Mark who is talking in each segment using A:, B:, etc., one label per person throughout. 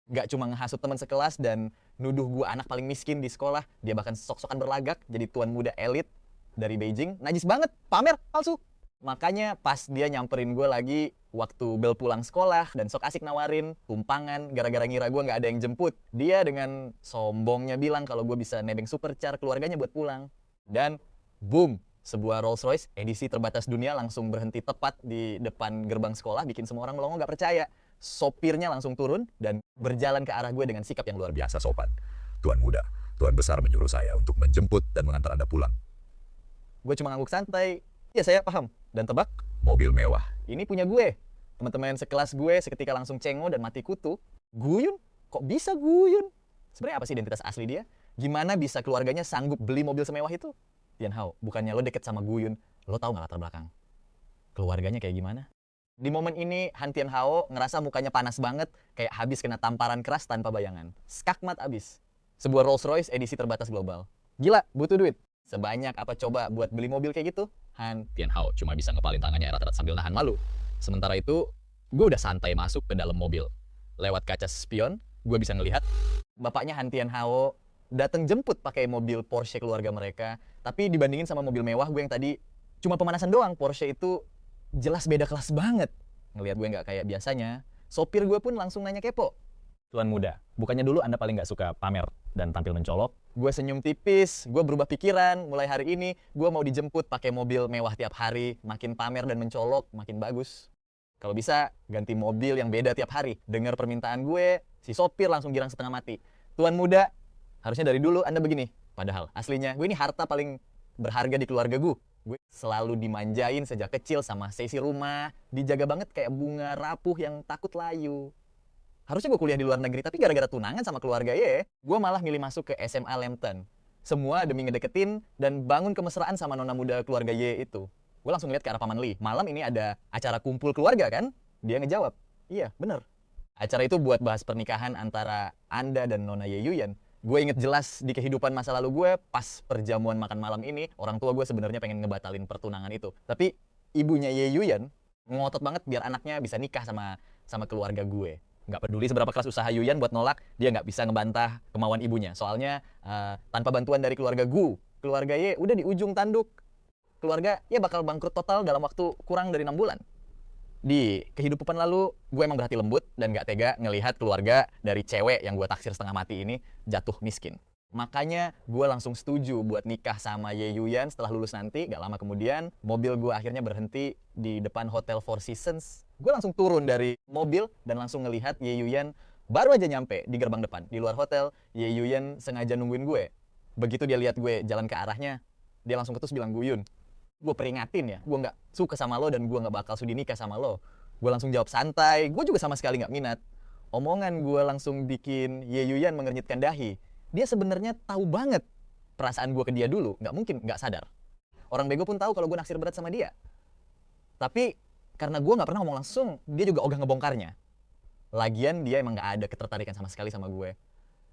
A: Nggak cuma ngehasut teman sekelas dan nuduh gue anak paling miskin di sekolah, dia bahkan sok-sokan berlagak jadi tuan muda elit dari Beijing. Najis banget, pamer, palsu. Makanya pas dia nyamperin gue lagi waktu bel pulang sekolah dan sok asik nawarin tumpangan gara-gara ngira gue nggak ada yang jemput, dia dengan sombongnya bilang kalau gue bisa nebeng supercar keluarganya buat pulang. Dan boom, sebuah Rolls Royce edisi terbatas dunia langsung berhenti tepat di depan gerbang sekolah, bikin semua orang melongo nggak percaya. Sopirnya langsung turun dan berjalan ke arah gue dengan sikap yang luar biasa sopan.
B: Tuan muda, Tuan besar menyuruh saya untuk menjemput dan mengantar Anda pulang.
A: Gue cuma ngangguk santai. Ya saya paham. Dan tebak,
B: Mobil mewah.
A: ini punya gue. Teman-teman sekelas gue seketika langsung cengo dan mati kutu. Guyun? Kok bisa Guyun? Sebenarnya apa sih identitas asli dia? Gimana bisa keluarganya sanggup beli mobil semewah itu? Tian Hao, bukannya lo deket sama Guyun, lo tahu nggak latar belakang keluarganya kayak gimana? Di momen ini, Han Tian Hao ngerasa mukanya panas banget, kayak habis kena tamparan keras tanpa bayangan. Skakmat abis. Sebuah Rolls Royce edisi terbatas global. Gila, butuh duit. Sebanyak apa coba buat beli mobil kayak gitu? Han Tian Hao cuma bisa ngepalin tangannya erat-erat sambil nahan malu. Sementara itu, gue udah santai masuk ke dalam mobil. Lewat kaca spion, gue bisa ngelihat bapaknya Han Tian Hao datang jemput pakai mobil Porsche keluarga mereka. Tapi dibandingin sama mobil mewah gue yang tadi cuma pemanasan doang, Porsche itu jelas beda kelas banget. Ngelihat gue nggak kayak biasanya, sopir gue pun langsung nanya kepo. Tuan muda, bukannya dulu Anda paling nggak suka pamer dan tampil mencolok? Gue senyum tipis, gue berubah pikiran. Mulai hari ini, gue mau dijemput pakai mobil mewah tiap hari. Makin pamer dan mencolok, makin bagus. Kalau bisa, ganti mobil yang beda tiap hari. Dengar permintaan gue, si sopir langsung girang setengah mati. Tuan muda, harusnya dari dulu Anda begini. Padahal, aslinya, gue ini harta paling berharga di keluarga gue. Gue selalu dimanjain sejak kecil sama seisi rumah. Dijaga banget kayak bunga rapuh yang takut layu. Harusnya gue kuliah di luar negeri, tapi gara-gara tunangan sama keluarga gue malah milih masuk ke SMA Lambton. Semua demi ngedeketin dan bangun kemesraan sama nona muda keluarga Y itu. Gue langsung lihat ke arah Paman Lee. Malam ini ada acara kumpul keluarga kan? Dia ngejawab, iya bener. Acara itu buat bahas pernikahan antara Anda dan nona Ye Yuyan. Gue inget jelas di kehidupan masa lalu gue, pas perjamuan makan malam ini, orang tua gue sebenarnya pengen ngebatalin pertunangan itu. Tapi ibunya Ye Yuyan ngotot banget biar anaknya bisa nikah sama keluarga gue. Nggak peduli seberapa keras usaha Yuyan buat nolak, dia nggak bisa ngebantah kemauan ibunya. Soalnya tanpa bantuan dari keluarga keluarga Ye udah di ujung tanduk. Keluarga ya bakal bangkrut total dalam waktu kurang dari 6 bulan. Di kehidupan lalu, gue emang berhati lembut dan gak tega ngelihat keluarga dari cewek yang gue taksir setengah mati ini jatuh miskin. Makanya gue langsung setuju buat nikah sama Ye Yuyan setelah lulus nanti. Gak lama kemudian, mobil gue akhirnya berhenti di depan Hotel Four Seasons. Gue langsung turun dari mobil dan langsung ngelihat Ye Yuyan baru aja nyampe di gerbang depan. Di luar hotel, Ye Yuyan sengaja nungguin gue. Begitu dia lihat gue jalan ke arahnya, dia langsung ketus bilang, Guyun, gue peringatin ya, gue nggak suka sama lo dan gue nggak bakal sudi nikah sama lo. Gue langsung jawab santai, gue juga sama sekali nggak minat. Omongan gue langsung bikin Ye Yuyan mengernyitkan dahi. Dia sebenarnya tahu banget perasaan gue ke dia dulu, nggak mungkin nggak sadar. Orang bego pun tahu kalau gue naksir berat sama dia. Tapi karena gue nggak pernah ngomong langsung, dia juga ogah ngebongkarnya. Lagian dia emang nggak ada ketertarikan sama sekali sama gue.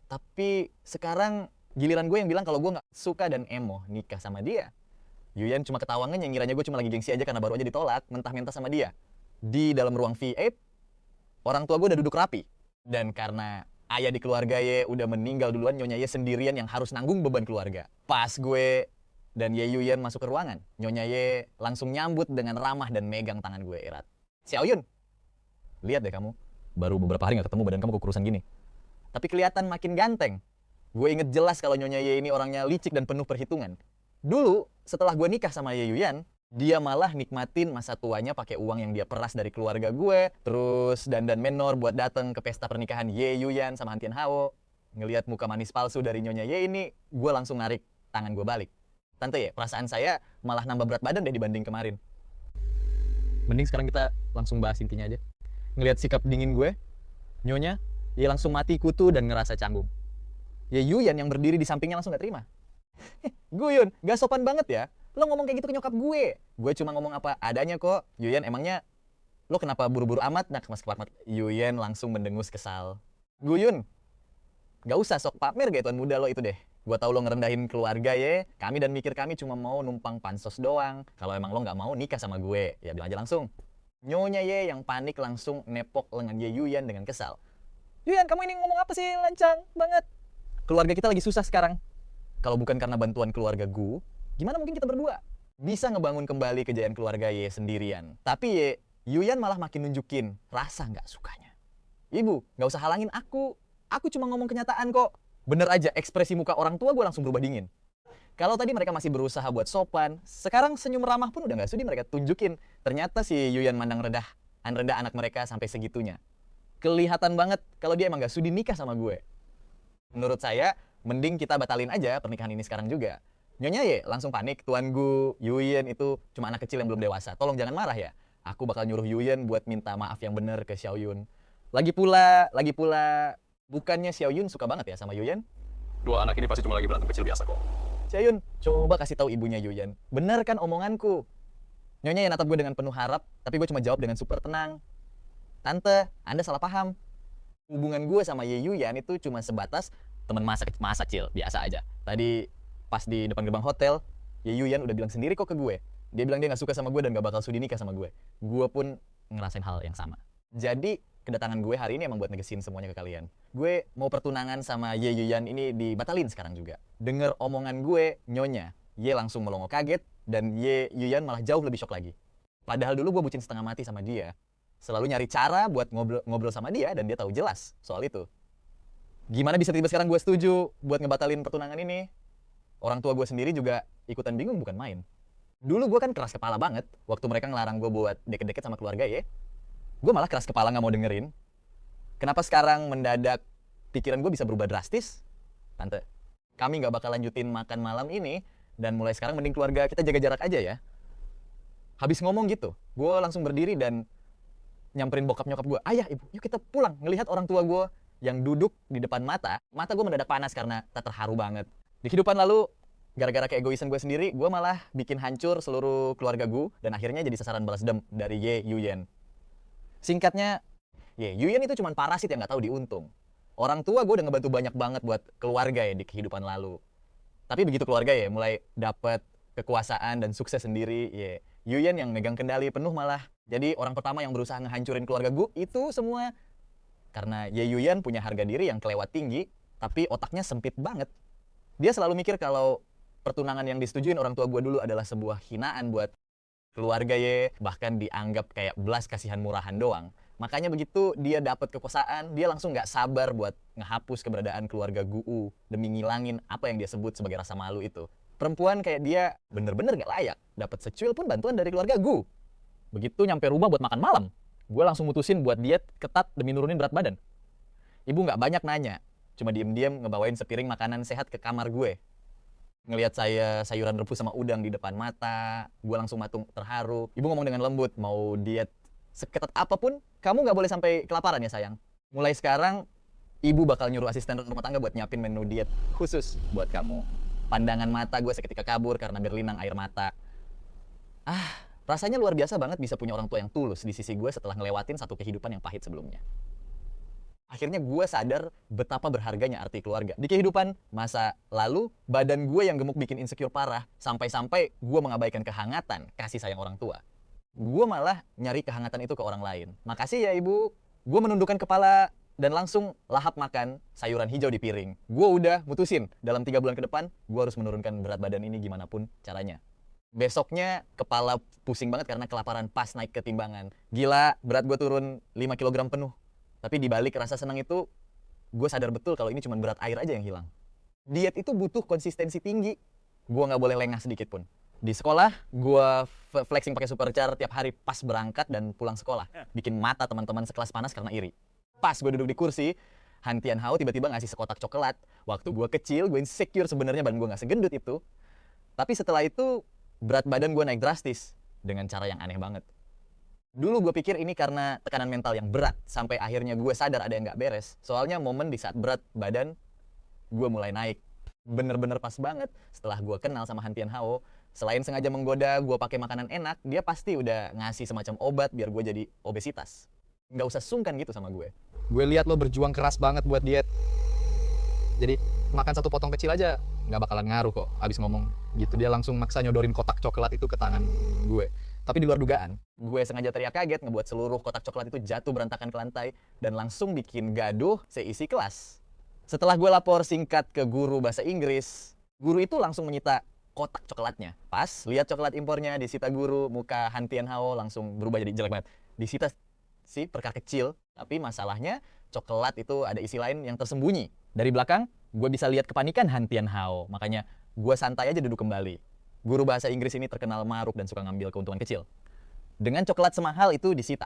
A: Tapi sekarang giliran gue yang bilang kalau gue nggak suka dan emo nikah sama dia. Yuyan cuma ketawa ngenyeng, ngiranya gue cuma lagi gengsi aja karena baru aja ditolak, mentah-mentah sama dia. Di dalam ruang V8, orang tua gue udah duduk rapi. Dan karena ayah di keluarga Ye udah meninggal duluan, Nyonya Ye sendirian yang harus nanggung beban keluarga. Pas gue dan Ye Yuyan masuk ke ruangan, Nyonya Ye langsung nyambut dengan ramah dan megang tangan gue erat. Xiao Yun, lihat deh kamu, baru beberapa hari gak ketemu badan kamu kekurusan gini. Tapi kelihatan makin ganteng. Gue inget jelas kalau Nyonya Ye ini orangnya licik dan penuh perhitungan. Dulu, setelah gue nikah sama Ye Yuyan, dia malah nikmatin masa tuanya pakai uang yang dia peras dari keluarga gue, terus dandan menor buat datang ke pesta pernikahan Ye Yuyan sama Han Tian Hao. Ngelihat muka manis palsu dari Nyonya Ye ini, gue langsung narik tangan gue balik. Tante Ye, perasaan saya malah nambah berat badan deh dibanding kemarin. Mending sekarang kita langsung bahas intinya aja. Ngelihat sikap dingin gue, Nyonya, dia langsung mati kutu dan ngerasa canggung. Ye Yuyan yang berdiri di sampingnya langsung gak terima. Guyun, gak sopan banget ya. Lo ngomong kayak gitu ke nyokap gue. Gue cuma ngomong apa adanya kok. Yuyan, emangnya lo kenapa buru-buru amat? Nah, kemas kepala Yuyan langsung mendengus kesal. Guyun, gak usah sok pamer gak tuan muda lo itu deh. Gue tau lo ngerendahin keluarga ya. Kami dan mikir kami cuma mau numpang pansos doang. Kalau emang lo gak mau nikah sama gue, ya bilang aja langsung. Nyonya Ye yang panik langsung nepok lengan Ye Yuyan dengan kesal. Yuyan, kamu ini ngomong apa sih, lancang banget. Keluarga kita lagi susah sekarang. Kalau bukan karena bantuan keluarga gue, gimana mungkin kita berdua bisa ngebangun kembali kejayaan keluarga Ye sendirian. Tapi Ye, Yuyan malah makin nunjukin rasa nggak sukanya. Ibu, nggak usah halangin aku. Aku cuma ngomong kenyataan kok. Bener aja, ekspresi muka orang tua gue langsung berubah dingin. Kalau tadi mereka masih berusaha buat sopan, sekarang senyum ramah pun udah nggak sudi mereka tunjukin. Ternyata si Yuyan mandang rendah anak mereka sampai segitunya. Kelihatan banget kalau dia emang nggak sudi nikah sama gue. Menurut saya, mending kita batalin aja pernikahan ini sekarang juga. Nyonya Ye langsung panik, Tuan Gu, Yuyan itu cuma anak kecil yang belum dewasa. Tolong jangan marah ya. Aku bakal nyuruh Yuyan buat minta maaf yang bener ke Xiaoyun. Lagi pula, bukannya Xiaoyun suka banget ya sama Yuyan?
B: Dua anak ini pasti cuma lagi berantem kecil biasa kok.
A: Xiaoyun, coba kasih tahu ibunya Yuyan. Bener kan omonganku? Nyonya yang natap gue dengan penuh harap, tapi gue cuma jawab dengan super tenang. Tante, Anda salah paham. Hubungan gue sama Ye Yuyan itu cuma sebatas teman masa kecil, biasa aja. Tadi pas di depan gerbang hotel, Ye Yuyan udah bilang sendiri kok ke gue. Dia bilang dia gak suka sama gue dan gak bakal sudi nikah sama gue. Gue pun ngerasain hal yang sama. Jadi, kedatangan gue hari ini emang buat negesin semuanya ke kalian. Gue mau pertunangan sama Ye Yuyan ini dibatalin sekarang juga. Denger omongan gue, Nyonya, Ye langsung melongo kaget, dan Ye Yuyan malah jauh lebih shock lagi. Padahal dulu gue bucin setengah mati sama dia. Selalu nyari cara buat ngobrol sama dia, dan dia tahu jelas soal itu. Gimana bisa tiba-tiba sekarang gue setuju buat ngebatalin pertunangan ini? Orang tua gue sendiri juga ikutan bingung, bukan main. Dulu gue kan keras kepala banget waktu mereka ngelarang gue buat deket-deket sama keluarga ya. Gue malah keras kepala gak mau dengerin. Kenapa sekarang mendadak pikiran gue bisa berubah drastis? Tante, kami gak bakal lanjutin makan malam ini, dan mulai sekarang mending keluarga kita jaga jarak aja ya. Habis ngomong gitu, gue langsung berdiri dan nyamperin bokap nyokap gue. Ayah, ibu, yuk kita pulang. Ngelihat orang tua gue yang duduk di depan mata gue mendadak panas karena tak terharu banget. Di kehidupan lalu, gara-gara keegoisan gue sendiri, gue malah bikin hancur seluruh keluarga gue, dan akhirnya jadi sasaran balas dendam dari Ye Yuyan. Singkatnya, Ye Yuyan itu cuma parasit yang gak tahu diuntung. Orang tua gue udah ngebantu banyak banget buat keluarga ya di kehidupan lalu. Tapi begitu keluarga ya mulai dapat kekuasaan dan sukses sendiri, Ye Yuyan yang megang kendali penuh malah. Jadi orang pertama yang berusaha ngehancurin keluarga gue itu semua karena Ye Yuyan punya harga diri yang kelewat tinggi, tapi otaknya sempit banget. Dia selalu mikir kalau pertunangan yang disetujuin orang tua gue dulu adalah sebuah hinaan buat keluarga Ye, bahkan dianggap kayak belas kasihan murahan doang. Makanya begitu dia dapat kekuasaan, dia langsung nggak sabar buat ngehapus keberadaan keluarga Gu demi ngilangin apa yang dia sebut sebagai rasa malu itu. Perempuan kayak dia bener-bener nggak layak dapat secuil pun bantuan dari keluarga Gu. Begitu nyampe rumah buat makan malam, gue langsung mutusin buat diet ketat demi nurunin berat badan. Ibu nggak banyak nanya, cuma diem-diem ngebawain sepiring makanan sehat ke kamar gue. Ngelihat saya sayuran rebus sama udang di depan mata, gue langsung matung terharu. Ibu ngomong dengan lembut, mau diet seketat apapun, kamu nggak boleh sampai kelaparan ya sayang. Mulai sekarang, ibu bakal nyuruh asisten rumah tangga buat nyiapin menu diet khusus buat kamu. Pandangan mata gue seketika kabur karena berlinang air mata. Rasanya luar biasa banget bisa punya orang tua yang tulus di sisi gue setelah ngelewatin satu kehidupan yang pahit sebelumnya. Akhirnya gue sadar betapa berharganya arti keluarga. Di kehidupan masa lalu, badan gue yang gemuk bikin insecure parah. Sampai-sampai gue mengabaikan kehangatan, kasih sayang orang tua. Gue malah nyari kehangatan itu ke orang lain. Makasih ya ibu. Gue menundukkan kepala dan langsung lahap makan sayuran hijau di piring. Gue udah mutusin, dalam 3 bulan ke depan, gue harus menurunkan berat badan ini gimana pun caranya. Besoknya kepala pusing banget karena kelaparan pas naik ke timbangan. Gila, berat gue turun 5 kg penuh. Tapi dibalik rasa senang itu, gue sadar betul kalau ini cuma berat air aja yang hilang. Diet itu butuh konsistensi tinggi. Gue nggak boleh lengah sedikit pun. Di sekolah, gue flexing pakai supercar tiap hari pas berangkat dan pulang sekolah. Bikin mata teman-teman sekelas panas karena iri. Pas gue duduk di kursi, Han Tianhao tiba-tiba ngasih sekotak coklat. Waktu gue kecil, gue insecure sebenarnya badan gue nggak segendut itu. Tapi setelah itu, berat badan gue naik drastis dengan cara yang aneh banget. Dulu gue pikir ini karena tekanan mental yang berat, sampai akhirnya gue sadar ada yang gak beres. Soalnya momen di saat berat badan, gue mulai naik. Bener-bener pas banget setelah gue kenal sama Han Tianhao. Selain sengaja menggoda gue pakai makanan enak, dia pasti udah ngasih semacam obat biar gue jadi obesitas. Gak usah sungkan gitu sama gue.
C: Gue lihat lo berjuang keras banget buat diet. Jadi makan satu potong kecil aja nggak bakalan ngaruh kok. Abis ngomong gitu dia langsung maksa nyodorin kotak coklat itu ke tangan gue. Tapi di luar dugaan.
A: Gue sengaja teriak kaget ngebuat seluruh kotak coklat itu jatuh berantakan ke lantai dan langsung bikin gaduh seisi kelas. Setelah gue lapor singkat ke guru bahasa Inggris, guru itu langsung menyita kotak coklatnya. Pas lihat coklat impornya disita guru, muka Han Tianhao langsung berubah jadi jelek banget. Disita si perkara kecil, tapi masalahnya coklat itu ada isi lain yang tersembunyi. Dari belakang, gue bisa lihat kepanikan Han Tianhao, makanya gue santai aja duduk kembali. Guru bahasa Inggris ini terkenal maruk dan suka ngambil keuntungan kecil. Dengan coklat semahal itu disita,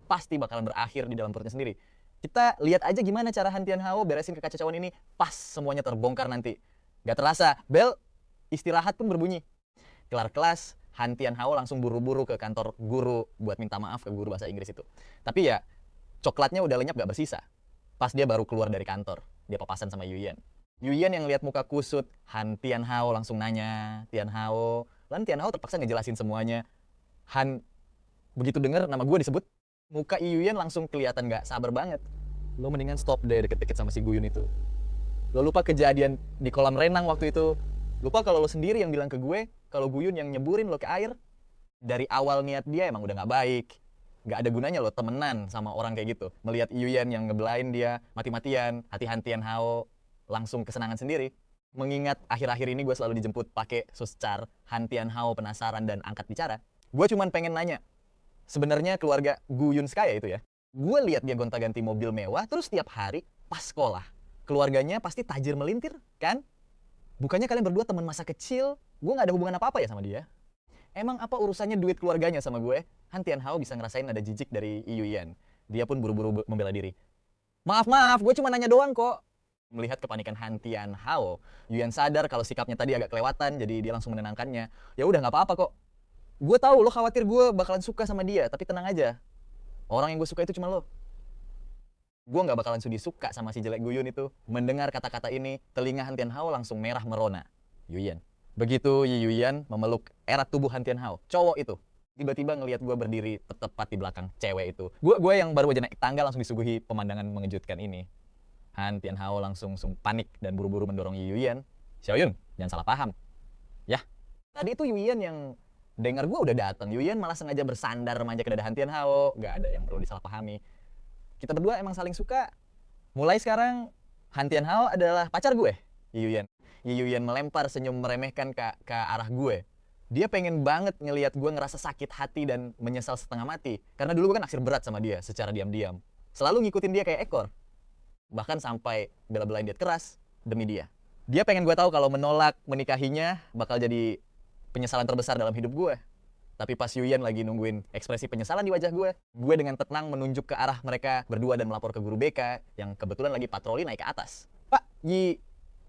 A: pasti bakalan berakhir di dalam perutnya sendiri. Kita lihat aja gimana cara Han Tianhao beresin kekacauan ini pas semuanya terbongkar nanti. Gak terasa, bel istirahat pun berbunyi. Kelar kelas, Han Tianhao langsung buru-buru ke kantor guru buat minta maaf ke guru bahasa Inggris itu. Tapi ya, coklatnya udah lenyap gak bersisa. Pas dia baru keluar dari kantor, dia papasan sama Yuyan. Yuyan yang lihat muka kusut, Han Tianhao langsung nanya, Tianhao. Lan Tianhao terpaksa ngejelasin semuanya. Han begitu dengar nama gue disebut, muka Yuyan langsung kelihatan gak sabar banget. Lo mendingan stop deh deket-deket sama si Guyun itu. Lo lupa kejadian di kolam renang waktu itu. Lupa kalau lo sendiri yang bilang ke gue, kalau Guyun yang nyeburin lo ke air. Dari awal niat dia emang udah gak baik. Gak ada gunanya lo temenan sama orang kayak gitu. Melihat Yuyan yang ngebelain dia mati-matian, hati Han Tianhao langsung kesenangan sendiri. Mengingat akhir-akhir ini gue selalu dijemput pakai suscar, Han Tianhao penasaran dan angkat bicara. Gue cuman pengen nanya, sebenarnya keluarga Guyun Skaya itu ya, gue lihat dia gonta-ganti mobil mewah, terus tiap hari pas sekolah, keluarganya pasti tajir melintir, kan? Bukannya kalian berdua teman masa kecil, gue gak ada hubungan apa-apa ya sama dia? Emang apa urusannya duit keluarganya sama gue? Han Tianhao bisa ngerasain ada jijik dari Yuyan. Dia pun buru-buru membela diri. Maaf, gue cuma nanya doang kok. Melihat kepanikan Han Tianhao, Yuyan sadar kalau sikapnya tadi agak kelewatan, jadi dia langsung menenangkannya. Ya udah nggak apa-apa kok. Gue tahu lo khawatir gue bakalan suka sama dia, tapi tenang aja. Orang yang gue suka itu cuma lo. Gue nggak bakalan sudi suka sama si jelek Guyun itu. Mendengar kata-kata ini, telinga Han Tianhao langsung merah merona. Yuyan. Begitu Yuyan memeluk erat tubuh Han Tianhao, cowok itu tiba-tiba ngelihat gue berdiri tepat di belakang cewek itu. Gue yang baru aja naik tangga langsung disuguhi pemandangan mengejutkan ini. Han Tianhao langsung panik dan buru-buru mendorong Yuyan. Xiaoyun, jangan salah paham. Ya, tadi itu Yuyan yang dengar gue udah datang. Yuyan malah sengaja bersandar manja ke dada Han Tianhao. Gak ada yang perlu disalahpahami. Kita berdua emang saling suka. Mulai sekarang, Han Tianhao adalah pacar gue, Yuyan. Yuyan melempar senyum meremehkan ke arah gue. Dia pengen banget ngelihat gue ngerasa sakit hati dan menyesal setengah mati. Karena dulu gue kan naksir berat sama dia secara diam-diam. Selalu ngikutin dia kayak ekor. Bahkan sampai bela-belain diet keras demi dia. Dia pengen gue tahu kalau menolak menikahinya bakal jadi penyesalan terbesar dalam hidup gue. Tapi pas Yuyan lagi nungguin ekspresi penyesalan di wajah gue dengan tenang menunjuk ke arah mereka berdua dan melapor ke guru BK yang kebetulan lagi patroli naik ke atas. Pak,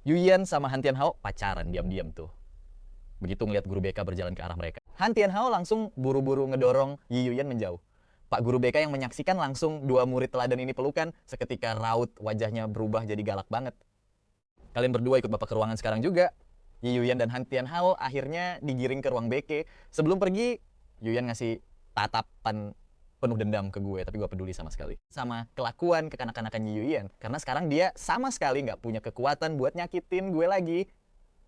A: Yuyan sama Han Tianhao pacaran diam-diam tuh. Begitu ngeliat guru BK berjalan ke arah mereka, Han Tianhao langsung buru-buru ngedorong Yuyan menjauh. Pak guru BK yang menyaksikan langsung dua murid teladan ini pelukan, seketika raut wajahnya berubah jadi galak banget. Kalian berdua ikut bapak ke ruangan sekarang juga. Yuyan dan Han Tianhao akhirnya digiring ke ruang BK. Sebelum pergi, Yuyan ngasih tatapan penuh dendam ke gue, tapi gue peduli sama sekali. Sama kelakuan kekanak-kanakan Yuyan, karena sekarang dia sama sekali nggak punya kekuatan buat nyakitin gue lagi.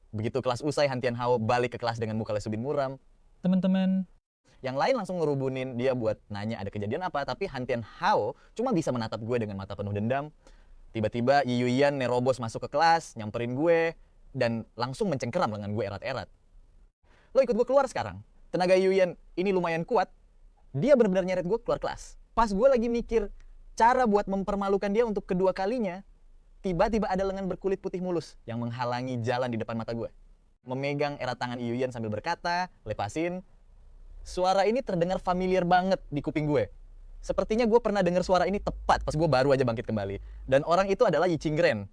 A: Begitu kelas usai, Han Tianhao balik ke kelas dengan muka lesu bin muram. Teman-teman, yang lain langsung ngerubunin dia buat nanya ada kejadian apa, tapi Han Tianhao cuma bisa menatap gue dengan mata penuh dendam. Tiba-tiba Yuyan nerobos masuk ke kelas, nyamperin gue, dan langsung mencengkeram lengan gue erat-erat. Lo ikut gue keluar sekarang. Tenaga Yuyan ini lumayan kuat, dia benar-benar nyeret gue keluar kelas. Pas gue lagi mikir cara buat mempermalukan dia untuk kedua kalinya, tiba-tiba ada lengan berkulit putih mulus yang menghalangi jalan di depan mata gue. Memegang erat tangan Yuyan sambil berkata, lepasin. Suara ini terdengar familiar banget di kuping gue. Sepertinya gue pernah dengar suara ini tepat pas gue baru aja bangkit kembali. Dan orang itu adalah Yi Qingren.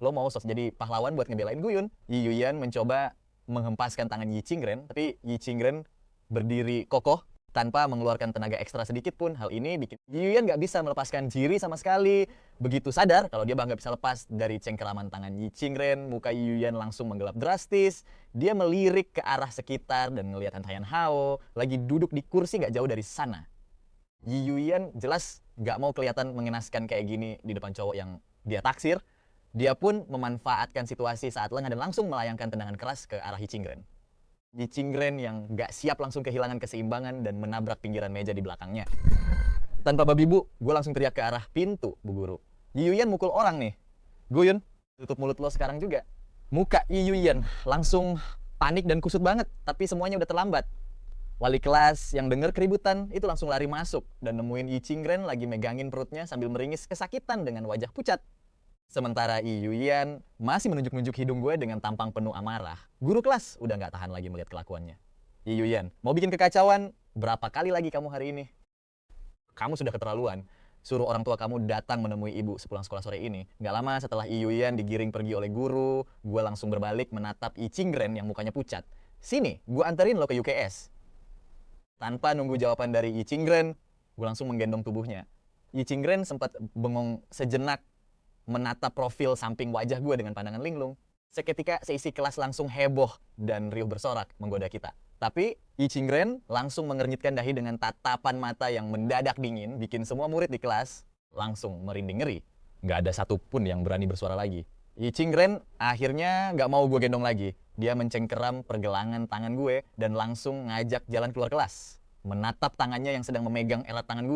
A: Lo mau jadi pahlawan buat ngebelain Guyun? Yuyan mencoba menghempaskan tangan Yi Qingren, tapi Yi Qingren berdiri kokoh tanpa mengeluarkan tenaga ekstra sedikit pun. Hal ini bikin Yuyan gak bisa melepaskan jiri sama sekali. Begitu sadar kalau dia nggak bisa lepas dari cengkeraman tangan Yi Qingren, muka Yuyan langsung menggelap drastis. Dia melirik ke arah sekitar dan ngelihat Han Tianhao lagi duduk di kursi gak jauh dari sana. Yuyan jelas gak mau kelihatan mengenaskan kayak gini di depan cowok yang dia taksir. Dia pun memanfaatkan situasi saat lengah dan langsung melayangkan tendangan keras ke arah Yi Qingren. Yi Ching-ren yang gak siap langsung kehilangan keseimbangan dan menabrak pinggiran meja di belakangnya. Tanpa babi bu, gue langsung teriak ke arah pintu, Bu Guru. Yi Yuyan mukul orang nih. Guyun, tutup mulut lo sekarang juga. Muka Yi Yuyan langsung panik dan kusut banget, tapi semuanya udah terlambat. Wali kelas yang denger keributan itu langsung lari masuk dan nemuin Yi Ching-ren lagi megangin perutnya sambil meringis kesakitan dengan wajah pucat. Sementara Yi Yuyan masih menunjuk-nunjuk hidung gue dengan tampang penuh amarah. Guru kelas udah nggak tahan lagi melihat kelakuannya. Yi Yuyan, mau bikin kekacauan? Berapa kali lagi kamu hari ini? Kamu sudah keterlaluan. Suruh orang tua kamu datang menemui ibu sepulang sekolah sore ini. Nggak lama setelah Yi Yuyan digiring pergi oleh guru, gue langsung berbalik menatap Yi Ching-ren yang mukanya pucat. Sini, gue anterin lo ke UKS. Tanpa nunggu jawaban dari Yi Ching-ren, gue langsung menggendong tubuhnya. Yi Ching-ren sempat bengong sejenak menatap profil samping wajah gue dengan pandangan linglung. Seketika seisi kelas langsung heboh dan riuh bersorak menggoda kita. Tapi Yi Ching-ren langsung mengernyitkan dahi dengan tatapan mata yang mendadak dingin, bikin semua murid di kelas langsung merinding ngeri. Nggak ada satupun yang berani bersuara lagi. Yi Ching-ren akhirnya nggak mau gue gendong lagi. Dia mencengkeram pergelangan tangan gue dan langsung ngajak jalan keluar kelas. Menatap tangannya yang sedang memegang erat tangan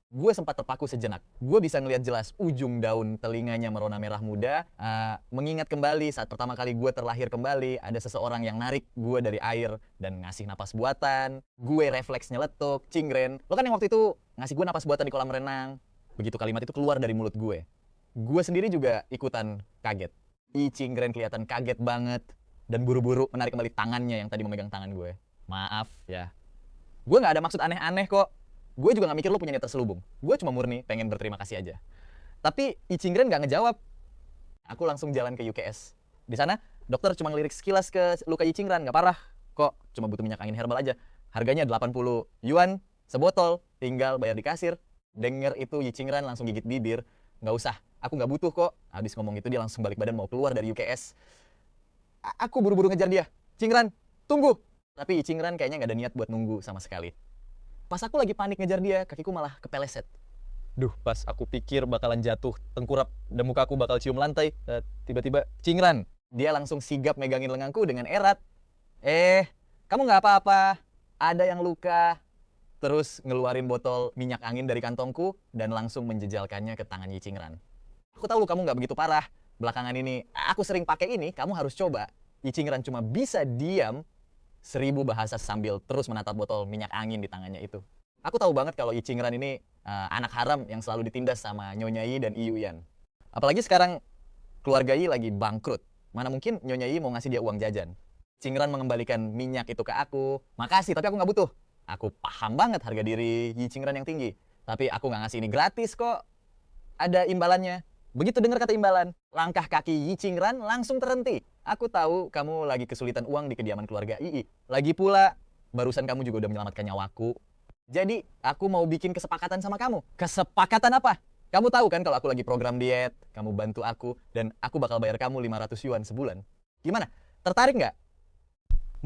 A: gue sempat terpaku sejenak. Gue bisa ngelihat jelas ujung daun telinganya merona merah muda. Mengingat kembali saat pertama kali gue terlahir kembali, ada seseorang yang narik gue dari air dan ngasih napas buatan. Gue refleks nyeletuk, Ching-ren, lo kan yang waktu itu ngasih gue napas buatan di kolam renang. Begitu kalimat itu keluar dari mulut gue sendiri juga ikutan kaget. Yi Ching-ren kelihatan kaget banget dan buru-buru menarik kembali tangannya yang tadi memegang tangan gue. Maaf ya. Gue nggak ada maksud aneh-aneh kok. Gue juga nggak mikir lo punya niat terselubung. Gue cuma murni pengen berterima kasih aja. Tapi Yi Ching-ren nggak ngejawab. Aku langsung jalan ke UKS. Di sana dokter cuma ngelirik sekilas ke luka Yi Ching-ren, nggak parah. Kok cuma butuh minyak angin herbal aja. Harganya 80 yuan sebotol, tinggal bayar di kasir. Denger itu Yi Ching-ren langsung gigit bibir. Nggak usah, aku nggak butuh kok. Habis ngomong itu dia langsung balik badan mau keluar dari UKS. Aku buru-buru ngejar dia. Ching-ren, tunggu. Tapi Yi Ching-ren kayaknya nggak ada niat buat nunggu sama sekali. Pas aku lagi panik ngejar dia, kakiku malah kepeleset. Duh, pas aku pikir bakalan jatuh tengkurap dan mukaku bakal cium lantai, tiba-tiba Ching-ren. Dia langsung sigap megangin lenganku dengan erat. Kamu nggak apa-apa. Ada yang luka. Terus ngeluarin botol minyak angin dari kantongku dan langsung menjejalkannya ke tangan Yi Ching-ren. Aku tahu kamu nggak begitu parah. Belakangan ini aku sering pakai ini, kamu harus coba. Yi Ching-ren cuma bisa diam 1000 bahasa sambil terus menatap botol minyak angin di tangannya itu. Aku tahu banget kalau Yi Ching-ren ini anak haram yang selalu ditindas sama Nyonya Yi dan Yi Yuyan. Apalagi sekarang keluarga Yi lagi bangkrut. Mana mungkin Nyonya Yi mau ngasih dia uang jajan. Ching-ren mengembalikan minyak itu ke aku. Makasih, tapi aku nggak butuh. Aku paham banget harga diri Yi Ching-ren yang tinggi. Tapi aku nggak ngasih ini gratis kok. Ada imbalannya. Begitu dengar kata imbalan, langkah kaki Yi Ching-ren langsung terhenti. Aku tahu kamu lagi kesulitan uang di kediaman keluarga Yi. Lagi pula, barusan kamu juga udah menyelamatkan nyawaku. Jadi, aku mau bikin kesepakatan sama kamu. Kesepakatan apa? Kamu tahu kan kalau aku lagi program diet, kamu bantu aku, dan aku bakal bayar kamu 500 yuan sebulan. Gimana? Tertarik nggak?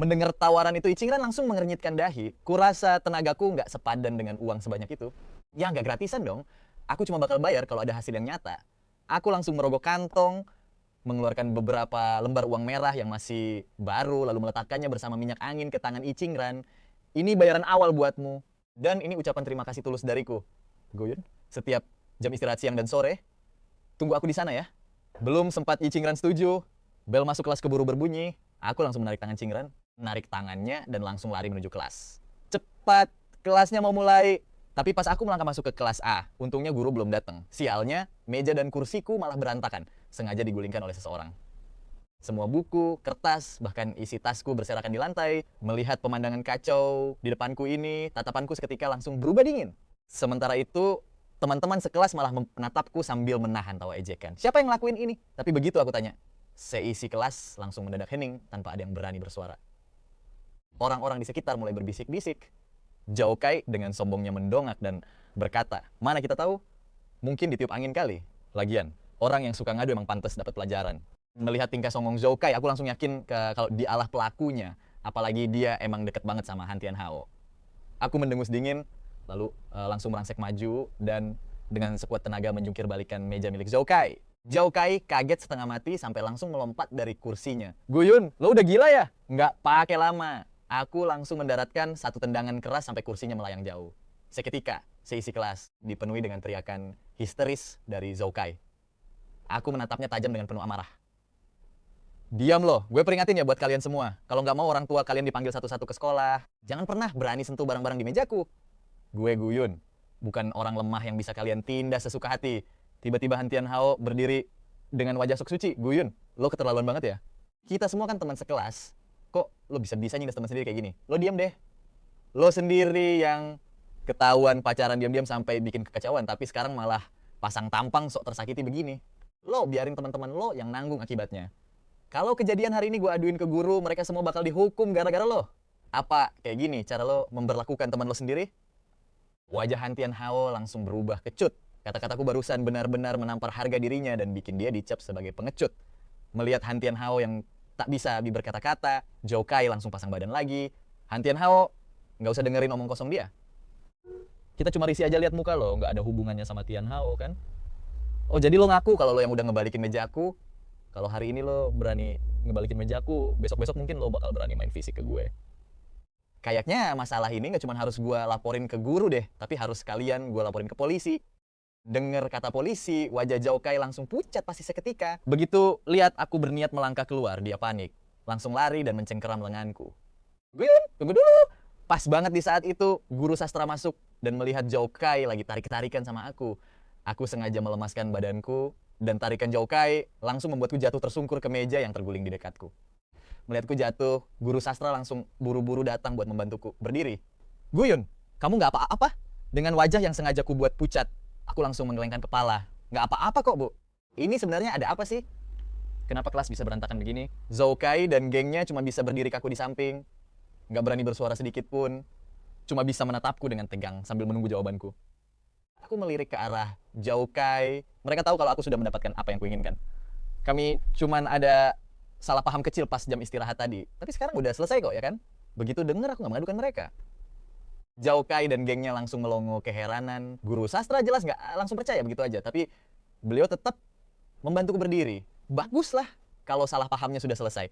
A: Mendengar tawaran itu, Yi Ching-ren langsung mengernyitkan dahi. Kurasa tenagaku nggak sepadan dengan uang sebanyak itu. Ya nggak gratisan dong. Aku cuma bakal bayar kalau ada hasil yang nyata. Aku langsung merogoh kantong, mengeluarkan beberapa lembar uang merah yang masih baru, lalu meletakkannya bersama minyak angin ke tangan Yi Ching-ren. Ini bayaran awal buatmu. Dan ini ucapan terima kasih tulus dariku. Guyun, setiap jam istirahat siang dan sore, tunggu aku di sana ya. Belum sempat Yi Ching-ren setuju, bel masuk kelas keburu berbunyi. Aku langsung menarik tangan Ching-ren, menarik tangannya dan langsung lari menuju kelas. Cepat, kelasnya mau mulai. Tapi pas aku melangkah masuk ke kelas A, untungnya guru belum datang. Sialnya, meja dan kursiku malah berantakan, sengaja digulingkan oleh seseorang. Semua buku, kertas, bahkan isi tasku berserakan di lantai. Melihat pemandangan kacau di depanku ini, tatapanku seketika langsung berubah dingin. Sementara itu, teman-teman sekelas malah menatapku sambil menahan tawa ejekan. Siapa yang ngelakuin ini? Tapi begitu aku tanya, seisi kelas langsung mendadak hening tanpa ada yang berani bersuara. Orang-orang di sekitar mulai berbisik-bisik. Zhao Kai dengan sombongnya mendongak dan berkata, mana kita tahu? Mungkin ditiup angin kali. Lagian, orang yang suka ngadu emang pantas dapat pelajaran. Melihat tingkah songong Zhao Kai, aku langsung yakin kalau dialah pelakunya. Apalagi dia emang deket banget sama Han Tianhao. Aku mendengus dingin, lalu langsung merangsek maju dan dengan sekuat tenaga menjungkir balikan meja milik Zhao Kai. Zhao Kai kaget setengah mati sampai langsung melompat dari kursinya. Guyun, lo udah gila ya? Nggak pakai lama. Aku langsung mendaratkan satu tendangan keras sampai kursinya melayang jauh. Seketika, seisi kelas dipenuhi dengan teriakan histeris dari Zhou Kai. Aku menatapnya tajam dengan penuh amarah. Diam loh, gue peringatin ya buat kalian semua. Kalau nggak mau orang tua kalian dipanggil satu-satu ke sekolah, jangan pernah berani sentuh barang-barang di mejaku. Gue Guyun, bukan orang lemah yang bisa kalian tindas sesuka hati. Tiba-tiba Han Tianhao berdiri dengan wajah sok suci. Guyun, lo keterlaluan banget ya. Kita semua kan teman sekelas. Kok lo bisa-bisa nyindas teman sendiri kayak gini? Lo diam deh. Lo sendiri yang ketahuan pacaran diam-diam sampai bikin kekacauan, tapi sekarang malah pasang tampang sok tersakiti begini. Lo biarin teman-teman lo yang nanggung akibatnya. Kalau kejadian hari ini gue aduin ke guru, mereka semua bakal dihukum gara-gara lo. Apa kayak gini cara lo memperlakukan teman lo sendiri? Wajah Han Tianhao langsung berubah kecut. Kata-kataku barusan benar-benar menampar harga dirinya dan bikin dia dicap sebagai pengecut. Melihat Han Tianhao yang tak bisa berkata-kata, Zhou Kai langsung pasang badan lagi. Han Tianhao, nggak usah dengerin omong kosong dia. Kita cuma risih aja lihat muka lo, nggak ada hubungannya sama Tianhao kan? Oh jadi lo ngaku kalau lo yang udah ngebalikin meja aku. Kalau hari ini lo berani ngebalikin mejaku, besok-besok mungkin lo bakal berani main fisik ke gue. Kayaknya masalah ini nggak cuma harus gue laporin ke guru deh, tapi harus sekalian gue laporin ke polisi. Dengar kata polisi, wajah Zhou Kai langsung pucat pasti seketika. Begitu lihat aku berniat melangkah keluar, dia panik. Langsung lari dan mencengkeram lenganku. Guyun, tunggu dulu. Pas banget di saat itu, guru sastra masuk dan melihat Zhou Kai lagi tarik-tarikan sama aku. Aku sengaja melemaskan badanku, dan tarikan Zhou Kai langsung membuatku jatuh tersungkur ke meja yang terguling di dekatku. Melihatku jatuh, guru sastra langsung buru-buru datang buat membantuku berdiri. Guyun, kamu nggak apa-apa? Dengan wajah yang sengaja ku buat pucat, aku langsung menggelengkan kepala. Nggak apa-apa kok, Bu. Ini sebenarnya ada apa sih? Kenapa kelas bisa berantakan begini? Zhou Kai dan gengnya cuma bisa berdiri kaku di samping. Nggak berani bersuara sedikit pun. Cuma bisa menatapku dengan tegang sambil menunggu jawabanku. Aku melirik ke arah Zhou Kai. Mereka tahu kalau aku sudah mendapatkan apa yang kuinginkan. Kami cuman ada salah paham kecil pas jam istirahat tadi. Tapi sekarang udah selesai kok, ya kan? Begitu dengar aku nggak mengadukan mereka. Zhou Kai dan gengnya langsung melongo keheranan. Guru sastra jelas nggak langsung percaya begitu aja. Tapi beliau tetap membantuku berdiri. Baguslah kalau salah pahamnya sudah selesai.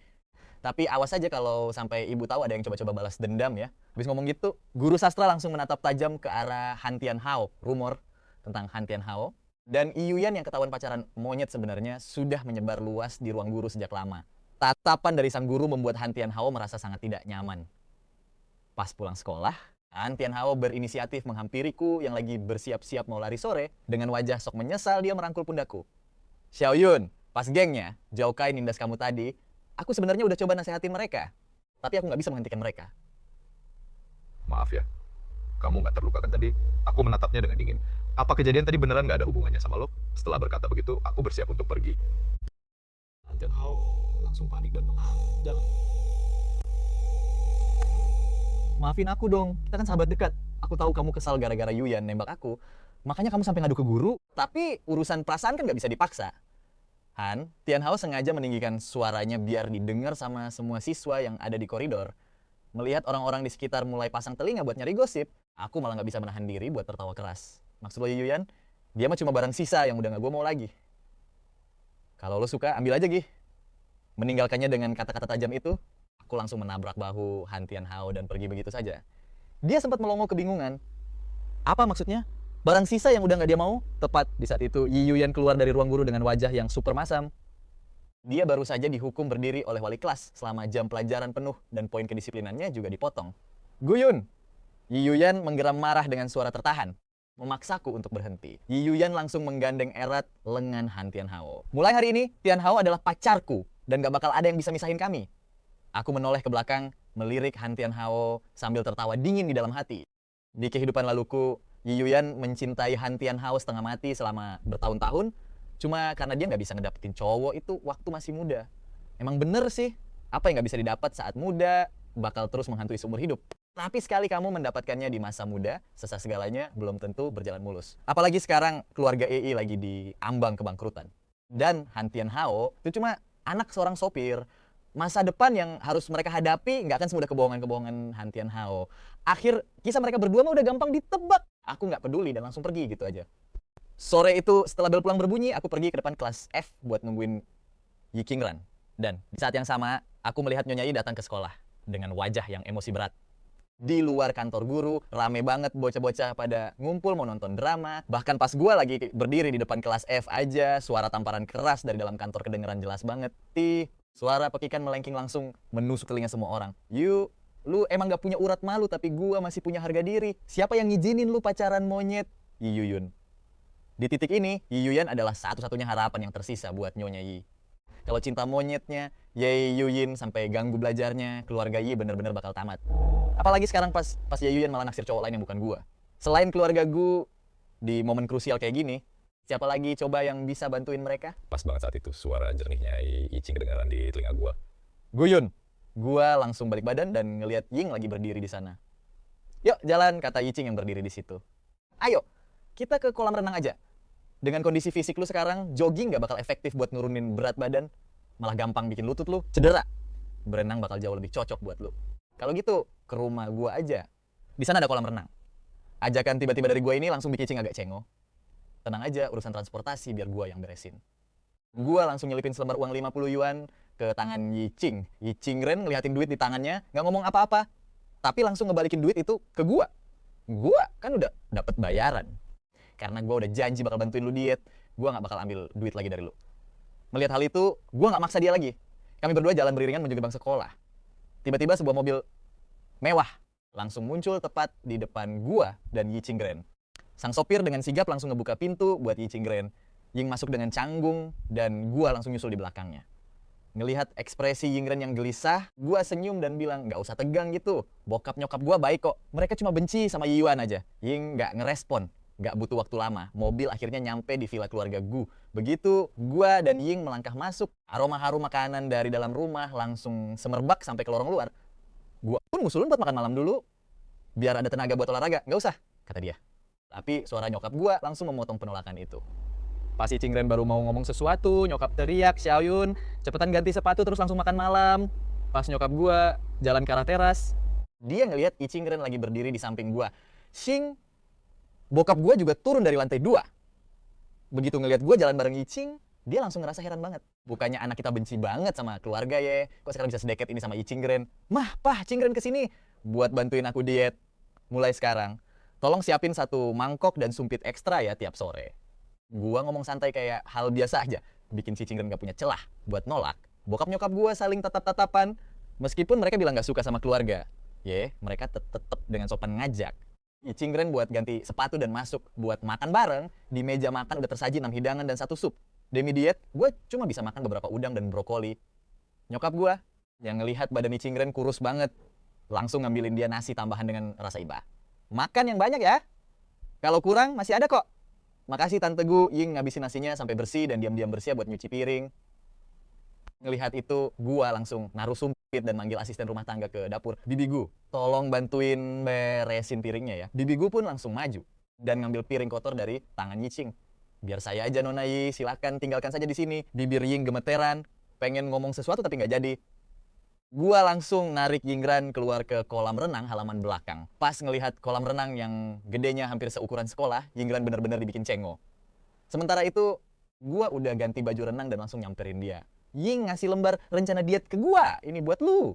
A: Tapi awas saja kalau sampai ibu tahu ada yang coba-coba balas dendam ya. Habis ngomong gitu, guru sastra langsung menatap tajam ke arah Han Tianhao. Rumor tentang Han Tianhao. Dan Iyuyan yang ketahuan pacaran monyet sebenarnya sudah menyebar luas di ruang guru sejak lama. Tatapan dari sang guru membuat Han Tianhao merasa sangat tidak nyaman. Pas pulang sekolah, Han Tianhao berinisiatif menghampiriku yang lagi bersiap-siap mau lari sore. Dengan wajah sok menyesal dia merangkul pundakku. Xiaoyun, pas gengnya, Zhou Kai nindas kamu tadi, aku sebenarnya udah coba nasehatin mereka. Tapi aku nggak bisa menghentikan mereka.
B: Maaf ya, kamu nggak terluka kan tadi? Aku menatapnya dengan dingin. Apa kejadian tadi beneran nggak ada hubungannya sama lo? Setelah berkata begitu, aku bersiap untuk pergi. Tianhao langsung panik dan menghadang.
A: Maafin aku dong, kita kan sahabat dekat. Aku tahu kamu kesal gara-gara Yuyan nembak aku. Makanya kamu sampai ngadu ke guru. Tapi urusan perasaan kan nggak bisa dipaksa. Han, Tianhao sengaja meninggikan suaranya biar didengar sama semua siswa yang ada di koridor. Melihat orang-orang di sekitar mulai pasang telinga buat nyari gosip, aku malah nggak bisa menahan diri buat tertawa keras. Maksud lo Yuyan? Dia mah cuma barang sisa yang udah nggak gue mau lagi. Kalau lo suka, ambil aja Gih. Meninggalkannya dengan kata-kata tajam itu, aku langsung menabrak bahu Han Tianhao dan pergi begitu saja. Dia sempat melongo kebingungan. Apa maksudnya? Barang sisa yang udah nggak dia mau? Tepat di saat itu, Yi Yuyan keluar dari ruang guru dengan wajah yang super masam. Dia baru saja dihukum berdiri oleh wali kelas selama jam pelajaran penuh dan poin kedisiplinannya juga dipotong. Guyun! Yi Yuyan menggeram marah dengan suara tertahan, memaksaku untuk berhenti. Yi Yuyan langsung menggandeng erat lengan Han Tianhao. Mulai hari ini, Tianhao adalah pacarku dan gak bakal ada yang bisa misahin kami. Aku menoleh ke belakang, melirik Han Tianhao sambil tertawa dingin di dalam hati. Di kehidupan laluku, Yi Yuyan mencintai Han Tianhao setengah mati selama bertahun-tahun. Cuma karena dia nggak bisa ngedapetin cowok itu waktu masih muda. Emang bener sih, apa yang nggak bisa didapat saat muda bakal terus menghantui seumur hidup. Tapi sekali kamu mendapatkannya di masa muda, sesa segalanya belum tentu berjalan mulus. Apalagi sekarang keluarga EI lagi di ambang kebangkrutan. Dan Han Tianhao itu cuma anak seorang sopir. Masa depan yang harus mereka hadapi nggak akan semudah kebohongan-kebohongan Han Tianhao. Akhir kisah mereka berdua mah udah gampang ditebak. Aku nggak peduli dan langsung pergi gitu aja. Sore itu setelah bel pulang berbunyi, aku pergi ke depan kelas F buat nungguin Yi Qingran. Dan di saat yang sama, aku melihat Nyonya Yi datang ke sekolah. dengan wajah yang emosi berat. Di luar kantor guru, rame banget bocah-bocah pada ngumpul mau nonton drama. Bahkan pas gue lagi berdiri di depan kelas F aja, suara tamparan keras dari dalam kantor kedengeran jelas banget. Suara pekikan melengking langsung menusuk telinga semua orang. Lu emang gak punya urat malu tapi gua masih punya harga diri. Siapa yang ngizinin lu pacaran monyet? Yi Yuyun. Di titik ini, Yi Yuyun adalah satu-satunya harapan yang tersisa buat Nyonya Yi. Kalau cinta monyetnya, Ye Yuyun sampai ganggu belajarnya, keluarga Yi bener-bener bakal tamat. Apalagi sekarang pas Ye Yuyun malah naksir cowok lain yang bukan gua. Selain keluarga gua di momen krusial kayak gini, siapa lagi coba yang bisa bantuin mereka?
B: Pas banget saat itu suara jernihnya Icing kedengaran di telinga gua.
A: Guyun. Gua langsung balik badan dan ngelihat Ying lagi berdiri di sana. Yuk jalan, kata Yicing yang berdiri di situ. Ayo, kita ke kolam renang aja. Dengan kondisi fisik lu sekarang, jogging gak bakal efektif buat nurunin berat badan. Malah gampang bikin lutut lu cedera. Berenang bakal jauh lebih cocok buat lu. Kalau gitu, ke rumah gua aja. Di sana ada kolam renang. Ajakan tiba-tiba dari gua ini langsung bikin Yicing agak cengok. Tenang aja, urusan transportasi biar gua yang beresin. Gua langsung nyelipin selembar uang 50 yuan ke tangan Yicing. Yicing Ren ngeliatin duit di tangannya, gak ngomong apa-apa. Tapi langsung ngebalikin duit itu ke gua. Gua kan udah dapet bayaran. Karena gua udah janji bakal bantuin lu diet, gua gak bakal ambil duit lagi dari lu. Melihat hal itu, gua gak maksa dia lagi. Kami berdua jalan beriringan menuju gerbang sekolah. Tiba-tiba sebuah mobil mewah langsung muncul tepat di depan gua dan Yicing Ren. Sang sopir dengan sigap langsung ngebuka pintu buat Yicing Ren. Ying masuk dengan canggung dan gua langsung nyusul di belakangnya. Ngelihat ekspresi Yingren yang gelisah, gua senyum dan bilang, gak usah tegang gitu. Bokap nyokap gua baik kok. Mereka cuma benci sama Yuan aja. Ying gak ngerespon. Gak butuh waktu lama. Mobil akhirnya nyampe di villa keluarga Gu. Begitu gua dan Ying melangkah masuk, aroma harum makanan dari dalam rumah langsung semerbak sampai ke lorong luar. Gua pun ngusulin buat makan malam dulu. Biar ada tenaga buat olahraga. Gak usah, kata dia. Tapi suara nyokap gua langsung memotong penolakan itu. Pas Yicing Ren baru mau ngomong sesuatu, nyokap teriak, Xiaoyun, cepetan ganti sepatu terus langsung makan malam. Pas nyokap gua jalan ke arah teras, dia ngelihat Yicing Ren lagi berdiri di samping gua. Xing, bokap gua juga turun dari lantai 2. Begitu ngelihat gua jalan bareng Yicing, dia langsung ngerasa heran banget. Bukannya anak kita benci banget sama keluarga ya, kok sekarang bisa sedekat ini sama Yicing Ren? Mah, Pah, Yicing Ren kesini buat bantuin aku diet. Mulai sekarang, tolong siapin 1 mangkok dan sumpit ekstra ya tiap sore. Gua ngomong santai kayak hal biasa aja, bikin si Cingren gak punya celah buat nolak. Bokap nyokap gua saling tatap-tatapan, meskipun mereka bilang gak suka sama keluarga. Mereka tetep dengan sopan ngajak. Cingren buat ganti sepatu dan masuk buat makan bareng. Di meja makan udah tersaji 6 hidangan dan 1 sup. Demi diet, gua cuma bisa makan beberapa udang dan brokoli. Nyokap gua yang ngelihat badan Cingren kurus banget, langsung ngambilin dia nasi tambahan dengan rasa iba. Makan yang banyak ya. Kalau kurang masih ada kok. Makasih Tante Gu. Ying ngabisin nasinya sampai bersih dan diam-diam bersiap buat nyuci piring. Ngelihat itu, gua langsung naruh sumpit dan manggil asisten rumah tangga ke dapur. Bibi Gu, tolong bantuin beresin piringnya ya. Bibi Gu pun langsung maju dan ngambil piring kotor dari tangan Yicing. Biar saya aja Nona Yi, silakan tinggalkan saja di sini. Bibir Ying gemeteran, pengen ngomong sesuatu tapi nggak jadi. Gua langsung narik Yingran keluar ke kolam renang halaman belakang. Pas ngelihat kolam renang yang gedenya hampir seukuran sekolah, Yingran benar-benar dibikin cengok. Sementara itu, gua udah ganti baju renang dan langsung nyamperin dia. Ying ngasih lembar rencana diet ke gua, ini buat lu.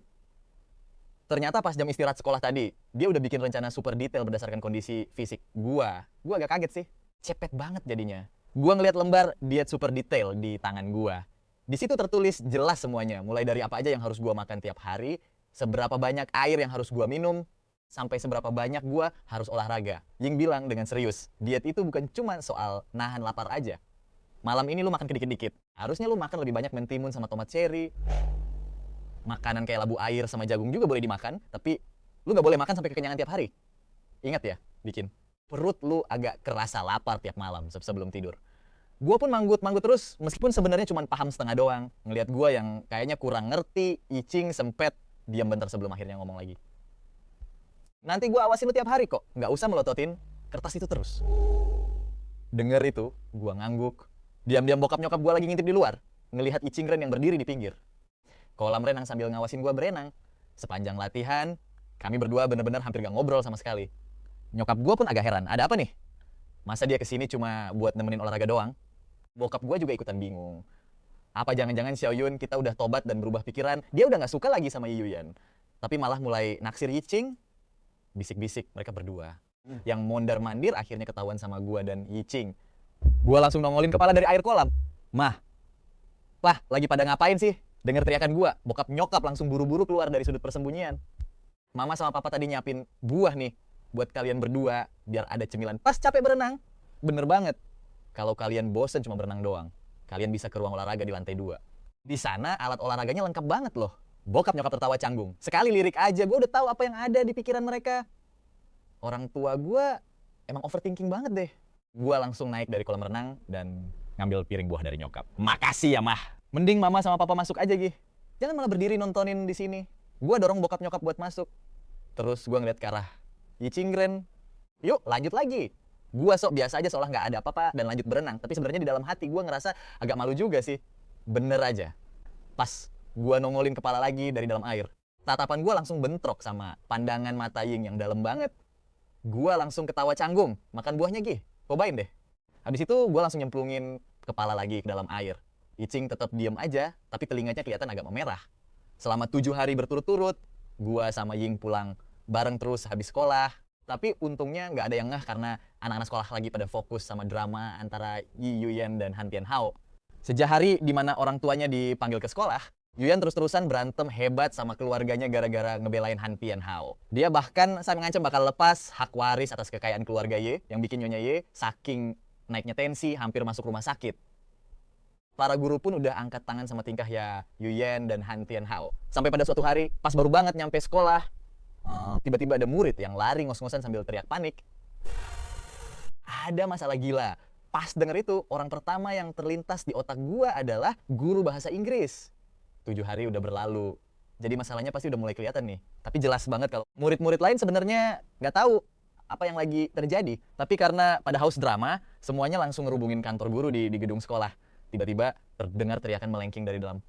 A: Ternyata pas jam istirahat sekolah tadi, dia udah bikin rencana super detail berdasarkan kondisi fisik gua. Gua agak kaget sih, cepet banget jadinya. Gua ngeliat lembar diet super detail di tangan gua. Di situ tertulis jelas semuanya, mulai dari apa aja yang harus gua makan tiap hari, seberapa banyak air yang harus gua minum, sampai seberapa banyak gua harus olahraga. Ying bilang dengan serius, diet itu bukan cuma soal nahan lapar aja. Malam ini lu makan dikit-dikit. Harusnya lu makan lebih banyak mentimun sama tomat cherry. Makanan kayak labu air sama jagung juga boleh dimakan, tapi lu gak boleh makan sampai kekenyangan tiap hari. Ingat ya, bikin perut lu agak kerasa lapar tiap malam sebelum tidur. Gua pun manggut-manggut terus, meskipun sebenarnya cuma paham setengah doang. Ngelihat gua yang kayaknya kurang ngerti, Yicing sempet, diam bentar sebelum akhirnya ngomong lagi. Nanti gua awasin lu tiap hari kok, nggak usah melototin kertas itu terus. Dengar itu, gua ngangguk. Diam-diam bokap nyokap gua lagi ngintip di luar, ngelihat Yicing Ren yang berdiri di pinggir. Kolam renang sambil ngawasin gua berenang. Sepanjang latihan, kami berdua bener-bener hampir gak ngobrol sama sekali. Nyokap gua pun agak heran, ada apa nih? Masa dia kesini cuma buat nemenin olahraga doang? Bokap gue juga ikutan bingung. Apa jangan-jangan Xiaoyun kita udah tobat dan berubah pikiran, dia udah gak suka lagi sama Yiyuyan. tapi malah mulai naksir Yiching, bisik-bisik mereka berdua. Yang mondar-mandir akhirnya ketahuan sama gua dan Yiching. Gua langsung nongolin kepala dari air kolam. Mah, Pah, lagi pada ngapain sih? Dengar teriakan gua, bokap nyokap langsung buru-buru keluar dari sudut persembunyian. Mama sama papa tadi nyiapin buah nih buat kalian berdua biar ada cemilan pas capek berenang. Bener banget. Kalau kalian bosen cuma berenang doang, kalian bisa ke ruang olahraga di lantai 2. Di sana alat olahraganya lengkap banget loh. Bokap nyokap tertawa canggung. Sekali lirik aja gua udah tahu apa yang ada di pikiran mereka. Orang tua gua emang overthinking banget deh. Gua langsung naik dari kolam renang dan ngambil piring buah dari nyokap. Makasih ya, Mah. Mending mama sama papa masuk aja, Gih. Jangan malah berdiri nontonin di sini. Gua dorong bokap nyokap buat masuk. Terus gua ngeliat ke arah Yichingren. Yuk, lanjut lagi. Gua sok biasa aja seolah nggak ada apa-apa dan lanjut berenang. Tapi sebenarnya di dalam hati gua ngerasa agak malu juga sih. Bener aja. Pas gua nongolin kepala lagi dari dalam air, tatapan gua langsung bentrok sama pandangan mata Ying yang dalam banget. Gua langsung ketawa canggung. Makan buahnya, Gih. Cobain deh. Habis itu gue langsung nyemplungin kepala lagi ke dalam air. Yiching tetap diem aja, tapi telinganya kelihatan agak memerah. Selama 7 hari berturut-turut, gue sama Ying pulang bareng terus habis sekolah. Tapi untungnya nggak ada yang ngeh karena anak-anak sekolah lagi pada fokus sama drama antara Yi Yuyan dan Han Tianhao. Sejak hari di mana orang tuanya dipanggil ke sekolah, Yuyan terus-terusan berantem hebat sama keluarganya gara-gara ngebelain Han Tianhao. Dia bahkan sampai ngancam bakal lepas hak waris atas kekayaan keluarga Ye yang bikin Nyonya Ye saking naiknya tensi hampir masuk rumah sakit. Para guru pun udah angkat tangan sama tingkah ya Yuyan dan Han Tianhao. Sampai pada suatu hari, pas baru banget nyampe sekolah, tiba-tiba ada murid yang lari ngos-ngosan sambil teriak panik. Ada masalah gila. Pas denger itu, orang pertama yang terlintas di otak gua adalah guru bahasa Inggris. 7 hari udah berlalu. Jadi masalahnya pasti udah mulai kelihatan nih. Tapi jelas banget kalau murid-murid lain sebenarnya nggak tahu apa yang lagi terjadi. Tapi karena pada haus drama, semuanya langsung ngerubungin kantor guru di gedung sekolah. Tiba-tiba terdengar teriakan melengking dari dalam.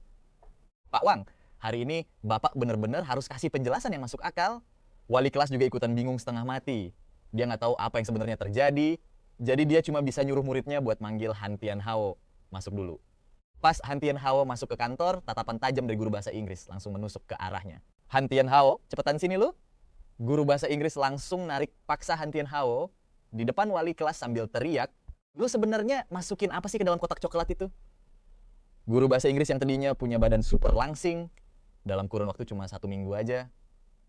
A: Pak Wang, hari ini Bapak bener-bener harus kasih penjelasan yang masuk akal. Wali kelas juga ikutan bingung setengah mati. Dia nggak tahu apa yang sebenarnya terjadi. Jadi dia cuma bisa nyuruh muridnya buat manggil Han Tianhao masuk dulu. Pas Han Tianhao masuk ke kantor, tatapan tajam dari guru bahasa Inggris langsung menusuk ke arahnya. Han Tianhao, cepetan sini lu. Guru bahasa Inggris langsung narik paksa Han Tianhao di depan wali kelas sambil teriak, lu sebenarnya masukin apa sih ke dalam kotak coklat itu? Guru bahasa Inggris yang tadinya punya badan super langsing, dalam kurun waktu cuma 1 minggu aja,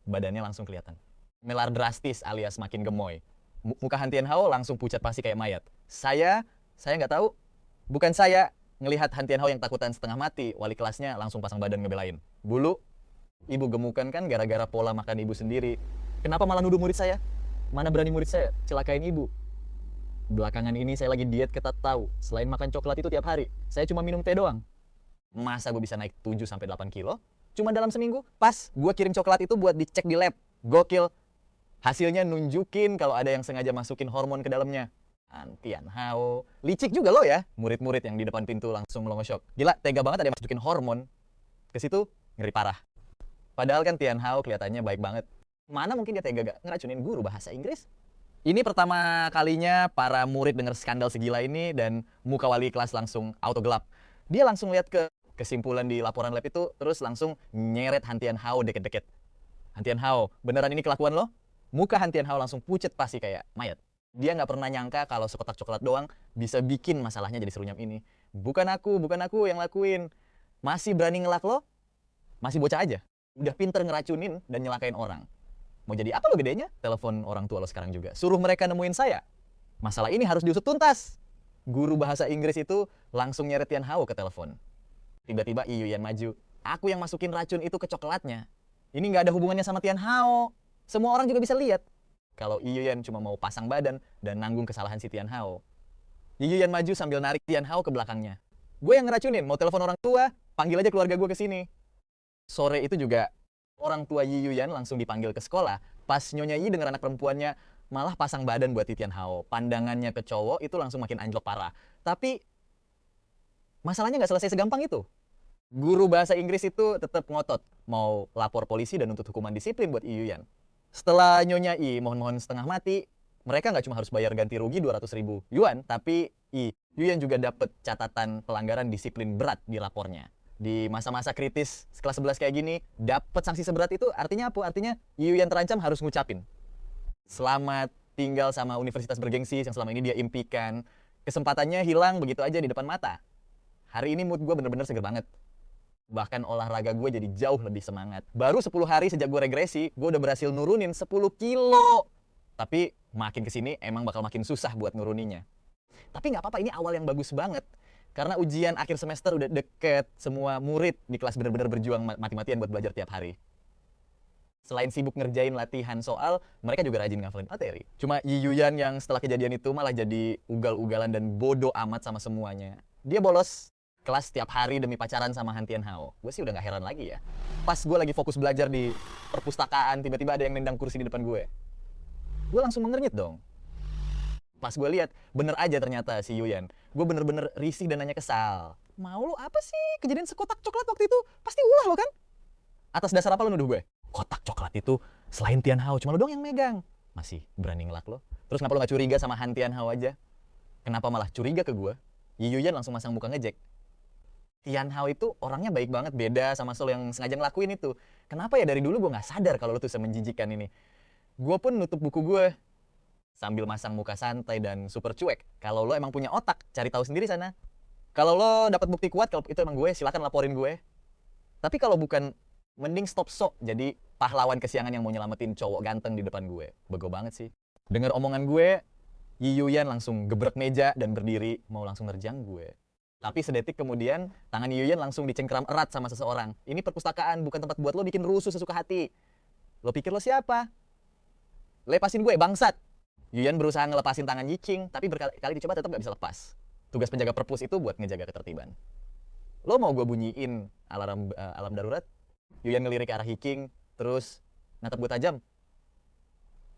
A: badannya langsung kelihatan. Melar drastis alias makin gemoy. Muka Han Tianhao langsung pucat pasi kayak mayat. Saya nggak tahu. Bukan saya. Ngelihat Han Tianhao yang takutan setengah mati, wali kelasnya langsung pasang badan ngebelain. Bulu, ibu gemukan kan gara-gara pola makan ibu sendiri. Kenapa malah nuduh murid saya? Mana berani murid saya celakain ibu? Belakangan ini saya lagi diet ketat tahu. Selain makan coklat itu tiap hari, saya cuma minum teh doang. Masa gue bisa naik 7-8 kilo? Cuma dalam seminggu? Pas, gue kirim coklat itu buat dicek di lab. Gokil. Hasilnya nunjukin kalau ada yang sengaja masukin hormon ke dalamnya. Han Tianhao. Licik juga lo ya. Murid-murid yang di depan pintu langsung melongo shock. Gila, tega banget ada yang masukin hormon. Ke situ, ngeri parah. Padahal kan Tianhao kelihatannya baik banget. Mana mungkin dia tega gak ngeracunin guru bahasa Inggris? Ini pertama kalinya para murid dengar skandal segila ini dan muka wali kelas langsung auto gelap. Dia langsung lihat ke kesimpulan di laporan lab itu, terus langsung nyeret Han Tianhao deket-deket. Han Tianhao, beneran ini kelakuan lo? Muka Han Tianhao langsung pucet pasti kayak mayat. Dia nggak pernah nyangka kalau sekotak coklat doang bisa bikin masalahnya jadi serunyam ini. Bukan aku yang lakuin. Masih berani ngelak lo? Masih bocah aja. Udah pinter ngeracunin dan nyelakain orang. Mau jadi apa lo gedenya? Telepon orang tua lo sekarang juga. Suruh mereka nemuin saya. Masalah ini harus diusut tuntas. Guru bahasa Inggris itu langsung nyeret Tianhao ke telepon. Tiba-tiba Yi Yuyan maju. Aku yang masukin racun itu ke coklatnya. Ini nggak ada hubungannya sama Tianhao. Semua orang juga bisa lihat. Kalau Yi Yuyan cuma mau pasang badan dan nanggung kesalahan si Tianhao. Yi Yuyan maju sambil narik Tianhao ke belakangnya. Gue yang ngeracunin, mau telepon orang tua, panggil aja keluarga gue ke sini. Sore itu juga orang tua Yi Yuyan langsung dipanggil ke sekolah. Pas Nyonya Yi dengar anak perempuannya malah pasang badan buat Tianhao. Pandangannya ke cowok itu langsung makin anjlok parah. Tapi masalahnya nggak selesai segampang itu. Guru bahasa Inggris itu tetap ngotot mau lapor polisi dan nuntut hukuman disiplin buat Yi Yuyan. Setelah Nyonya I mohon-mohon setengah mati, mereka nggak cuma harus bayar ganti rugi 200.000 yuan, tapi Yi Yuyan juga dapat catatan pelanggaran disiplin berat di lapornya. Di masa-masa kritis kelas 11 kayak gini, dapat sanksi seberat itu artinya apa? Artinya Yuyan terancam harus ngucapin selamat tinggal sama universitas bergengsi yang selama ini dia impikan. Kesempatannya hilang begitu aja di depan mata. Hari ini mood gue bener-bener seger banget. Bahkan olahraga gue jadi jauh lebih semangat. Baru 10 hari sejak gue regresi, gue udah berhasil nurunin 10 kilo. Tapi makin kesini emang bakal makin susah buat nuruninnya. Tapi nggak apa-apa, ini awal yang bagus banget. Karena ujian akhir semester udah deket, semua murid di kelas bener-bener berjuang mati-matian buat belajar tiap hari. Selain sibuk ngerjain latihan soal, mereka juga rajin ngafalin materi. Cuma Yiyuyan yang setelah kejadian itu malah jadi ugal-ugalan dan bodoh amat sama semuanya. Dia bolos kelas tiap hari demi pacaran sama Han Tianhao. Gue sih udah gak heran lagi ya. Pas gue lagi fokus belajar di perpustakaan, tiba-tiba ada yang nendang kursi di depan gue. Gue langsung mengernyit dong. Pas gue lihat, bener aja ternyata si Yuyan. Gue bener-bener risih dan nanya kesal. Mau lu apa sih? Kejadian sekotak coklat waktu itu pasti ulah lo kan? Atas dasar apa lo nuduh gue? Kotak coklat itu selain Tianhao cuma lo doang yang megang. Masih berani ngelak lo? Terus kenapa lo gak curiga sama Han Tianhao aja? Kenapa malah curiga ke gue? Yuyan langsung masang muka ngejek. Tianhao itu orangnya baik banget, beda sama Sol yang sengaja ngelakuin itu. Kenapa ya dari dulu gue gak sadar kalau lo tuh semenjijikan ini? Gue pun nutup buku gue sambil masang muka santai dan super cuek. Kalau lo emang punya otak, cari tahu sendiri sana. Kalau lo dapat bukti kuat kalau itu emang gue, silakan laporin gue. Tapi kalau bukan, mending stop sok jadi pahlawan kesiangan yang mau nyelamatin cowok ganteng di depan gue. Bego banget sih. Dengar omongan gue, Yiyuyan langsung gebrek meja dan berdiri mau langsung nerjang gue. Tapi sedetik kemudian, tangan Yiyuyan langsung dicengkram erat sama seseorang. Ini perpustakaan, bukan tempat buat lo bikin rusuh sesuka hati. Lo pikir lo siapa? Lepasin gue, bangsat! Yuyan berusaha ngelepasin tangan Yiching, tapi berkali-kali dicoba tetap gak bisa lepas. Tugas penjaga perpus itu buat ngejaga ketertiban. Lo mau gue bunyiin alarm darurat? Yuyan ngelirik ke arah Yiching, terus natap gue tajam.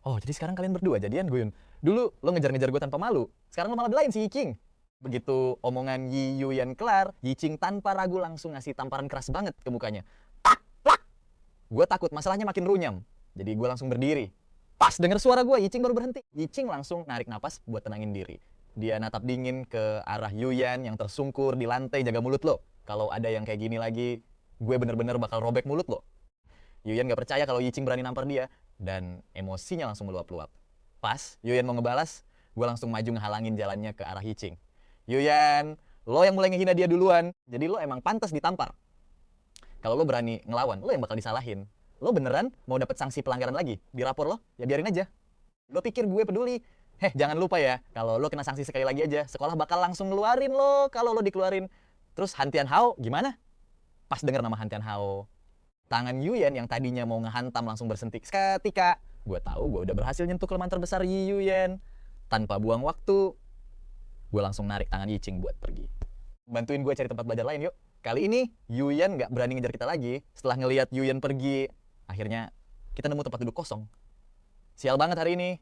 A: Oh, jadi sekarang kalian berdua jadian, Guyun? Dulu lo ngejar-ngejar gue tanpa malu, sekarang lo malah belain si Yiching. Begitu omongan Yuyan kelar, Yiching tanpa ragu langsung ngasih tamparan keras banget ke mukanya. Tak, tak! Gue takut masalahnya makin runyam, jadi gue langsung berdiri. Pas denger suara gue, Yiching baru berhenti. Yiching langsung narik napas buat tenangin diri. Dia natap dingin ke arah Yuyan yang tersungkur di lantai, jaga mulut lo. Kalau ada yang kayak gini lagi, gue bener-bener bakal robek mulut lo. Yuyan gak percaya kalau Yiching berani nampar dia, dan emosinya langsung meluap-luap. Pas Yuyan mau ngebalas, gue langsung maju ngehalangin jalannya ke arah Yiching. Yuyan, lo yang mulai ngehina dia duluan, jadi lo emang pantas ditampar. Kalau lo berani ngelawan, lo yang bakal disalahin. Lo beneran mau dapat sanksi pelanggaran lagi? Dirapor lo? Ya biarin aja. Lo pikir gue peduli? Jangan lupa ya, kalau lo kena sanksi sekali lagi aja, sekolah bakal langsung ngeluarin lo kalau lo dikeluarin. Terus Han Tianhao gimana? Pas denger nama Han Tianhao, tangan Yuyan yang tadinya mau ngehantam langsung bersentik seketika. Gue tahu gue udah berhasil nyentuh kelemahan terbesar Yuyan. Tanpa buang waktu, gue langsung narik tangan Yiching buat pergi. Bantuin gue cari tempat belajar lain yuk. Kali ini Yuyan gak berani ngejar kita lagi. Setelah ngelihat Yuyan pergi, akhirnya kita nemu tempat duduk kosong. Sial banget hari ini.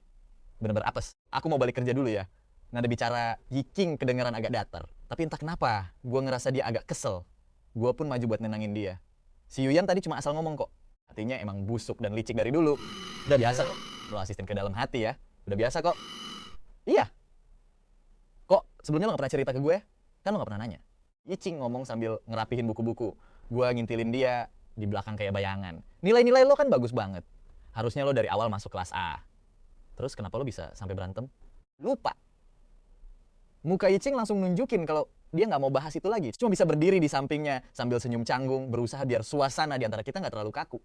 A: Bener-bener apes. Aku mau balik kerja dulu ya. Nada bicara Yiching kedengeran agak datar. Tapi entah kenapa, gue ngerasa dia agak kesel. Gue pun maju buat nenangin dia. Si Yuyan tadi cuma asal ngomong kok. Hatinya emang busuk dan licik dari dulu. Udah biasa kok. Lo asisten ke dalam hati ya. Udah biasa kok. Iya. Kok sebelumnya lo gak pernah cerita ke gue? Kan lo gak pernah nanya. Yiching ngomong sambil ngerapihin buku-buku. Gue ngintilin dia di belakang kayak bayangan. Nilai-nilai lo kan bagus banget. Harusnya lo dari awal masuk kelas A. Terus kenapa lo bisa sampai berantem? Lupa. Muka Yiching langsung nunjukin kalau dia nggak mau bahas itu lagi. Cuma bisa berdiri di sampingnya sambil senyum canggung, berusaha biar suasana di antara kita nggak terlalu kaku.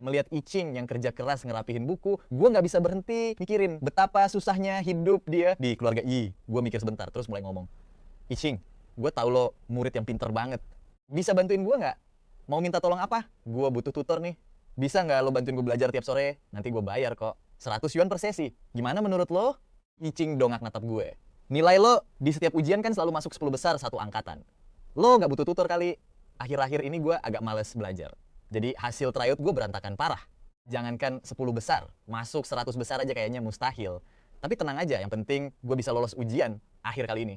A: Melihat Yiching yang kerja keras ngerapihin buku, gue nggak bisa berhenti mikirin betapa susahnya hidup dia di keluarga Yi. Gue mikir sebentar, terus mulai ngomong. Yiching, gue tahu lo murid yang pinter banget. Bisa bantuin gue nggak? Mau minta tolong apa? Gue butuh tutor nih. Bisa nggak lo bantuin gue belajar tiap sore? Nanti gue bayar kok. 100 yuan per sesi. Gimana menurut lo? Yiching dongak natap gue. Nilai lo di setiap ujian kan selalu masuk 10 besar satu angkatan. Lo nggak butuh tutor kali. Akhir-akhir ini gue agak males belajar. Jadi hasil tryout gue berantakan parah. Jangankan 10 besar, masuk 100 besar aja kayaknya mustahil. Tapi tenang aja, yang penting gue bisa lolos ujian akhir kali ini.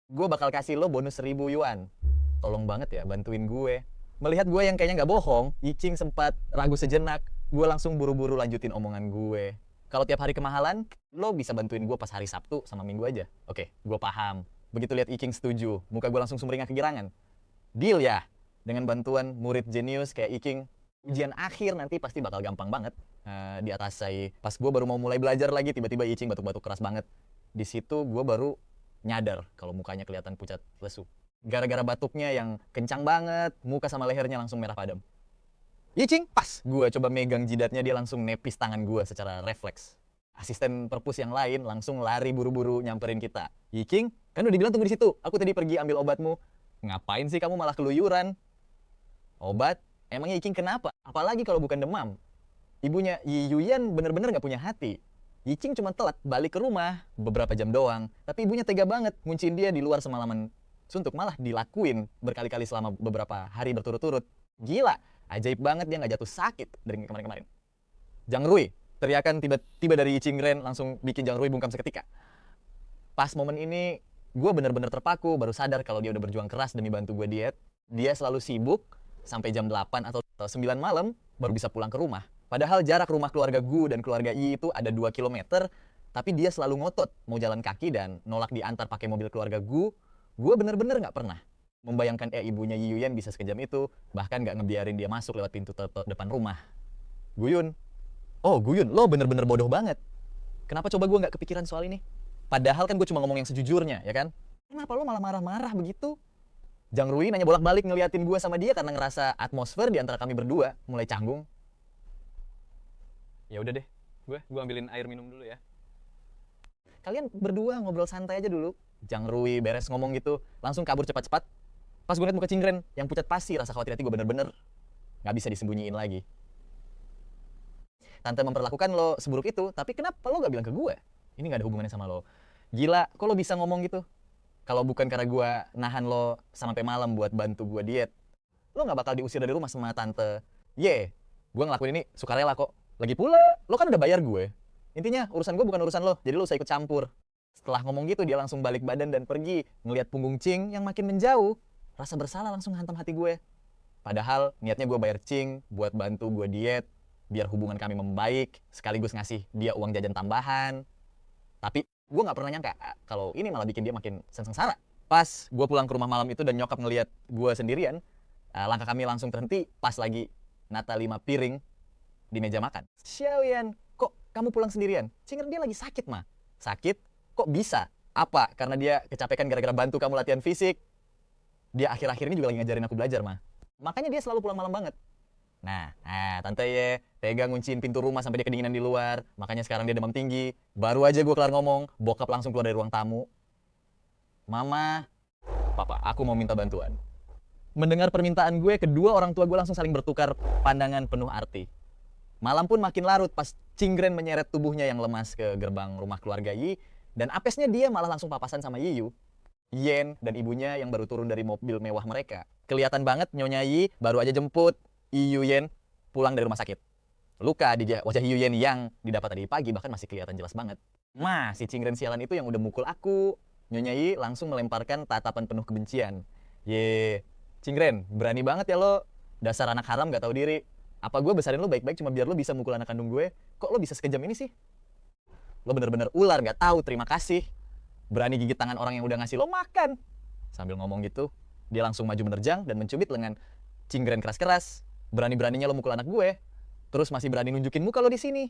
A: Gue bakal kasih lo bonus 1000 yuan. Tolong banget ya bantuin gue. Melihat gue yang kayaknya nggak bohong, Yiching sempat ragu sejenak. Gue langsung buru-buru lanjutin omongan gue. Kalau tiap hari kemahalan, lo bisa bantuin gue pas hari Sabtu sama Minggu aja. Oke, gue paham. Begitu lihat Yiching setuju, muka gue langsung sumringah kegirangan. Deal ya? Dengan bantuan murid jenius kayak Iking, ujian akhir nanti pasti bakal gampang banget di atas saya. Pas gue baru mau mulai belajar lagi, tiba-tiba Iking batuk-batuk keras banget. Di situ gue baru nyadar kalau mukanya kelihatan pucat lesu. Gara-gara batuknya yang kencang banget, muka sama lehernya langsung merah padam. Iking, pas gue coba megang jidatnya, dia langsung nepis tangan gue secara refleks. Asisten perpus yang lain langsung lari buru-buru nyamperin kita. Iking, kan udah dibilang tunggu di situ. Aku tadi pergi ambil obatmu. Ngapain sih kamu malah keluyuran? Obat? Emangnya Iking kenapa? Apalagi kalau bukan demam. Ibunya Yi Yuyan bener-bener gak punya hati. Iking cuma telat balik ke rumah beberapa jam doang. Tapi ibunya tega banget ngunciin dia di luar semalaman suntuk. Malah dilakuin berkali-kali selama beberapa hari berturut-turut. Gila, ajaib banget dia gak jatuh sakit dari kemarin-kemarin. Jang Rui, teriakan tiba-tiba dari Iching Ren langsung bikin Jang Rui bungkam seketika. Pas momen ini, gue bener-bener terpaku, baru sadar kalau dia udah berjuang keras demi bantu gue diet. Dia selalu sibuk sampai jam 8 atau 9 malam baru bisa pulang ke rumah. Padahal jarak rumah keluarga Gu dan keluarga I itu ada 2 km, tapi dia selalu ngotot mau jalan kaki dan nolak diantar pakai mobil keluarga Gu. Gue bener-bener gak pernah membayangkan ibunya Yi Yuyan bisa sekejam itu, bahkan gak ngebiarin dia masuk lewat pintu depan rumah. Guyun, oh Guyun, lo bener-bener bodoh banget. Kenapa coba gue gak kepikiran soal ini? Padahal kan gue cuma ngomong yang sejujurnya, ya kan? Kenapa lo malah marah-marah begitu? Jang Rui nanya bolak-balik ngeliatin gue sama dia karena ngerasa atmosfer di antara kami berdua mulai canggung. Ya udah deh, gue ambilin air minum dulu ya. Kalian berdua ngobrol santai aja dulu. Jang Rui beres ngomong gitu, langsung kabur cepat-cepat. Pas gue liat muka Cingren yang pucat pasi, rasa khawatir hati gue bener-bener gak bisa disembunyiin lagi. Tante memperlakukan lo seburuk itu, tapi kenapa lo gak bilang ke gue? Ini gak ada hubungannya sama lo. Gila, kok lo bisa ngomong gitu? Kalau bukan karena gue nahan lo sampai malam buat bantu gue diet, lo gak bakal diusir dari rumah sama tante. Gue ngelakuin ini sukarela kok. Lagi pula, lo kan udah bayar gue. Intinya, urusan gue bukan urusan lo, jadi lo usah ikut campur. Setelah ngomong gitu, dia langsung balik badan dan pergi. Ngeliat punggung Cing yang makin menjauh. Rasa bersalah langsung hantam hati gue. Padahal, niatnya gue bayar Cing buat bantu gue diet, biar hubungan kami membaik, sekaligus ngasih dia uang jajan tambahan. Tapi, gue gak pernah nyangka kalau ini malah bikin dia makin sengsara. Pas gue pulang ke rumah malam itu dan nyokap ngeliat gue sendirian, langkah kami langsung terhenti pas lagi nata 5 piring di meja makan. Xiaoyan, kok kamu pulang sendirian? Cingren dia lagi sakit, mah. Sakit? Kok bisa? Apa? Karena dia kecapekan gara-gara bantu kamu latihan fisik. Dia akhir-akhir ini juga lagi ngajarin aku belajar, mah. Makanya dia selalu pulang malam banget. Nah, tante Ye tega ngunciin pintu rumah sampai dia kedinginan di luar. Makanya sekarang dia demam tinggi. Baru aja gue kelar ngomong, bokap langsung keluar dari ruang tamu. Mama, papa, aku mau minta bantuan. Mendengar permintaan gue, kedua orang tua gue langsung saling bertukar pandangan penuh arti. Malam pun makin larut pas Cingren menyeret tubuhnya yang lemas ke gerbang rumah keluarga Yi, dan apesnya dia malah langsung papasan sama Yiyu, Yen, dan ibunya yang baru turun dari mobil mewah mereka. Kelihatan banget Nyonya Yi baru aja jemput Yiyu Yen pulang dari rumah sakit. Luka di wajah Yiyu Yen yang didapat tadi pagi bahkan masih kelihatan jelas banget. Si Cingren sialan itu yang udah mukul aku. Nyonya Yi langsung melemparkan tatapan penuh kebencian. Cingren, berani banget ya lo. Dasar anak haram gak tahu diri. Apa gue besarin lo baik-baik cuma biar lo bisa mukul anak kandung gue? Kok lo bisa sekejam ini sih? Lo bener-bener ular, gak tahu terima kasih. Berani gigit tangan orang yang udah ngasih lo makan. Sambil ngomong gitu, dia langsung maju menerjang dan mencubit lengan Cingren keras-keras. Berani-beraninya lo mukul anak gue. Terus masih berani nunjukin muka lo di sini.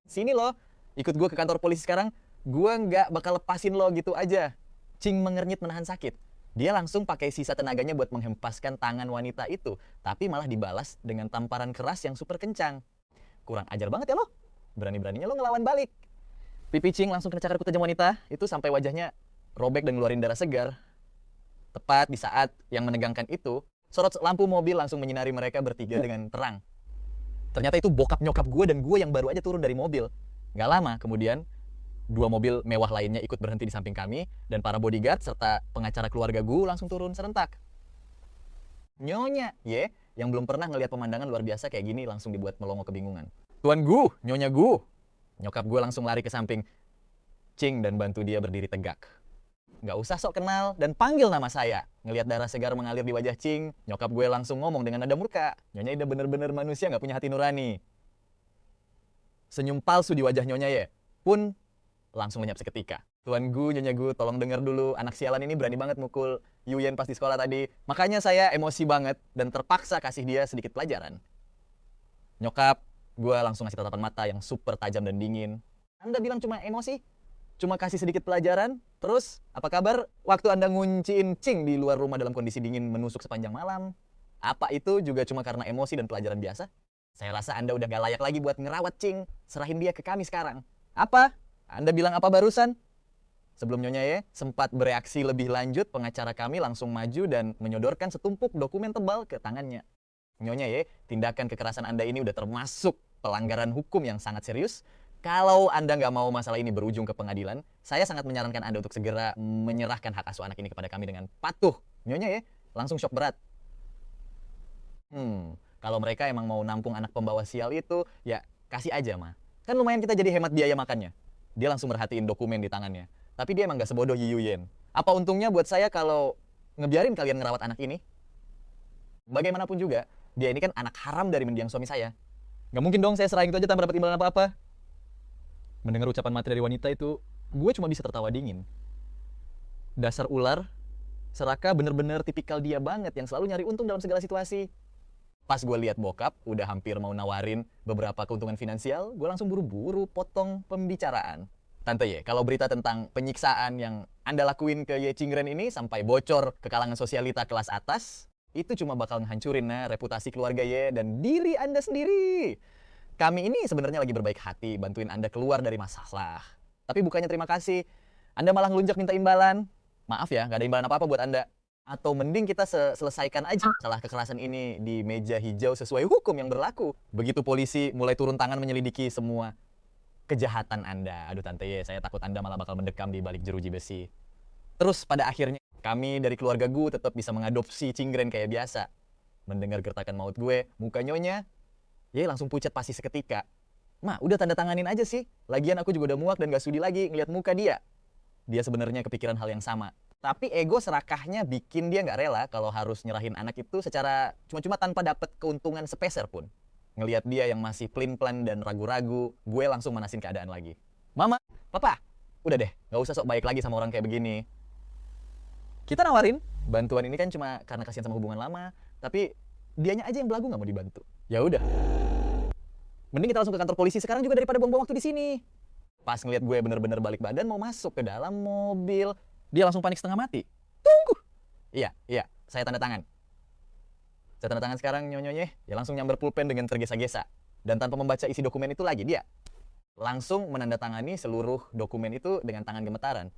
A: Sini lo, ikut gue ke kantor polisi sekarang. Gue nggak bakal lepasin lo gitu aja. Cing mengernyit menahan sakit. Dia langsung pakai sisa tenaganya buat menghempaskan tangan wanita itu, tapi malah dibalas dengan tamparan keras yang super kencang. Kurang ajar banget ya lo. Berani-beraninya lo ngelawan balik. Pipi Cing langsung kena cakar ku tajam wanita, itu sampai wajahnya robek dan ngeluarin darah segar. Tepat di saat yang menegangkan itu, sorot lampu mobil langsung menyinari mereka bertiga dengan terang. Ternyata itu bokap nyokap gue dan gue yang baru aja turun dari mobil. Gak lama kemudian, 2 mobil mewah lainnya ikut berhenti di samping kami, dan para bodyguard serta pengacara keluarga Gu langsung turun serentak. Nyonya, yang belum pernah ngelihat pemandangan luar biasa kayak gini langsung dibuat melongo kebingungan. Tuan Gu, Nyonya Gu. Nyokap gue langsung lari ke samping Cing dan bantu dia berdiri tegak. Gak usah sok kenal dan panggil nama saya. Ngelihat darah segar mengalir di wajah Cing, nyokap gue langsung ngomong dengan nada murka. Nyonya udah bener-bener manusia gak punya hati nurani. Senyum palsu di wajah Nyonya pun langsung lenyap seketika. Tuan Gu, Nyonya Gu, tolong dengar dulu. Anak sialan ini berani banget mukul Yuyen pas di sekolah tadi. Makanya saya emosi banget dan terpaksa kasih dia sedikit pelajaran. Nyokap, gue langsung ngasih tatapan mata yang super tajam dan dingin. Anda bilang cuma emosi? Cuma kasih sedikit pelajaran? Terus, apa kabar waktu Anda ngunciin Cing di luar rumah dalam kondisi dingin menusuk sepanjang malam? Apa itu juga cuma karena emosi dan pelajaran biasa? Saya rasa Anda udah gak layak lagi buat ngerawat Cing. Serahin dia ke kami sekarang. Apa? Anda bilang apa barusan? Sebelum Nyonya Ye sempat bereaksi lebih lanjut, pengacara kami langsung maju dan menyodorkan setumpuk dokumen tebal ke tangannya. Nyonya Ye, tindakan kekerasan Anda ini udah termasuk pelanggaran hukum yang sangat serius. Kalau Anda nggak mau masalah ini berujung ke pengadilan, saya sangat menyarankan Anda untuk segera menyerahkan hak asuh anak ini kepada kami dengan patuh. Nyonya Ye, langsung shock berat. Kalau mereka emang mau nampung anak pembawa sial itu, ya kasih aja, mah. Kan lumayan kita jadi hemat biaya makannya. Dia langsung merhatiin dokumen di tangannya. Tapi dia emang gak sebodoh Yuyen. Apa untungnya buat saya kalau ngebiarin kalian ngerawat anak ini? Bagaimanapun juga, dia ini kan anak haram dari mendiang suami saya. Gak mungkin dong saya serahin itu aja tanpa dapat imbalan apa-apa. Mendengar ucapan mati dari wanita itu, gue cuma bisa tertawa dingin. Dasar ular, Seraka bener-bener tipikal dia banget yang selalu nyari untung dalam segala situasi. Pas gue lihat bokap udah hampir mau nawarin beberapa keuntungan finansial, gue langsung buru-buru potong pembicaraan. Tante Ye, kalau berita tentang penyiksaan yang Anda lakuin ke Ye Cingren ini sampai bocor ke kalangan sosialita kelas atas, itu cuma bakal ngehancurin reputasi keluarga Ye dan diri Anda sendiri. Kami ini sebenarnya lagi berbaik hati bantuin Anda keluar dari masalah. Tapi bukannya terima kasih, Anda malah ngelunjak minta imbalan. Maaf ya, gak ada imbalan apa-apa buat Anda. Atau mending kita selesaikan aja masalah kekerasan ini di meja hijau sesuai hukum yang berlaku. Begitu polisi mulai turun tangan menyelidiki semua kejahatan Anda. Aduh Tante Ye, saya takut Anda malah bakal mendekam di balik jeruji besi. Terus pada akhirnya, kami dari keluarga gue tetap bisa mengadopsi Cingren kayak biasa. Mendengar gertakan maut gue, muka Nyonya, Ye langsung pucat pasti seketika. Ma, udah tanda tanganin aja sih. Lagian aku juga udah muak dan gak sudi lagi ngeliat muka dia. Dia sebenarnya kepikiran hal yang sama. Tapi ego serakahnya bikin dia nggak rela kalau harus nyerahin anak itu secara cuma-cuma tanpa dapat keuntungan sepeser pun. Ngelihat dia yang masih plin-plan dan ragu-ragu, gue langsung manasin keadaan lagi. Mama, Papa, udah deh, nggak usah sok baik lagi sama orang kayak begini. Kita nawarin, bantuan ini kan cuma karena kasihan sama hubungan lama, tapi dianya aja yang belagu nggak mau dibantu. Ya udah. Mending kita langsung ke kantor polisi sekarang juga daripada buang-buang waktu di sini. Pas ngelihat gue bener-bener balik badan mau masuk ke dalam mobil, dia langsung panik setengah mati. Tunggu. Iya, saya tanda tangan. Saya tanda tangan sekarang Nyonyonya. Dia langsung nyamber pulpen dengan tergesa-gesa. Dan tanpa membaca isi dokumen itu lagi, dia langsung menandatangani seluruh dokumen itu dengan tangan gemetaran.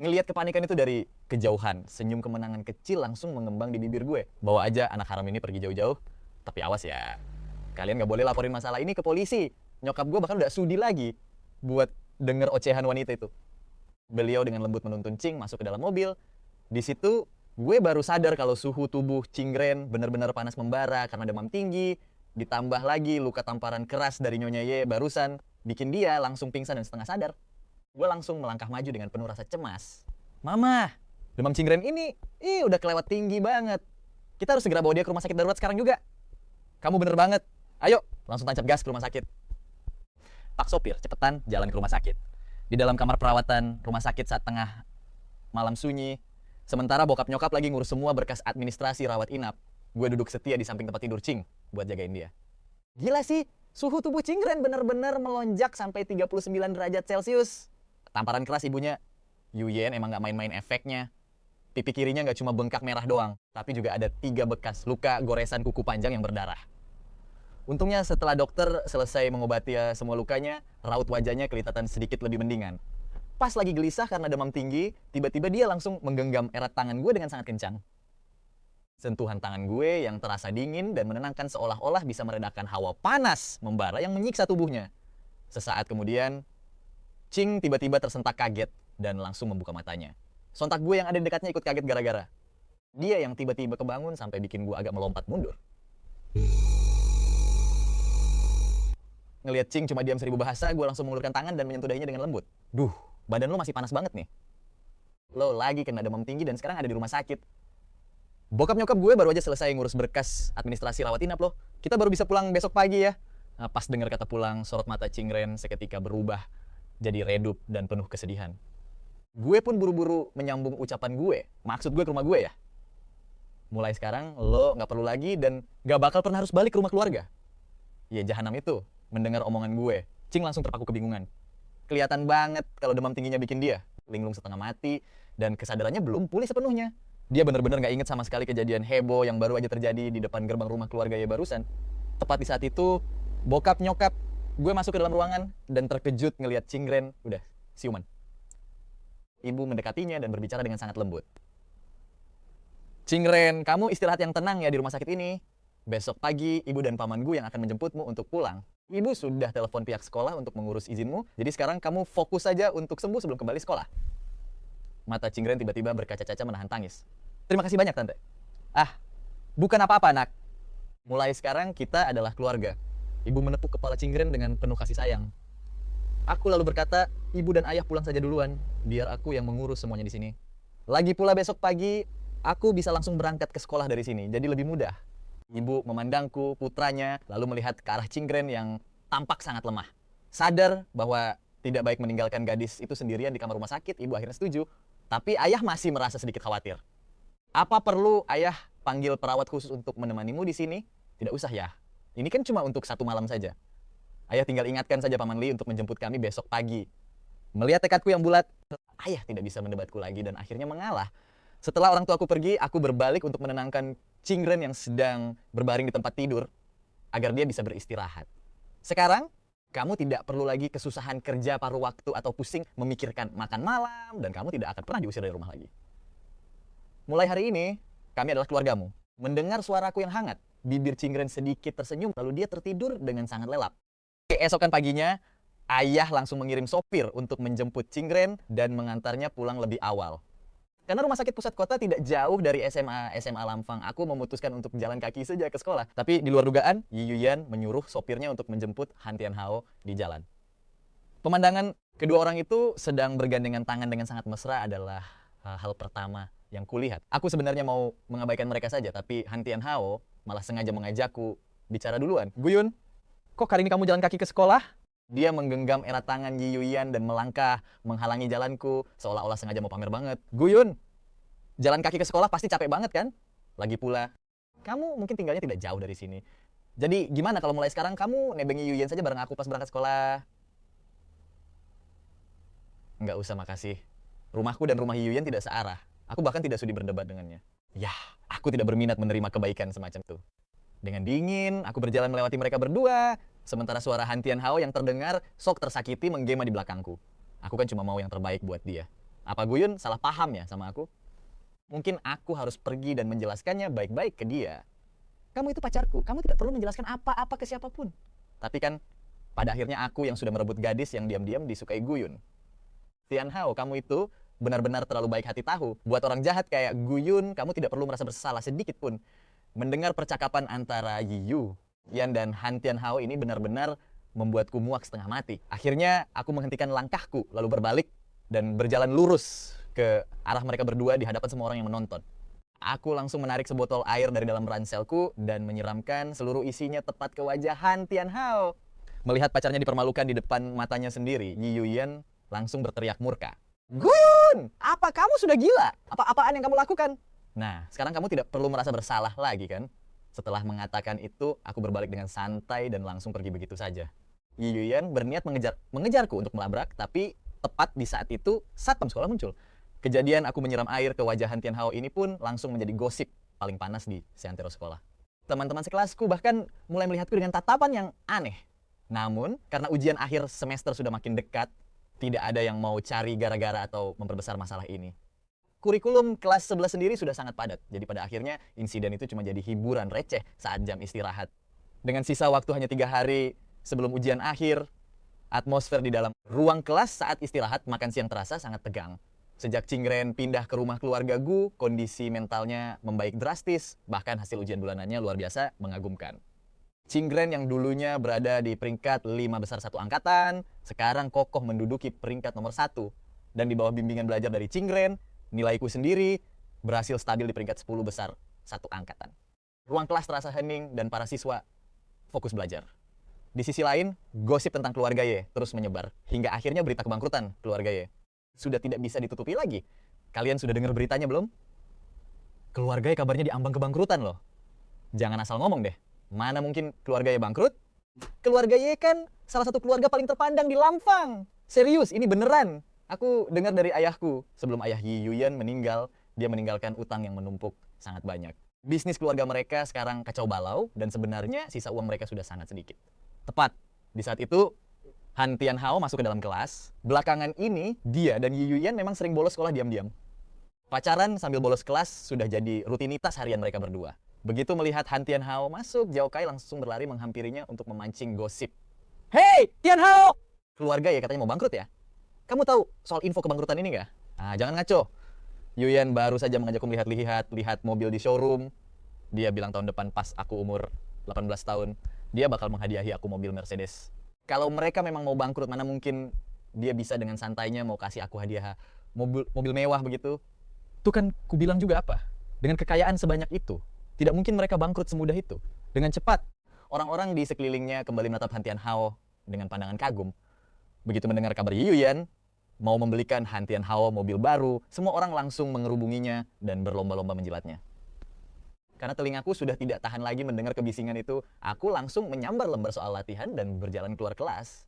A: Ngelihat kepanikan itu dari kejauhan, senyum kemenangan kecil langsung mengembang di bibir gue. Bawa aja anak haram ini pergi jauh-jauh. Tapi awas ya, kalian gak boleh laporin masalah ini ke polisi. Nyokap gue bahkan udah sudi lagi buat denger ocehan wanita itu. Beliau dengan lembut menuntun Cing masuk ke dalam mobil. Di situ gue baru sadar kalau suhu tubuh Cingren benar-benar panas membara karena demam tinggi. Ditambah lagi luka tamparan keras dari Nyonya Ye barusan bikin dia langsung pingsan dan setengah sadar. Gue langsung melangkah maju dengan penuh rasa cemas. Mama, demam Cingren ini udah kelewat tinggi banget. Kita harus segera bawa dia ke rumah sakit darurat sekarang juga. Kamu bener banget. Ayo, langsung tancap gas ke rumah sakit. Pak sopir, cepetan jalan ke rumah sakit. Di dalam kamar perawatan rumah sakit saat tengah malam sunyi. Sementara bokap nyokap lagi ngurus semua berkas administrasi rawat inap. Gue duduk setia di samping tempat tidur Cing buat jagain dia. Gila sih, suhu tubuh Cingren bener-bener melonjak sampai 39 derajat Celcius. Tamparan keras ibunya. Yuyen emang gak main-main efeknya. Pipi kirinya gak cuma bengkak merah doang, tapi juga ada 3 bekas luka goresan kuku panjang yang berdarah. Untungnya setelah dokter selesai mengobati semua lukanya, raut wajahnya kelihatan sedikit lebih mendingan. Pas lagi gelisah karena demam tinggi, tiba-tiba dia langsung menggenggam erat tangan gue dengan sangat kencang. Sentuhan tangan gue yang terasa dingin dan menenangkan seolah-olah bisa meredakan hawa panas membara yang menyiksa tubuhnya. Sesaat kemudian, Cing tiba-tiba tersentak kaget dan langsung membuka matanya. Sontak gue yang ada di dekatnya ikut kaget gara-gara. Dia yang tiba-tiba kebangun sampai bikin gue agak melompat mundur. Ngelihat Cing cuma diam 1000 bahasa, gue langsung mengulurkan tangan dan menyentuh dahinya dengan lembut. Duh, badan lo masih panas banget nih. Lo lagi kena demam tinggi dan sekarang ada di rumah sakit. Bokap nyokap gue baru aja selesai ngurus berkas administrasi rawat inap lo. Kita baru bisa pulang besok pagi ya. Nah, pas dengar kata pulang, sorot mata Cingren seketika berubah jadi redup dan penuh kesedihan. Gue pun buru-buru menyambung ucapan gue. Maksud gue ke rumah gue ya. Mulai sekarang lo nggak perlu lagi dan nggak bakal pernah harus balik ke rumah keluarga. Ya jahanam itu mendengar omongan gue. Cing langsung terpaku kebingungan. Kelihatan banget kalau demam tingginya bikin dia linglung setengah mati dan kesadarannya belum pulih sepenuhnya. Dia benar-benar nggak inget sama sekali kejadian heboh yang baru aja terjadi di depan gerbang rumah keluarga ya barusan. Tepat di saat itu, bokap nyokap gue masuk ke dalam ruangan dan terkejut ngelihat Cingren udah siuman. Ibu mendekatinya dan berbicara dengan sangat lembut. Cingren, kamu istirahat yang tenang ya di rumah sakit ini. Besok pagi, ibu dan pamanku yang akan menjemputmu untuk pulang. Ibu sudah telepon pihak sekolah untuk mengurus izinmu, jadi sekarang kamu fokus saja untuk sembuh sebelum kembali sekolah. Mata Cingren tiba-tiba berkaca-kaca menahan tangis. Terima kasih banyak, Tante. Ah, bukan apa-apa, Nak. Mulai sekarang kita adalah keluarga. Ibu menepuk kepala Cingren dengan penuh kasih sayang. Aku lalu berkata, ibu dan ayah pulang saja duluan, biar aku yang mengurus semuanya di sini. Lagi pula besok pagi, aku bisa langsung berangkat ke sekolah dari sini, jadi lebih mudah. Ibu memandangku, putranya, lalu melihat ke arah Cingren yang tampak sangat lemah. Sadar bahwa tidak baik meninggalkan gadis itu sendirian di kamar rumah sakit, ibu akhirnya setuju. Tapi ayah masih merasa sedikit khawatir. Apa perlu ayah panggil perawat khusus untuk menemanimu di sini? Tidak usah ya. Ini kan cuma untuk 1 malam saja. Ayah tinggal ingatkan saja Paman Li untuk menjemput kami besok pagi. Melihat tekadku yang bulat, ayah tidak bisa mendebatku lagi dan akhirnya mengalah. Setelah orang tuaku pergi, aku berbalik untuk menenangkan Cingren yang sedang berbaring di tempat tidur agar dia bisa beristirahat. Sekarang, kamu tidak perlu lagi kesusahan kerja paruh waktu atau pusing memikirkan makan malam dan kamu tidak akan pernah diusir dari rumah lagi. Mulai hari ini, kami adalah keluargamu. Mendengar suaraku yang hangat, bibir Cingren sedikit tersenyum lalu dia tertidur dengan sangat lelap. Keesokan paginya, ayah langsung mengirim sopir untuk menjemput Cingren dan mengantarnya pulang lebih awal. Karena rumah sakit pusat kota tidak jauh dari SMA Lamfang, aku memutuskan untuk jalan kaki saja ke sekolah. Tapi di luar dugaan, Yi Yuyan menyuruh sopirnya untuk menjemput Han Tianhao di jalan. Pemandangan kedua orang itu sedang bergandengan tangan dengan sangat mesra adalah hal pertama yang kulihat. Aku sebenarnya mau mengabaikan mereka saja, tapi Han Tianhao malah sengaja mengajakku bicara duluan. Guyun, kok hari ini kamu jalan kaki ke sekolah? Dia menggenggam erat tangan Yi Yuyan dan melangkah menghalangi jalanku seolah-olah sengaja mau pamer banget. Guyun, jalan kaki ke sekolah pasti capek banget kan? Lagi pula, kamu mungkin tinggalnya tidak jauh dari sini. Jadi gimana kalau mulai sekarang kamu nebeng Yi Yuyan saja bareng aku pas berangkat sekolah? Nggak usah makasih. Rumahku dan rumah Yi Yuyan tidak searah. Aku bahkan tidak sudi berdebat dengannya. Yah, aku tidak berminat menerima kebaikan semacam itu. Dengan dingin, aku berjalan melewati mereka berdua. Sementara suara Han Tianhao yang terdengar sok tersakiti menggema di belakangku. Aku kan cuma mau yang terbaik buat dia. Apa Guyun salah paham ya sama aku? Mungkin aku harus pergi dan menjelaskannya baik-baik ke dia. Kamu itu pacarku, kamu tidak perlu menjelaskan apa-apa ke siapapun. Tapi kan, pada akhirnya aku yang sudah merebut gadis yang diam-diam disukai Guyun. Tianhao, kamu itu benar-benar terlalu baik hati tahu. Buat orang jahat kayak Guyun, kamu tidak perlu merasa bersalah sedikit pun. Mendengar percakapan antara Yi Yuyan dan Han Tianhao ini benar-benar membuatku muak setengah mati. Akhirnya aku menghentikan langkahku, lalu berbalik dan berjalan lurus ke arah mereka berdua di hadapan semua orang yang menonton. Aku langsung menarik sebotol air dari dalam ranselku dan menyiramkan seluruh isinya tepat ke wajah Han Tianhao. Melihat pacarnya dipermalukan di depan matanya sendiri, Yi Yuyan langsung berteriak murka. Guyun, apa kamu sudah gila? Apa-apaan yang kamu lakukan? Nah, sekarang kamu tidak perlu merasa bersalah lagi kan? Setelah mengatakan itu, aku berbalik dengan santai dan langsung pergi begitu saja. Yi Yuyan berniat mengejarku untuk melabrak, tapi tepat di saat itu, satpam sekolah muncul. Kejadian aku menyiram air ke wajah Han Tianhao ini pun langsung menjadi gosip paling panas di seantero sekolah. Teman-teman sekelasku bahkan mulai melihatku dengan tatapan yang aneh. Namun, karena ujian akhir semester sudah makin dekat, tidak ada yang mau cari gara-gara atau memperbesar masalah ini. Kurikulum kelas 11 sendiri sudah sangat padat, jadi pada akhirnya insiden itu cuma jadi hiburan receh saat jam istirahat. Dengan sisa waktu hanya 3 hari sebelum ujian akhir, atmosfer di dalam ruang kelas saat istirahat makan siang terasa sangat tegang. Sejak Cingren pindah ke rumah keluarga Gu, kondisi mentalnya membaik drastis, bahkan hasil ujian bulanannya luar biasa mengagumkan. Cingren yang dulunya berada di peringkat 5 besar satu angkatan, sekarang kokoh menduduki peringkat nomor 1. Dan di bawah bimbingan belajar dari Cingren, nilaiku sendiri berhasil stabil di peringkat 10 besar satu angkatan. Ruang kelas terasa hening dan para siswa fokus belajar. Di sisi lain, gosip tentang keluarga Ye terus menyebar, hingga akhirnya berita kebangkrutan keluarga Ye. sudah tidak bisa ditutupi lagi. Kalian sudah dengar beritanya belum? Keluarganya kabarnya diambang kebangkrutan loh. Jangan asal ngomong deh. Mana mungkin keluarganya bangkrut? Keluarganya kan salah satu keluarga paling terpandang di Lampang. Serius, ini beneran. Aku dengar dari ayahku, sebelum ayah Yi Yuyan meninggal, dia meninggalkan utang yang menumpuk sangat banyak. Bisnis keluarga mereka sekarang kacau balau, dan sebenarnya sisa uang mereka sudah sangat sedikit. Tepat, di saat itu, Han Tianhao masuk ke dalam kelas. Belakangan ini, dia dan Yi Yuyan memang sering bolos sekolah diam-diam. Pacaran sambil bolos kelas sudah jadi rutinitas harian mereka berdua. Begitu melihat Han Tianhao masuk, Zhao Kai langsung berlari menghampirinya untuk memancing gosip. Hei, Tianhao! Keluarga ya katanya mau bangkrut ya? Kamu tahu soal info kebangkrutan ini nggak? Ah, jangan ngaco. Yuyan baru saja mengajakku lihat mobil di showroom. Dia bilang tahun depan pas aku umur 18 tahun, dia bakal menghadiahi aku mobil Mercedes. Kalau mereka memang mau bangkrut, mana mungkin dia bisa dengan santainya mau kasih aku hadiah mobil mewah begitu. Itu kan ku bilang juga apa? Dengan kekayaan sebanyak itu, tidak mungkin mereka bangkrut semudah itu. Dengan cepat, orang-orang di sekelilingnya kembali menatap Han Tianhao dengan pandangan kagum. Begitu mendengar kabar Yi Yuyan mau membelikan Han Tianhao mobil baru, semua orang langsung mengerubunginya dan berlomba-lomba menjilatnya. Karena telingaku sudah tidak tahan lagi mendengar kebisingan itu, aku langsung menyambar lembar soal latihan dan berjalan keluar kelas.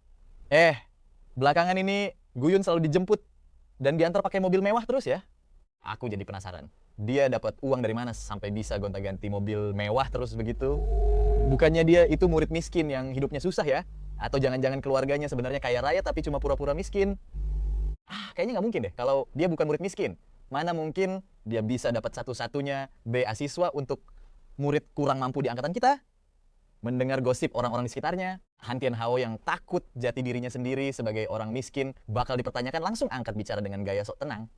A: Belakangan ini Guyun selalu dijemput dan diantar pakai mobil mewah terus ya. Aku jadi penasaran. Dia dapat uang dari mana sampai bisa gonta-ganti mobil mewah terus begitu? Bukannya dia itu murid miskin yang hidupnya susah ya? Atau jangan-jangan keluarganya sebenarnya kaya raya tapi cuma pura-pura miskin? Kayaknya nggak mungkin deh kalau dia bukan murid miskin. Mana mungkin dia bisa dapat satu-satunya beasiswa untuk murid kurang mampu di angkatan kita? Mendengar gosip orang-orang di sekitarnya, Han Tianhao yang takut jati dirinya sendiri sebagai orang miskin bakal dipertanyakan langsung angkat bicara dengan gaya sok tenang.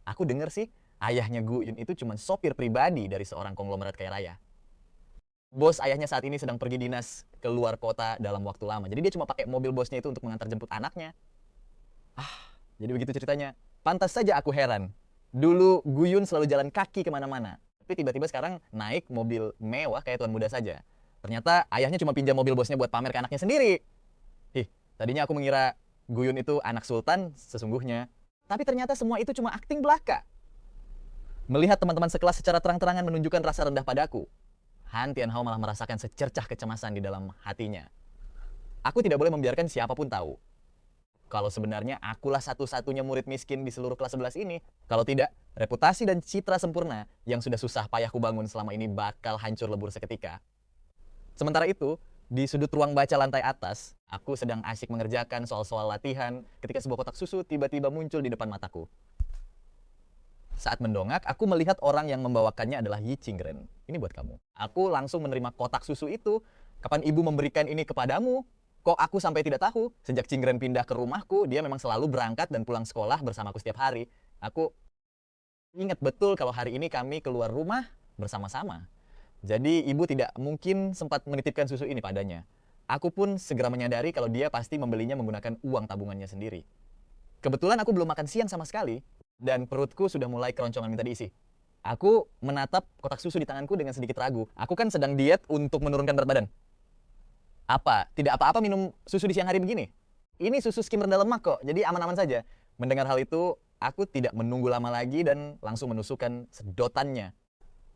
A: Aku denger sih, ayahnya Guyun itu cuma sopir pribadi dari seorang konglomerat kaya raya. Bos ayahnya saat ini sedang pergi dinas ke luar kota dalam waktu lama. Jadi dia cuma pakai mobil bosnya itu untuk mengantar jemput anaknya. Jadi begitu ceritanya. Pantas saja aku heran. Dulu Guyun selalu jalan kaki kemana-mana. Tapi tiba-tiba sekarang naik mobil mewah kayak tuan muda saja. Ternyata ayahnya cuma pinjam mobil bosnya buat pamer ke anaknya sendiri. Tadinya aku mengira Guyun itu anak sultan sesungguhnya. Tapi ternyata semua itu cuma akting belaka. Melihat teman-teman sekelas secara terang-terangan menunjukkan rasa rendah padaku, Han Tianhao malah merasakan secercah kecemasan di dalam hatinya. Aku tidak boleh membiarkan siapapun tahu kalau sebenarnya akulah satu-satunya murid miskin di seluruh kelas 11 ini. Kalau tidak, reputasi dan citra sempurna yang sudah susah payah kubangun selama ini bakal hancur lebur seketika. Sementara itu, di sudut ruang baca lantai atas, aku sedang asyik mengerjakan soal-soal latihan ketika sebuah kotak susu tiba-tiba muncul di depan mataku. Saat mendongak, aku melihat orang yang membawakannya adalah Yi Qingren. Ini buat kamu. Aku langsung menerima kotak susu itu. Kapan ibu memberikan ini kepadamu? Kok aku sampai tidak tahu? Sejak Qingren pindah ke rumahku, dia memang selalu berangkat dan pulang sekolah bersamaku setiap hari. Aku ingat betul kalau hari ini kami keluar rumah bersama-sama. Jadi ibu tidak mungkin sempat menitipkan susu ini padanya. Aku pun segera menyadari kalau dia pasti membelinya menggunakan uang tabungannya sendiri. Kebetulan aku belum makan siang sama sekali, dan perutku sudah mulai keroncongan minta diisi. Aku menatap kotak susu di tanganku dengan sedikit ragu. Aku kan sedang diet untuk menurunkan berat badan. Tidak apa-apa minum susu di siang hari begini? Ini susu skim rendah lemak kok, jadi aman-aman saja. Mendengar hal itu, aku tidak menunggu lama lagi dan langsung menusukkan sedotannya.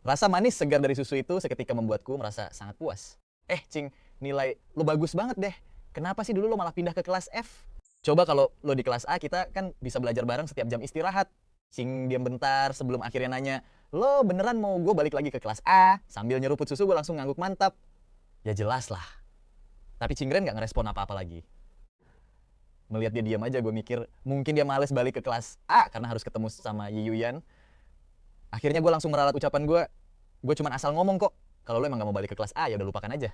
A: Rasa manis segar dari susu itu seketika membuatku merasa sangat puas. Cing, nilai lo bagus banget deh. Kenapa sih dulu lo malah pindah ke kelas F? Coba kalau lo di kelas A, kita kan bisa belajar bareng setiap jam istirahat. Cing diam bentar sebelum akhirnya nanya, lo beneran mau gue balik lagi ke kelas A? Sambil nyeruput susu gue langsung ngangguk mantap. Ya jelas lah. Tapi Qingren gak ngerespon apa-apa lagi. Melihat dia diam aja, gue mikir mungkin dia males balik ke kelas A karena harus ketemu sama Yi Yuyan. Akhirnya gue langsung meralat ucapan gue cuma asal ngomong kok. Kalau lo emang gak mau balik ke kelas A, ya udah lupakan aja.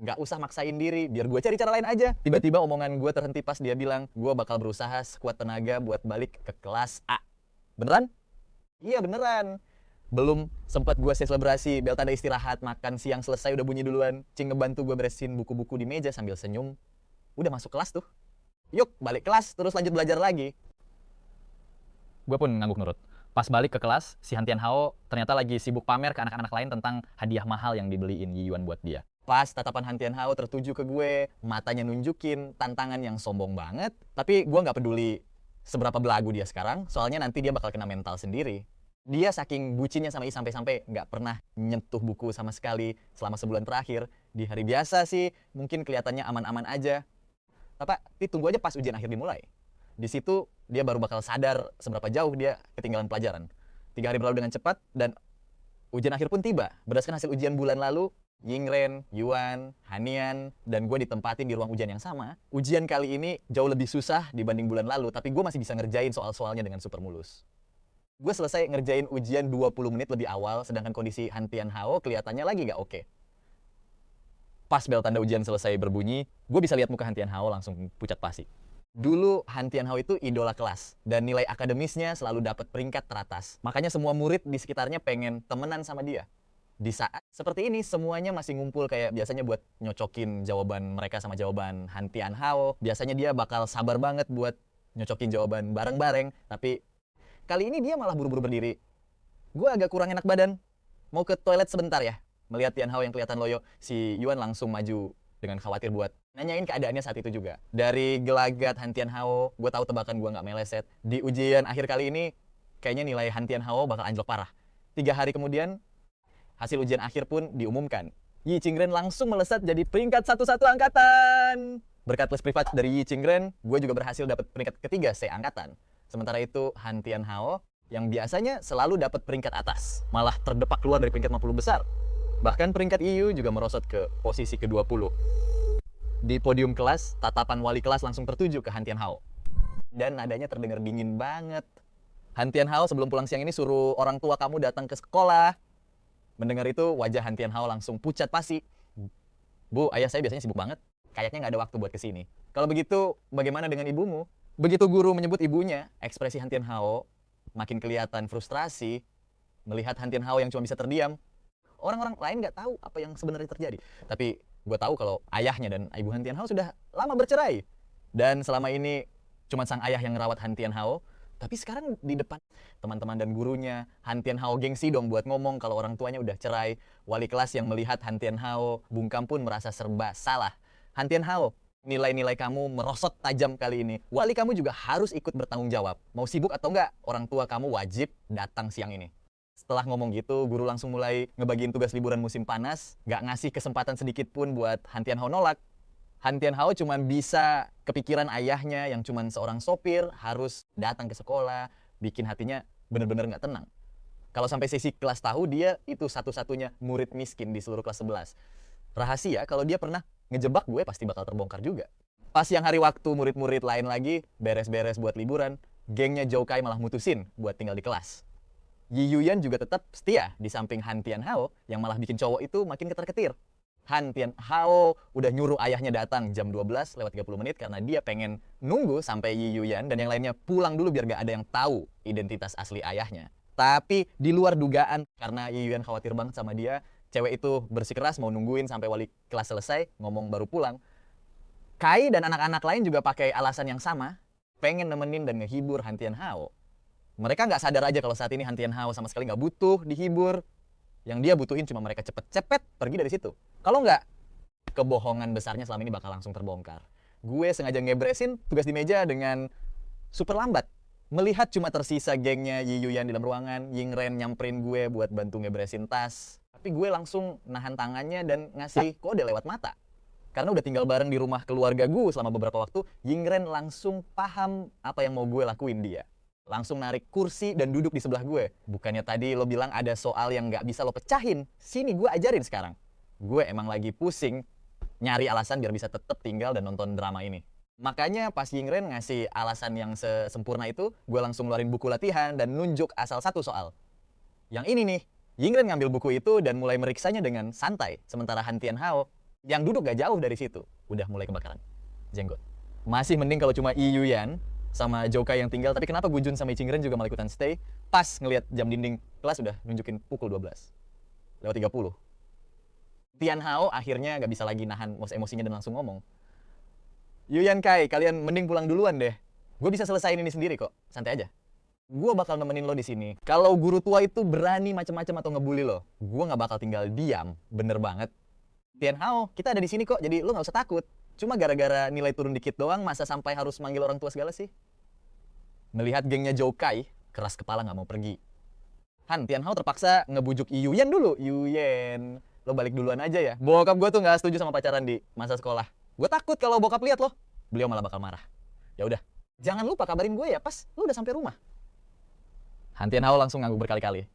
A: Gak usah maksain diri, biar gue cari cara lain aja. Tiba-tiba omongan gue terhenti pas dia bilang, gue bakal berusaha sekuat tenaga buat balik ke kelas A. Beneran? Iya beneran. Belum sempat gue selebrasi, bel tanda istirahat, makan siang selesai udah bunyi duluan. Cing ngebantu gue beresin buku-buku di meja sambil senyum. Udah masuk kelas tuh. Yuk balik kelas, terus lanjut belajar lagi. Gue pun ngangguk nurut. Pas balik ke kelas, si Han Tianhao ternyata lagi sibuk pamer ke anak-anak lain tentang hadiah mahal yang dibeliin Yi Yuan buat dia. Pas tatapan Han Tianhao tertuju ke gue, matanya nunjukin tantangan yang sombong banget. Tapi gue gak peduli seberapa belagu dia sekarang, soalnya nanti dia bakal kena mental sendiri. Dia saking bucinnya sama I sampai-sampai nggak pernah nyentuh buku sama sekali selama sebulan terakhir. Di hari biasa sih mungkin kelihatannya aman-aman aja. Tapi tunggu aja pas ujian akhir dimulai. Di situ dia baru bakal sadar seberapa jauh dia ketinggalan pelajaran. 3 hari berlalu dengan cepat dan ujian akhir pun tiba. Berdasarkan hasil ujian bulan lalu, Yingren, Yuan, Hanian, dan gue ditempatin di ruang ujian yang sama. Ujian kali ini jauh lebih susah dibanding bulan lalu, tapi gue masih bisa ngerjain soal-soalnya dengan super mulus. Gue selesai ngerjain ujian 20 menit lebih awal, sedangkan kondisi Han Tianhao kelihatannya lagi gak oke. Pas bel tanda ujian selesai berbunyi, gue bisa lihat muka Han Tianhao langsung pucat pasi. Dulu Han Tianhao itu idola kelas, dan nilai akademisnya selalu dapat peringkat teratas. Makanya semua murid di sekitarnya pengen temenan sama dia. Di saat seperti ini semuanya masih ngumpul kayak biasanya buat nyocokin jawaban mereka sama jawaban Han Tianhao. Biasanya dia bakal sabar banget buat nyocokin jawaban bareng-bareng, tapi kali ini dia malah buru-buru berdiri. Gue agak kurang enak badan. Mau ke toilet sebentar ya. Melihat Tianhao yang kelihatan loyo, si Yuan langsung maju dengan khawatir buat nanyain keadaannya saat itu juga. Dari gelagat Han Tianhao, gue tahu tebakan gue nggak meleset. Di ujian akhir kali ini, kayaknya nilai Han Tianhao bakal anjlok parah. 3 hari kemudian, hasil ujian akhir pun diumumkan. Yi Qingren langsung melesat jadi peringkat 1 angkatan. Berkat les privat dari Yi Qingren, gue juga berhasil dapat peringkat ketiga angkatan. Sementara itu Han Tianhao yang biasanya selalu dapat peringkat atas, malah terdepak keluar dari peringkat 50 besar. Bahkan peringkat EU juga merosot ke posisi ke-20. Di podium kelas, tatapan wali kelas langsung tertuju ke Han Tianhao. Dan nadanya terdengar dingin banget. Han Tianhao sebelum pulang siang ini suruh orang tua kamu datang ke sekolah. Mendengar itu, wajah Han Tianhao langsung pucat pasi. Bu, ayah saya biasanya sibuk banget. Kayaknya nggak ada waktu buat kesini. Kalau begitu, bagaimana dengan ibumu? Begitu guru menyebut ibunya, ekspresi Han Tianhao makin kelihatan frustrasi. Melihat Han Tianhao yang cuma bisa terdiam. Orang-orang lain nggak tahu apa yang sebenarnya terjadi. Tapi gue tahu kalau ayahnya dan ibu Han Tianhao sudah lama bercerai. Dan selama ini cuma sang ayah yang ngerawat Han Tianhao. Tapi sekarang di depan teman-teman dan gurunya, Han Tianhao gengsi dong buat ngomong kalau orang tuanya udah cerai. Wali kelas yang melihat Han Tianhao bungkam pun merasa serba salah. Han Tianhao, nilai-nilai kamu merosot tajam kali ini. Wali kamu juga harus ikut bertanggung jawab. Mau sibuk atau enggak, orang tua kamu wajib datang siang ini. Setelah ngomong gitu, guru langsung mulai ngebagiin tugas liburan musim panas. Gak ngasih kesempatan sedikit pun buat Han Tianhao nolak. Han Tianhao cuma bisa kepikiran ayahnya yang cuma seorang sopir harus datang ke sekolah, bikin hatinya bener-bener nggak tenang. Kalau sampai sesi kelas tahu dia itu satu-satunya murid miskin di seluruh kelas 11. Rahasia kalau dia pernah ngejebak gue pasti bakal terbongkar juga. Pas yang hari waktu murid-murid lain lagi beres-beres buat liburan, gengnya Zhou Kai malah mutusin buat tinggal di kelas. Yi Yuyan juga tetap setia di samping Han Tianhao yang malah bikin cowok itu makin ketar-ketir. Han Tianhao udah nyuruh ayahnya datang jam 12 lewat 30 menit karena dia pengen nunggu sampai Yi Yuyan dan yang lainnya pulang dulu biar gak ada yang tahu identitas asli ayahnya. Tapi di luar dugaan karena Yi Yuyan khawatir banget sama dia, cewek itu bersikeras mau nungguin sampai wali kelas selesai, ngomong baru pulang. Kai dan anak-anak lain juga pakai alasan yang sama, pengen nemenin dan ngehibur Han Tianhao. Mereka nggak sadar aja kalau saat ini Han Tianhao sama sekali nggak butuh dihibur. Yang dia butuhin cuma mereka cepet-cepet pergi dari situ. Kalau nggak, kebohongan besarnya selama ini bakal langsung terbongkar. Gue sengaja ngebresin tugas di meja dengan super lambat. Melihat cuma tersisa gengnya Yi Yuyan di dalam ruangan, Yingren nyamperin gue buat bantu ngebresin tas. Tapi gue langsung nahan tangannya dan ngasih kode lewat mata. Karena udah tinggal bareng di rumah keluarga gue selama beberapa waktu, Yingren langsung paham apa yang mau gue lakuin dia. Langsung narik kursi dan duduk di sebelah gue. Bukannya tadi lo bilang ada soal yang nggak bisa lo pecahin. Sini gue ajarin sekarang. Gue emang lagi pusing nyari alasan biar bisa tetap tinggal dan nonton drama ini. Makanya pas Yingren ngasih alasan yang sempurna itu, gue langsung ngeluarin buku latihan dan nunjuk asal satu soal. Yang ini nih, Yingren ngambil buku itu dan mulai meriksanya dengan santai. Sementara Han Tianhao yang duduk gak jauh dari situ, udah mulai kebakaran jenggot. Masih mending kalau cuma Yi Yuyan sama Zhou Kai yang tinggal, tapi kenapa Gujun sama Qingren juga malah ikutan stay? Pas ngelihat jam dinding kelas udah nunjukin pukul 12 lewat 30. Tianhao akhirnya gak bisa lagi nahan emosinya dan langsung ngomong, Yuyan Kai, kalian mending pulang duluan deh. Gue bisa selesaiin ini sendiri kok, santai aja. Gue bakal nemenin lo di sini. Kalau guru tua itu berani macam-macam atau ngebully lo, gue nggak bakal tinggal diam, bener banget. Tianhao, kita ada di sini kok, jadi lo nggak usah takut. Cuma gara-gara nilai turun dikit doang, masa sampai harus manggil orang tua segala sih? Melihat gengnya Joukai, keras kepala nggak mau pergi. Han, Tianhao terpaksa ngebujuk Yuyen dulu. Yuyen, lo balik duluan aja ya. Bokap gue tuh nggak setuju sama pacaran di masa sekolah. Gue takut kalau bokap lihat lo. Beliau malah bakal marah. Ya udah, jangan lupa kabarin gue ya pas lo udah sampai rumah. Han Tianhao langsung ngangguk berkali-kali.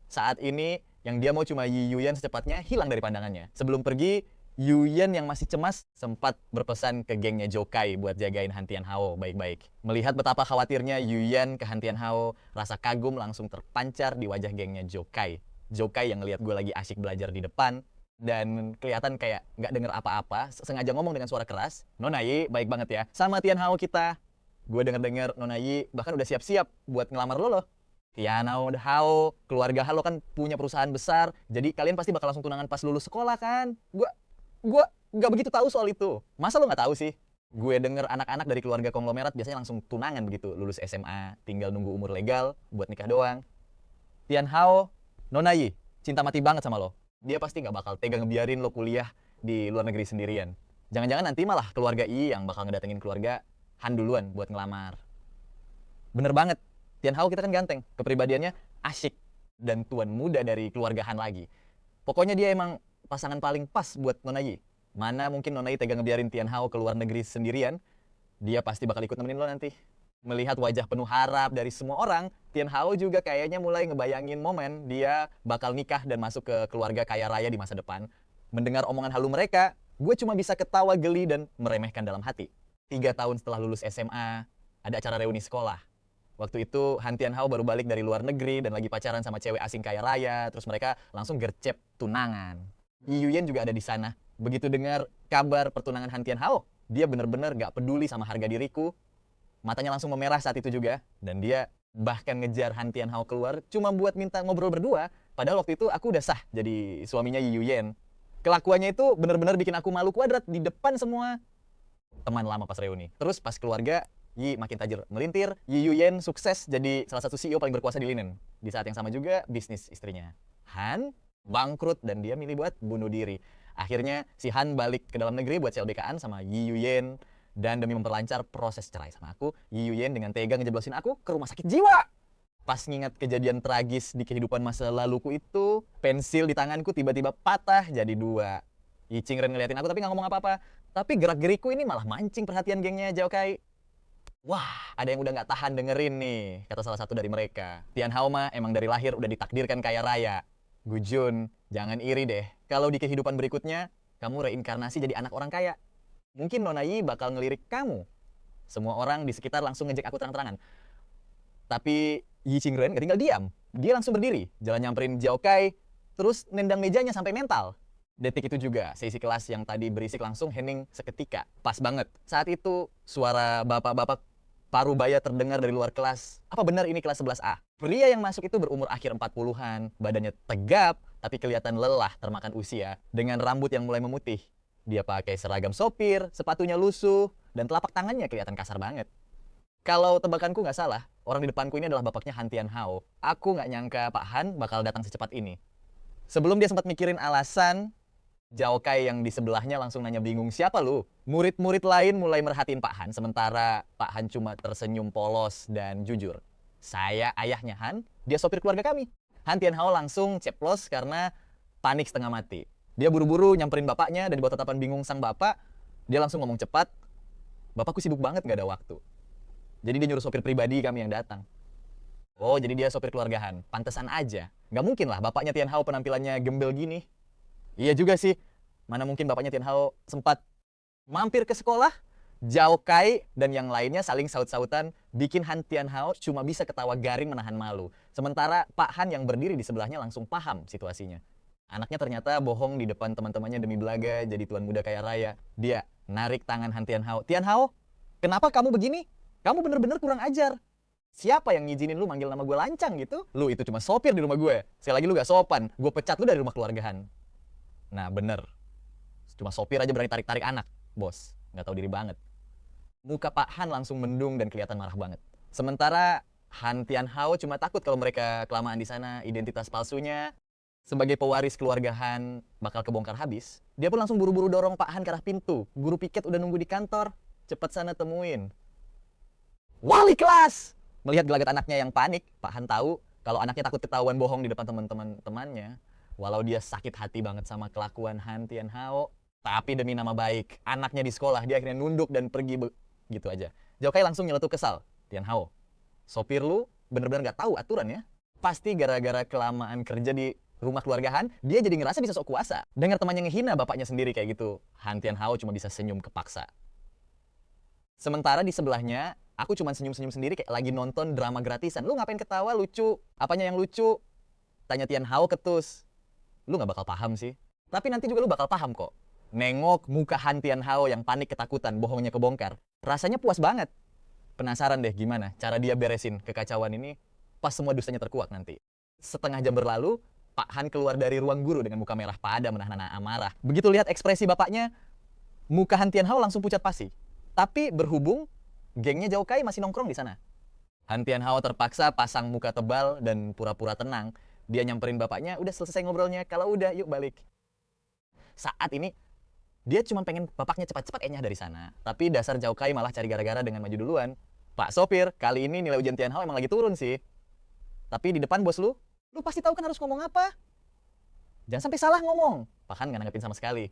A: Saat ini yang dia mau cuma Yi Yuyen secepatnya hilang dari pandangannya. Sebelum pergi, Yuyen yang masih cemas sempat berpesan ke gengnya Joukai buat jagain Han Tianhao baik-baik. Melihat betapa khawatirnya Yuyen ke Han Tianhao, rasa kagum langsung terpancar di wajah gengnya Joukai. Joukai yang ngelihat gue lagi asyik belajar di depan dan kelihatan kayak nggak denger apa-apa, sengaja ngomong dengan suara keras, "Nona Yi, baik banget ya sama Tianhao kita." Gue denger-denger Nona Yi bahkan udah siap-siap buat ngelamar lo loh. Tianhao, Hao, keluarga Halo kan punya perusahaan besar, jadi kalian pasti bakal langsung tunangan pas lulus sekolah kan? Gue nggak begitu tahu soal itu. Masa lo nggak tahu sih? Gue denger anak-anak dari keluarga konglomerat biasanya langsung tunangan begitu, lulus SMA, tinggal nunggu umur legal buat nikah doang. Tianhao, Nona Yi, cinta mati banget sama lo. Dia pasti nggak bakal tega ngebiarin lo kuliah di luar negeri sendirian. Jangan-jangan nanti malah keluarga Yi yang bakal ngedatengin keluarga Han duluan buat ngelamar. Bener banget. Tianhao kita kan ganteng, kepribadiannya asyik, dan tuan muda dari keluarga Han lagi. Pokoknya dia emang pasangan paling pas buat Nona Yi. Mana mungkin Nona Yi tega ngebiarin Tianhao ke luar negeri sendirian, dia pasti bakal ikut nemenin lo nanti. Melihat wajah penuh harap dari semua orang, Tianhao juga kayaknya mulai ngebayangin momen dia bakal nikah dan masuk ke keluarga kaya raya di masa depan. Mendengar omongan halu mereka, gue cuma bisa ketawa geli dan meremehkan dalam hati. 3 tahun setelah lulus SMA, ada acara reuni sekolah. Waktu itu Han Tianhao baru balik dari luar negeri dan lagi pacaran sama cewek asing kaya raya, terus mereka langsung gercep tunangan. Yi Yuyen juga ada di sana. Begitu dengar kabar pertunangan Han Tianhao, dia bener-bener gak peduli sama harga diriku. Matanya langsung memerah saat itu juga, dan dia bahkan ngejar Han Tianhao keluar cuma buat minta ngobrol berdua, padahal waktu itu aku udah sah jadi suaminya Yi Yuyen. Kelakuannya itu bener-bener bikin aku malu kuadrat di depan semua teman lama pas reuni. Terus pas keluarga, Yi makin tajir melintir, Yi Yuyen sukses jadi salah satu CEO paling berkuasa di linen. Di saat yang sama juga bisnis istrinya Han bangkrut dan dia milih buat bunuh diri. Akhirnya si Han balik ke dalam negeri buat CLBK-an sama Yi Yuyen, dan demi memperlancar proses cerai sama aku, Yi Yuyen dengan tega ngejeblosin aku ke rumah sakit jiwa. Pas ngingat kejadian tragis di kehidupan masa laluku itu, pensil di tanganku tiba-tiba patah jadi 2. Yi Qingren ngeliatin aku tapi nggak ngomong apa-apa. Tapi gerak-gerikku ini malah mancing perhatian gengnya Joukai. Wah, ada yang udah nggak tahan dengerin nih, kata salah satu dari mereka. Tianhao mah emang dari lahir udah ditakdirkan kaya raya. Gujun, jangan iri deh. Kalau di kehidupan berikutnya, kamu reinkarnasi jadi anak orang kaya. Mungkin Nona Yi bakal ngelirik kamu. Semua orang di sekitar langsung ngejek aku terang-terangan. Tapi Yi Qingren gak tinggal diam. Dia langsung berdiri, jalan nyamperin Joukai, terus nendang mejanya sampai mental. Detik itu juga, sesi kelas yang tadi berisik langsung hening seketika. Pas banget. Saat itu, suara bapak-bapak parubaya terdengar dari luar kelas. Apa benar ini kelas 11A? Pria yang masuk itu berumur akhir 40-an, badannya tegap, tapi kelihatan lelah termakan usia, dengan rambut yang mulai memutih. Dia pakai seragam sopir, sepatunya lusuh, dan telapak tangannya kelihatan kasar banget. Kalau tebakanku nggak salah, orang di depanku ini adalah bapaknya Han Tianhao. Aku nggak nyangka Pak Han bakal datang secepat ini. Sebelum dia sempat mikirin alasan, Joukai yang di sebelahnya langsung nanya bingung, "Siapa lu?" Murid-murid lain mulai merhatiin Pak Han, sementara Pak Han cuma tersenyum polos dan jujur. "Saya ayahnya Han, dia sopir keluarga kami." Han Tianhao langsung ceplos karena panik setengah mati. Dia buru-buru nyamperin bapaknya dan di bawah tatapan bingung sang bapak, dia langsung ngomong cepat, "Bapakku sibuk banget, nggak ada waktu." Jadi dia nyuruh sopir pribadi kami yang datang. Oh, jadi dia sopir keluarga Han. Pantesan aja. Nggak mungkin lah bapaknya Tianhao penampilannya gembel gini. Iya juga sih, mana mungkin bapaknya Tianhao sempat mampir ke sekolah. Joukai dan yang lainnya saling saut-sautan, bikin Han Tianhao cuma bisa ketawa garing menahan malu. Sementara Pak Han yang berdiri di sebelahnya langsung paham situasinya. Anaknya ternyata bohong di depan teman-temannya demi belaga jadi tuan muda kaya raya. Dia narik tangan Han Tianhao. "Tianhao, kenapa kamu begini? Kamu bener-bener kurang ajar. Siapa yang ngizinin lu manggil nama gue lancang gitu? Lu itu cuma sopir di rumah gue. Sekali lagi lu gak sopan, gue pecat lu dari rumah keluarga Han." Nah bener, cuma sopir aja berani tarik-tarik anak, bos. Nggak tahu diri banget. Muka Pak Han langsung mendung dan kelihatan marah banget. Sementara Han Tianhao cuma takut kalau mereka kelamaan di sana, identitas palsunya sebagai pewaris keluarga Han bakal kebongkar habis. Dia pun langsung buru-buru dorong Pak Han ke arah pintu. Guru piket udah nunggu di kantor, cepet sana temuin. "Wali kelas!" Melihat gelagat anaknya yang panik, Pak Han tahu kalau anaknya takut ketahuan bohong di depan teman-temannya. Walau dia sakit hati banget sama kelakuan Han Tianhao, tapi demi nama baik anaknya di sekolah, dia akhirnya nunduk dan pergi gitu aja. Zhao Kai langsung nyeletuk kesal. Tianhao, sopir lu bener-bener gak tahu aturan ya? Pasti gara-gara kelamaan kerja di rumah keluarga Han, dia jadi ngerasa bisa sok kuasa. Dengar temannya ngehina bapaknya sendiri kayak gitu, Han Tianhao cuma bisa senyum kepaksa. Sementara di sebelahnya, aku cuma senyum-senyum sendiri kayak lagi nonton drama gratisan. Lu ngapain ketawa, lucu? Apanya yang lucu? Tanya Tianhao ketus. Lu gak bakal paham sih. Tapi nanti juga lu bakal paham kok. Nengok muka Han Tianhao yang panik ketakutan, bohongnya kebongkar. Rasanya puas banget. Penasaran deh gimana cara dia beresin kekacauan ini pas semua dustanya terkuak nanti. Setengah jam berlalu, Pak Han keluar dari ruang guru dengan muka merah pada menahan amarah. Begitu lihat ekspresi bapaknya, muka Han Tianhao langsung pucat pasi. Tapi berhubung gengnya Zhao Kai masih nongkrong di sana. Han Tianhao terpaksa pasang muka tebal dan pura-pura tenang. Dia nyamperin bapaknya, udah selesai ngobrolnya, kalau udah yuk balik. Saat ini dia cuma pengen bapaknya cepat-cepat enyah dari sana. Tapi dasar Zhao Kai malah cari gara-gara dengan maju duluan. Pak sopir, kali ini nilai ujian Tianhao emang lagi turun sih. Tapi di depan bos lu pasti tahu kan harus ngomong apa. Jangan sampai salah ngomong. Pak Han nggak nanggepin sama sekali.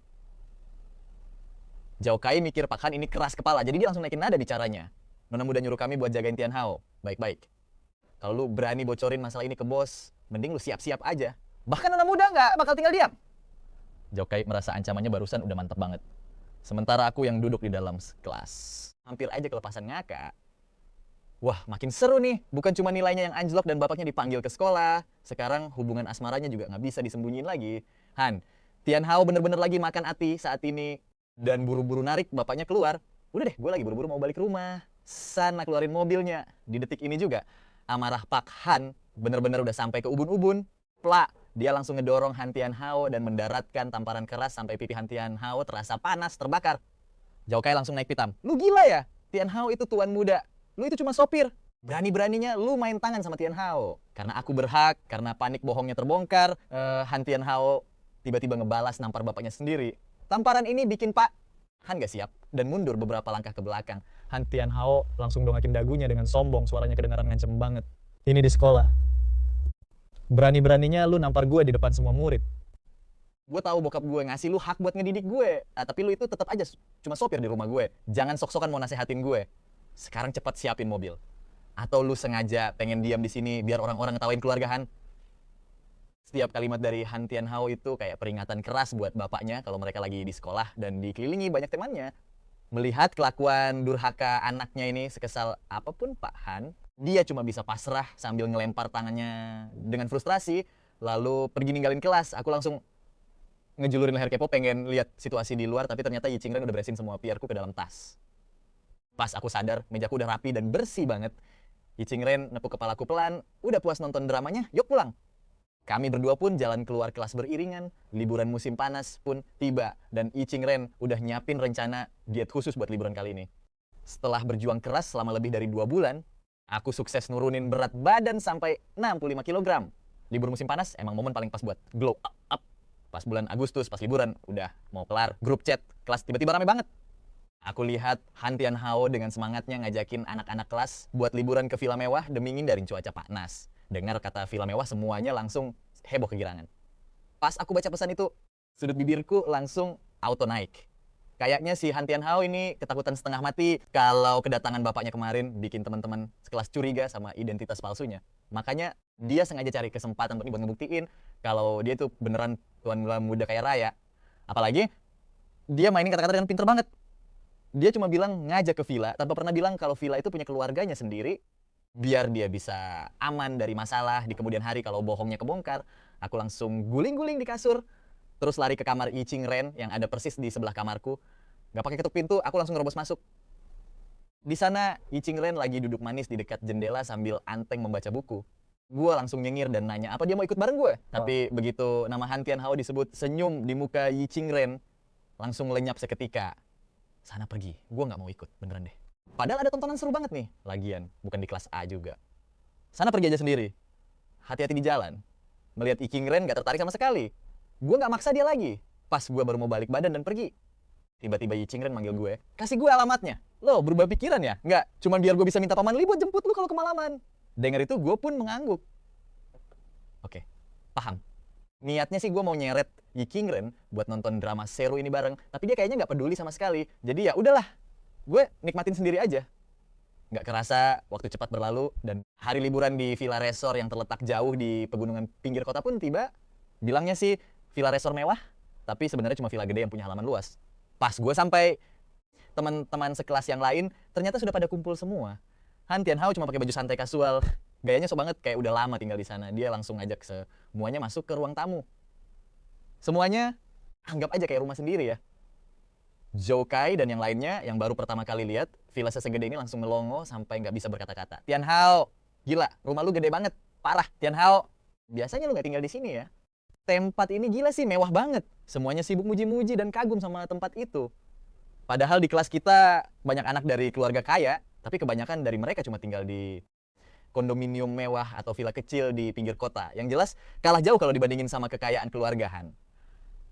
A: Zhao Kai mikir Pak Han ini keras kepala, jadi dia langsung naikin nada bicaranya. Nona muda nyuruh kami buat jagain Tianhao. Baik-baik. Kalau lu berani bocorin masalah ini ke bos, mending lu siap-siap aja. Bahkan nona muda nggak bakal tinggal diam. Zhao Kai merasa ancamannya barusan udah mantep banget. Sementara aku yang duduk di dalam kelas, hampir aja kelepasan ngakak. Wah, makin seru nih. Bukan cuma nilainya yang anjlok dan bapaknya dipanggil ke sekolah. Sekarang hubungan asmaranya juga nggak bisa disembunyiin lagi. Han, Tianhao bener-bener lagi makan hati saat ini. Dan buru-buru narik bapaknya keluar. Udah deh, gue lagi buru-buru mau balik ke rumah. Sana keluarin mobilnya. Di detik ini juga, amarah Pak Han bener-bener udah sampai ke ubun-ubun. Plak, dia langsung ngedorong Han Tianhao dan mendaratkan tamparan keras sampai pipi Han Tianhao terasa panas, terbakar. Zhao Kai langsung naik pitam. Lu gila ya? Tianhao itu tuan muda. Lu itu cuma sopir. Berani-beraninya lu main tangan sama Tianhao. Karena aku berhak, karena panik bohongnya terbongkar, Han Tianhao tiba-tiba ngebalas nampar bapaknya sendiri. Tamparan ini bikin Pak Han gak siap dan mundur beberapa langkah ke belakang.
D: Han Tianhao langsung dongakin dagunya dengan sombong, suaranya kedengaran ngancem banget. Ini di sekolah. Berani-beraninya lu nampar gue di depan semua murid.
A: Gue tahu bokap gue ngasih lu hak buat ngedidik gue. Tapi lu itu tetap aja cuma sopir di rumah gue. Jangan sok-sokan mau nasehatin gue. Sekarang cepat siapin mobil. Atau lu sengaja pengen diam di sini biar orang-orang ngetawain keluarga Han. Setiap kalimat dari Han Tianhao itu kayak peringatan keras buat bapaknya kalau mereka lagi di sekolah dan dikelilingi banyak temannya. Melihat kelakuan durhaka anaknya ini sekesal apapun Pak Han, dia cuma bisa pasrah sambil ngelempar tangannya dengan frustrasi, lalu pergi ninggalin kelas. Aku langsung ngejulurin leher kepo pengen lihat situasi di luar, tapi ternyata Yi Qingren udah beresin semua PR-ku ke dalam tas. Pas aku sadar, mejaku udah rapi dan bersih banget. Yi Qingren nepuk kepalaku pelan, udah puas nonton dramanya, yuk pulang. Kami berdua pun jalan keluar kelas beriringan, liburan musim panas pun tiba, dan Yi Qingren udah nyiapin rencana diet khusus buat liburan kali ini. Setelah berjuang keras selama lebih dari 2 bulan, aku sukses nurunin berat badan sampai 65 kg. Libur musim panas emang momen paling pas buat glow up. Pas bulan Agustus, pas liburan, udah mau kelar, grup chat kelas tiba-tiba rame banget. Aku lihat Han Tianhao dengan semangatnya ngajakin anak-anak kelas buat liburan ke villa mewah demi ngindarin cuaca panas. Dengar kata villa mewah, semuanya langsung heboh kegirangan. Pas aku baca pesan itu, sudut bibirku langsung auto naik. Kayaknya si Han Tianhao ini ketakutan setengah mati kalau kedatangan bapaknya kemarin bikin teman-teman sekelas curiga sama identitas palsunya. Makanya dia sengaja cari kesempatan buat ngebuktiin kalau dia tuh beneran tuan muda kaya raya. Apalagi dia mainin kata-kata dengan pinter banget. Dia cuma bilang ngajak ke villa, tanpa pernah bilang kalau villa itu punya keluarganya sendiri. Biar dia bisa aman dari masalah di kemudian hari kalau bohongnya kebongkar. Aku langsung guling-guling di kasur, terus lari ke kamar Yi Qingren yang ada persis di sebelah kamarku. Gak pakai ketuk pintu, aku langsung nerobos masuk. Di sana Yi Qingren lagi duduk manis di dekat jendela sambil anteng membaca buku. Gue langsung nyengir dan nanya apa dia mau ikut bareng gue. Tapi begitu nama Han Tianhao disebut, senyum di muka Yi Qingren langsung lenyap seketika. Sana pergi, gue gak mau ikut, beneran deh. Padahal ada tontonan seru banget nih, lagian, bukan di kelas A juga. Sana pergi aja sendiri. Hati-hati di jalan. Melihat Yi Qingren gak tertarik sama sekali. Gue gak maksa dia lagi. Pas gue baru mau balik badan dan pergi, tiba-tiba Yi Qingren manggil gue, kasih gue alamatnya. Lo berubah pikiran ya? Nggak, cuman biar gue bisa minta Paman Li buat jemput lu kalau kemalaman. Dengar itu gue pun mengangguk. Oke, paham. Niatnya sih gue mau nyeret Yi Qingren buat nonton drama seru ini bareng, tapi dia kayaknya nggak peduli sama sekali. Jadi ya udahlah, gue nikmatin sendiri aja. Nggak kerasa waktu cepat berlalu dan hari liburan di Villa Resort yang terletak jauh di pegunungan pinggir kota pun tiba. Bilangnya sih Villa Resort mewah, tapi sebenarnya cuma villa gede yang punya halaman luas. Pas gue sampai, teman-teman sekelas yang lain ternyata sudah pada kumpul semua. Han Tianhao cuma pakai baju santai kasual, gayanya sok banget kayak udah lama tinggal di sana. Dia langsung ngajak semuanya masuk ke ruang tamu. Semuanya anggap aja kayak rumah sendiri ya. Zhou Kai dan yang lainnya yang baru pertama kali lihat villa sesegede ini langsung melongo sampai nggak bisa berkata-kata. Tianhao, gila, rumah lu gede banget, parah. Tianhao, biasanya lu nggak tinggal di sini ya. Tempat ini gila sih, mewah banget. Semuanya sibuk muji-muji dan kagum sama tempat itu. Padahal di kelas kita banyak anak dari keluarga kaya, tapi kebanyakan dari mereka cuma tinggal di kondominium mewah atau villa kecil di pinggir kota. Yang jelas kalah jauh kalau dibandingin sama kekayaan keluarga Han.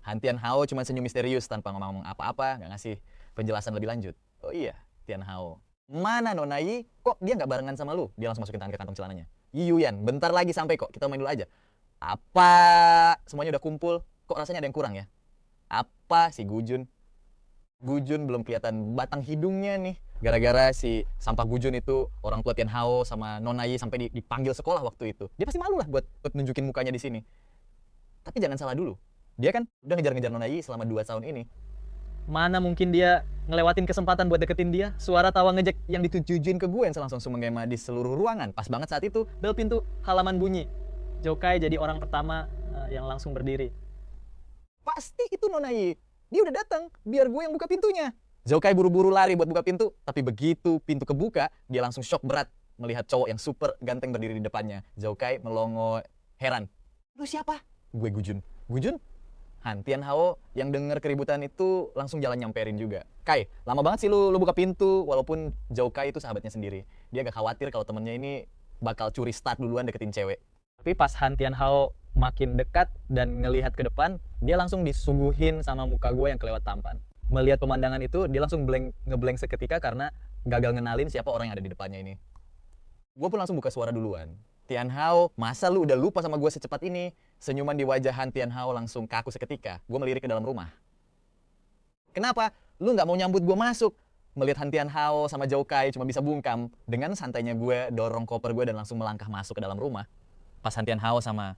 A: Han Tianhao cuma senyum misterius tanpa ngomong apa-apa, nggak ngasih penjelasan lebih lanjut. Oh iya, Tianhao. Mana Nona Yi? Kok dia nggak barengan sama lu? Dia langsung masukin tangan ke kantong celananya. Yi Yuyan, bentar lagi sampai kok, kita main dulu aja. Apa? Semuanya udah kumpul, kok rasanya ada yang kurang ya? Apa si Gujun? Gujun belum kelihatan batang hidungnya nih. Gara-gara si sampah Gujun itu orang tua Tianhao sama Nona Yi sampai dipanggil sekolah waktu itu. Dia pasti malu lah buat nunjukin mukanya di sini. Tapi jangan salah dulu. Dia kan udah ngejar-ngejar Nona Yi selama 2 tahun ini.
D: Mana mungkin dia ngelewatin kesempatan buat deketin dia. Suara tawa ngejek
A: Yang ditujuin ke gue yang langsung menggema di seluruh ruangan. Pas banget saat itu,
D: bel pintu halaman bunyi. Zhou Kai jadi orang pertama yang langsung berdiri.
A: pasti itu Nona Yi. Dia udah datang, biar gue yang buka pintunya. Zhou Kai buru-buru lari buat buka pintu, tapi begitu pintu kebuka, dia langsung shock berat melihat cowok yang super ganteng berdiri di depannya. Zhou Kai melongo heran. Lu siapa? Gue Gujun. Gujun? Han Tianhao yang denger keributan itu langsung jalan nyamperin juga. Kai, lama banget sih lu buka pintu, walaupun Zhou Kai itu sahabatnya sendiri. Dia agak khawatir kalau temennya ini bakal curi start duluan deketin cewek.
D: Tapi pas Han Tianhao makin dekat dan ngelihat ke depan, dia langsung disuguhin sama muka gue yang kelewat tampan. Melihat pemandangan itu, dia langsung ngeblank seketika karena gagal ngenalin siapa orang yang ada di depannya ini.
A: Gue pun langsung buka suara duluan. Tianhao, masa lu udah lupa sama gue secepat ini? Senyuman di wajah Han Tianhao langsung kaku seketika. Gue melirik ke dalam rumah. Kenapa? Lu nggak mau nyambut gue masuk? Melihat Han Tianhao sama Zhou Kai cuma bisa bungkam. Dengan santainya gue dorong koper gue dan langsung melangkah masuk ke dalam rumah. Pas Han Tianhao sama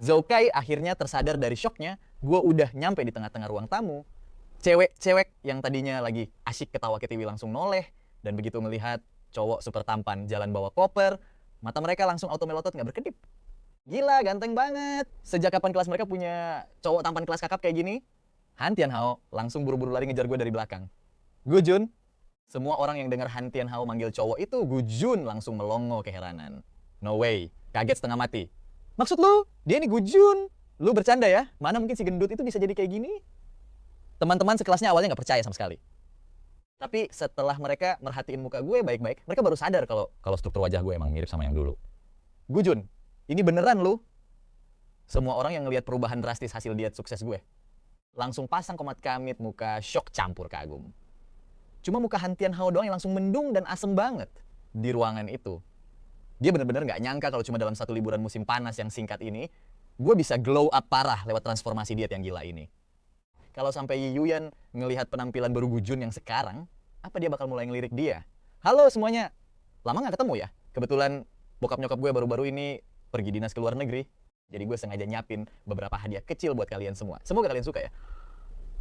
A: Zhou Kai akhirnya tersadar dari syoknya, gue udah nyampe di tengah-tengah ruang tamu. Cewek-cewek yang tadinya lagi asyik ketawa ketiwi langsung noleh. Dan begitu melihat cowok super tampan jalan bawa koper, mata mereka langsung auto melotot nggak berkedip. Gila, ganteng banget. Sejak kapan kelas mereka punya cowok tampan kelas kakap kayak gini? Han Tianhao langsung buru-buru lari ngejar gue dari belakang. Gujun. Semua orang yang dengar Han Tianhao manggil cowok itu Gujun langsung melongo keheranan. No way, kaget setengah mati. Maksud lu, dia ini Gujun. Lu bercanda ya? Mana mungkin si gendut itu bisa jadi kayak gini? Teman-teman sekelasnya awalnya nggak percaya sama sekali. Tapi setelah mereka merhatiin muka gue baik-baik, mereka baru sadar kalau struktur wajah gue emang mirip sama yang dulu. Gujun, ini beneran lu? Semua orang yang ngelihat perubahan drastis hasil diet sukses gue langsung pasang komat kamit, muka syok campur kagum. Cuma muka Han Tianhao doang yang langsung mendung dan asem banget di ruangan itu. Dia bener-bener nggak nyangka kalau cuma dalam satu liburan musim panas yang singkat ini, gue bisa glow up parah lewat transformasi diet yang gila ini. Kalau sampai Yi Yuyan ngelihat penampilan baru Gujun yang sekarang, apa dia bakal mulai ngelirik dia? Halo semuanya, lama nggak ketemu ya? Kebetulan bokap nyokap gue baru-baru ini pergi dinas ke luar negeri. Jadi gue sengaja nyiapin beberapa hadiah kecil buat kalian semua. Semoga kalian suka ya.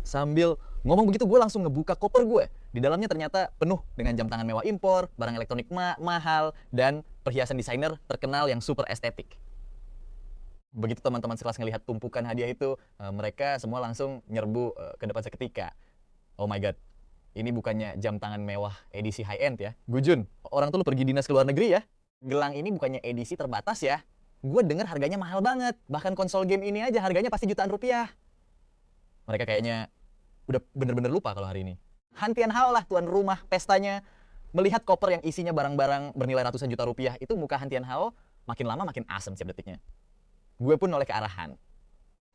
A: Sambil ngomong begitu gue langsung ngebuka koper gue. Di dalamnya ternyata penuh dengan jam tangan mewah impor, barang elektronik mahal, dan perhiasan desainer terkenal yang super estetik. Begitu teman-teman sekelas ngelihat tumpukan hadiah itu, mereka semua langsung nyerbu ke depan seketika. Oh my god, ini bukannya jam tangan mewah edisi high end ya? Gujun, orang tuh lu pergi dinas ke luar negeri ya? Gelang ini bukannya edisi terbatas ya? Gue denger harganya mahal banget, bahkan konsol game ini aja harganya pasti jutaan rupiah. Mereka kayaknya udah bener-bener lupa kalau hari ini. Han Tianhao lah tuan rumah pestanya. Melihat koper yang isinya barang-barang bernilai ratusan juta rupiah, itu muka Han Tianhao makin lama makin asem setiap detiknya. Gue pun noleh ke arah Han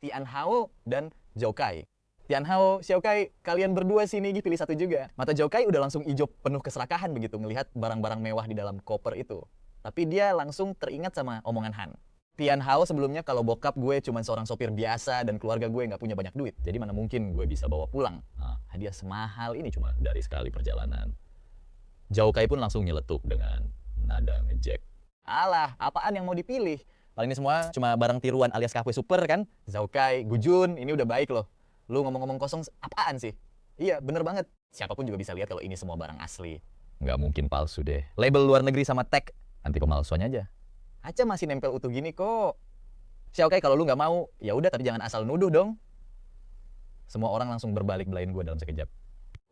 A: Tianhao dan Zhou Kai. Tian Hao, Xiaokai, kalian berdua sini pilih satu juga. Mata Xiaokai udah langsung hijau penuh keserakahan begitu ngelihat barang-barang mewah di dalam koper itu. Tapi dia langsung teringat sama omongan Han. Tian Hao sebelumnya kalau bokap gue cuma seorang sopir biasa dan keluarga gue nggak punya banyak duit. Jadi mana mungkin gue bisa bawa pulang. Nah, hadiah semahal ini cuma dari sekali perjalanan. Xiaokai pun langsung nyeletuk dengan nada ngejek. Alah, apaan yang mau dipilih? Paling ini semua cuma barang tiruan alias KW super kan? Xiaokai, Gujun, ini udah baik loh. Lu ngomong-ngomong kosong apaan sih? Iya, bener banget. Siapapun juga bisa lihat kalau ini semua barang asli. Nggak mungkin palsu deh. Label luar negeri sama tag, anti pemalsuan aja. Aca masih nempel utuh gini kok. Xiaokai, kalau lu nggak mau, ya udah tapi jangan asal nuduh dong. Semua orang langsung berbalik belain gue dalam sekejap.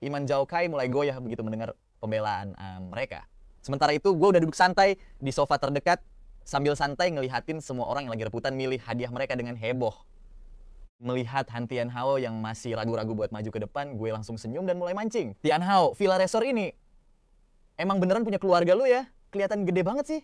A: Iman Xiaokai mulai goyah begitu mendengar pembelaan mereka. Sementara itu gue udah duduk santai di sofa terdekat sambil santai ngelihatin semua orang yang lagi rebutan milih hadiah mereka dengan heboh. Melihat Han Tian Hao yang masih ragu-ragu buat maju ke depan, gue langsung senyum dan mulai mancing. Tian Hao, Villa Resort ini emang beneran punya keluarga lu ya? Kelihatan gede banget sih.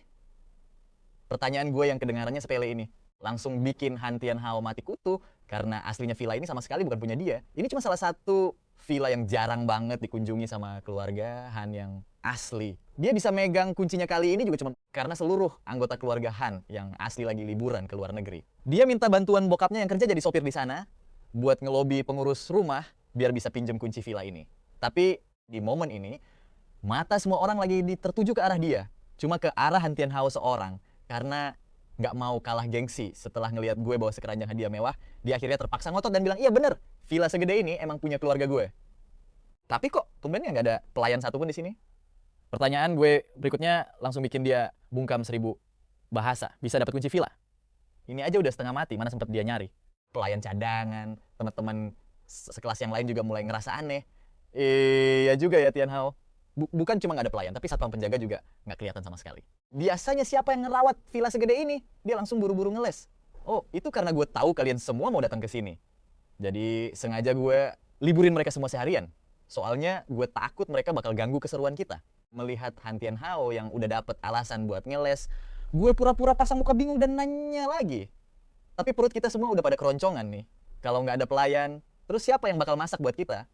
A: Pertanyaan gue yang kedengarannya sepele ini langsung bikin Han Tian Hao mati kutu karena aslinya villa ini sama sekali bukan punya dia. Ini cuma salah satu villa yang jarang banget dikunjungi sama keluarga Han yang asli. Dia bisa megang kuncinya kali ini juga cuma karena seluruh anggota keluarga Han yang asli lagi liburan ke luar negeri. Dia minta bantuan bokapnya yang kerja jadi sopir di sana buat ngelobi pengurus rumah biar bisa pinjam kunci villa ini. Tapi di momen ini mata semua orang lagi tertuju ke arah dia, cuma ke arah Han Tian Hao seorang karena nggak mau kalah gengsi setelah ngelihat gue bawa sekeranjang hadiah mewah. Dia akhirnya terpaksa ngotot dan bilang, iya bener, villa segede ini emang punya keluarga gue. Tapi kok tumbennya nggak ada pelayan satupun di sini? Pertanyaan gue berikutnya langsung bikin dia bungkam 1000 bahasa. Bisa dapat kunci villa? Ini aja udah setengah mati, mana sempat dia nyari. Pelayan cadangan, teman-teman sekelas yang lain juga mulai ngerasa aneh. Iya juga ya Tian Hao. Bukan cuma nggak ada pelayan, tapi satpam penjaga juga nggak kelihatan sama sekali. Biasanya siapa yang ngerawat villa segede ini? Dia langsung buru-buru ngeles. Oh, itu karena gue tahu kalian semua mau datang ke sini. Jadi sengaja gue liburin mereka semua seharian. Soalnya gue takut mereka bakal ganggu keseruan kita. Melihat Han Tian Hao yang udah dapet alasan buat ngeles, gue pura-pura pasang muka bingung dan nanya lagi. Tapi perut kita semua udah pada keroncongan nih. Kalau nggak ada pelayan, terus siapa yang bakal masak buat kita?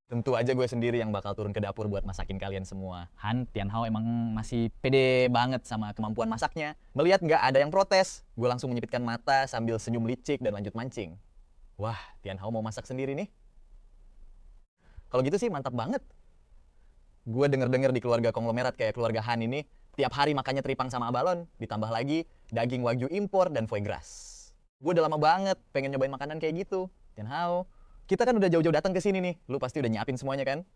A: Tentu aja gue sendiri yang bakal turun ke dapur buat masakin kalian semua. Han Tian Hao emang masih pede banget sama kemampuan masaknya. Melihat nggak ada yang protes, gue langsung menyipitkan mata sambil senyum licik dan lanjut mancing. Wah, Tian Hao mau masak sendiri nih. Kalau gitu sih mantap banget. Gue denger-denger di keluarga konglomerat kayak keluarga Han ini, tiap hari makannya teripang sama abalon, ditambah lagi daging wagyu impor dan foie gras. Gue udah lama banget pengen nyobain makanan kayak gitu. Tian Hao, kita kan udah jauh-jauh datang ke sini nih. Lu pasti udah nyiapin semuanya kan?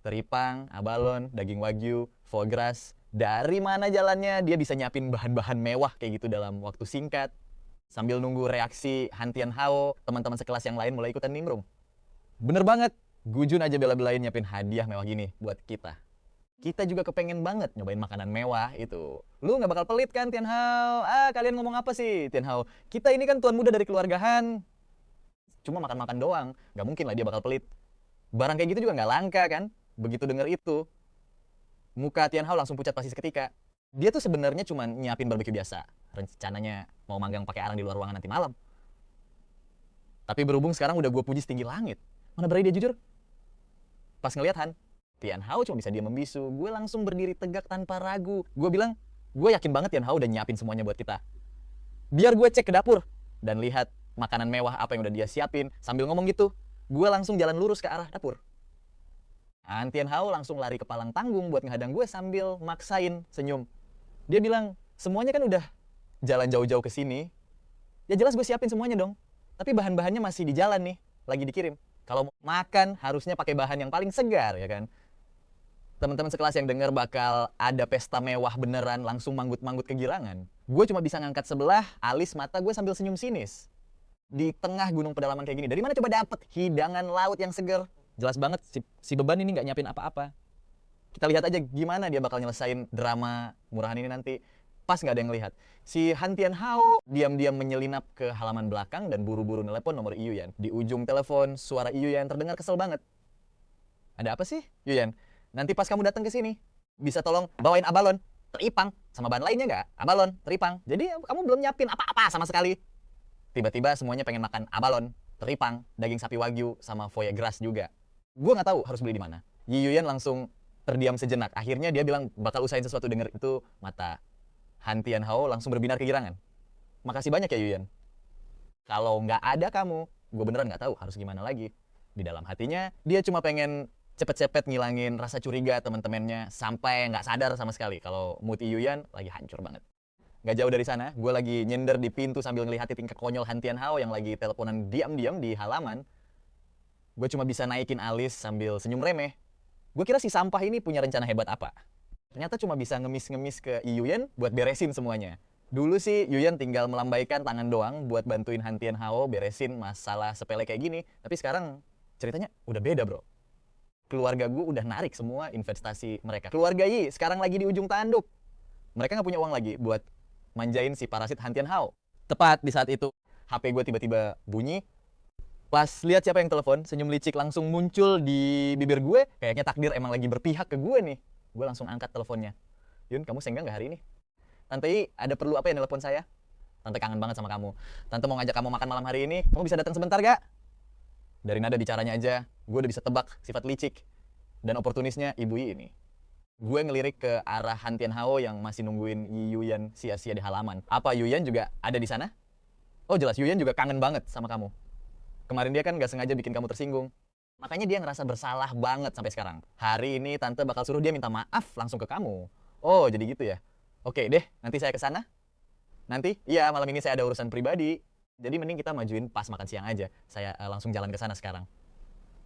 A: Teripang, abalon, daging wagyu, foie gras. Dari mana jalannya dia bisa nyiapin bahan-bahan mewah kayak gitu dalam waktu singkat? Sambil nunggu reaksi Han Tian Hao, teman-teman sekelas yang lain mulai ikutan nimbrung. Bener banget, Gujun aja bela-belain nyiapin hadiah mewah gini buat kita. Kita juga kepengen banget nyobain makanan mewah itu. Lu nggak bakal pelit kan Tian Hao? Kalian ngomong apa sih Tian Hao? Kita ini kan tuan muda dari keluarga Han. Cuma makan-makan doang, nggak mungkin lah dia bakal pelit. Barang kayak gitu juga nggak langka kan? Begitu denger itu, muka Tian Hao langsung pucat pasti seketika. Dia tuh sebenarnya cuma nyiapin barbeque biasa. Rencananya mau manggang pakai arang di luar ruangan nanti malam. Tapi berhubung sekarang udah gue puji setinggi langit, mana berani dia jujur? Pas ngeliat Han, Tian Hao cuma bisa diam membisu. Gue langsung berdiri tegak tanpa ragu. Gue bilang, gue yakin banget Tian Hao udah nyiapin semuanya buat kita. Biar gue cek ke dapur dan lihat makanan mewah apa yang udah dia siapin. Sambil ngomong gitu, gue langsung jalan lurus ke arah dapur. Han Tian Hao langsung lari ke palang tanggung buat ngehadang gue sambil maksain senyum. Dia bilang, semuanya kan udah jalan jauh-jauh ke sini. Ya jelas gue siapin semuanya dong. Tapi bahan-bahannya masih di jalan nih, lagi dikirim. Kalau mau makan harusnya pakai bahan yang paling segar ya kan. Teman-teman sekelas yang dengar bakal ada pesta mewah beneran langsung manggut-manggut kegirangan. Gue cuma bisa ngangkat sebelah, alis mata gue sambil senyum sinis. Di tengah gunung pedalaman kayak gini, dari mana coba dapet hidangan laut yang segar? Jelas banget si beban ini nggak nyiapin apa-apa. Kita lihat aja gimana dia bakal nyelesain drama murahan ini nanti. Pas nggak ada yang lihat. Si Han Tian Hao diam-diam menyelinap ke halaman belakang dan buru-buru nelepon nomor Yuyan. Di ujung telepon, suara Yuyan terdengar kesel banget. Ada apa sih, Yuyan? Nanti pas kamu datang ke sini, bisa tolong bawain abalon, teripang, sama bahan lainnya nggak? Abalon, teripang. Jadi kamu belum nyiapin apa-apa sama sekali. Tiba-tiba semuanya pengen makan abalon. teripang, daging sapi wagyu, sama foie gras juga. Gue nggak tahu harus beli di mana. Yi Yuyan langsung terdiam sejenak. Akhirnya dia bilang bakal usahain sesuatu. Denger itu mata Han Tianhao langsung berbinar kegirangan. Makasih banyak ya Yuyan. Kalau nggak ada kamu, gue beneran nggak tahu harus gimana lagi. Di dalam hatinya, dia cuma pengen cepet-cepet ngilangin rasa curiga teman-temannya sampai nggak sadar sama sekali kalau mood Yi Yuyan lagi hancur banget. Gak jauh dari sana, gue lagi nyender di pintu sambil ngelihatin tingkah konyol Han Tianhao yang lagi teleponan diam-diam di halaman. Gue cuma bisa naikin alis sambil senyum remeh. Gue kira si sampah ini punya rencana hebat apa. Ternyata cuma bisa ngemis-ngemis ke Yi Yuyan buat beresin semuanya. Dulu sih Yuyan tinggal melambaikan tangan doang buat bantuin Han Tianhao beresin masalah sepele kayak gini. Tapi sekarang ceritanya udah beda bro. Keluarga gue udah narik semua investasi mereka. Keluarga Yi sekarang lagi di ujung tanduk. Mereka nggak punya uang lagi buat manjain si parasit Han Tianhao. Tepat di saat itu, HP gue tiba-tiba bunyi. Pas lihat siapa yang telepon, senyum licik langsung muncul di bibir gue. Kayaknya takdir emang lagi berpihak ke gue nih. Gue langsung angkat teleponnya. Yun, kamu senggang nggak hari ini? Tante I, ada perlu apa ya nelpon saya? Tante kangen banget sama kamu. Tante mau ngajak kamu makan malam hari ini. Kamu bisa datang sebentar gak? Dari nada bicaranya aja, gue udah bisa tebak sifat licik dan oportunisnya Ibu I ini. Gue ngelirik ke arah Han Tianhao yang masih nungguin Yi Yuyan sia-sia di halaman. Apa Yuyan juga ada di sana? Oh jelas, Yuyan juga kangen banget sama kamu. Kemarin dia kan gak sengaja bikin kamu tersinggung. Makanya dia ngerasa bersalah banget sampai sekarang. Hari ini Tante bakal suruh dia minta maaf langsung ke kamu. Oh jadi gitu ya? Oke deh, nanti saya ke sana. Nanti? Iya, malam ini saya ada urusan pribadi. Jadi mending kita majuin pas makan siang aja. Saya langsung jalan ke sana sekarang.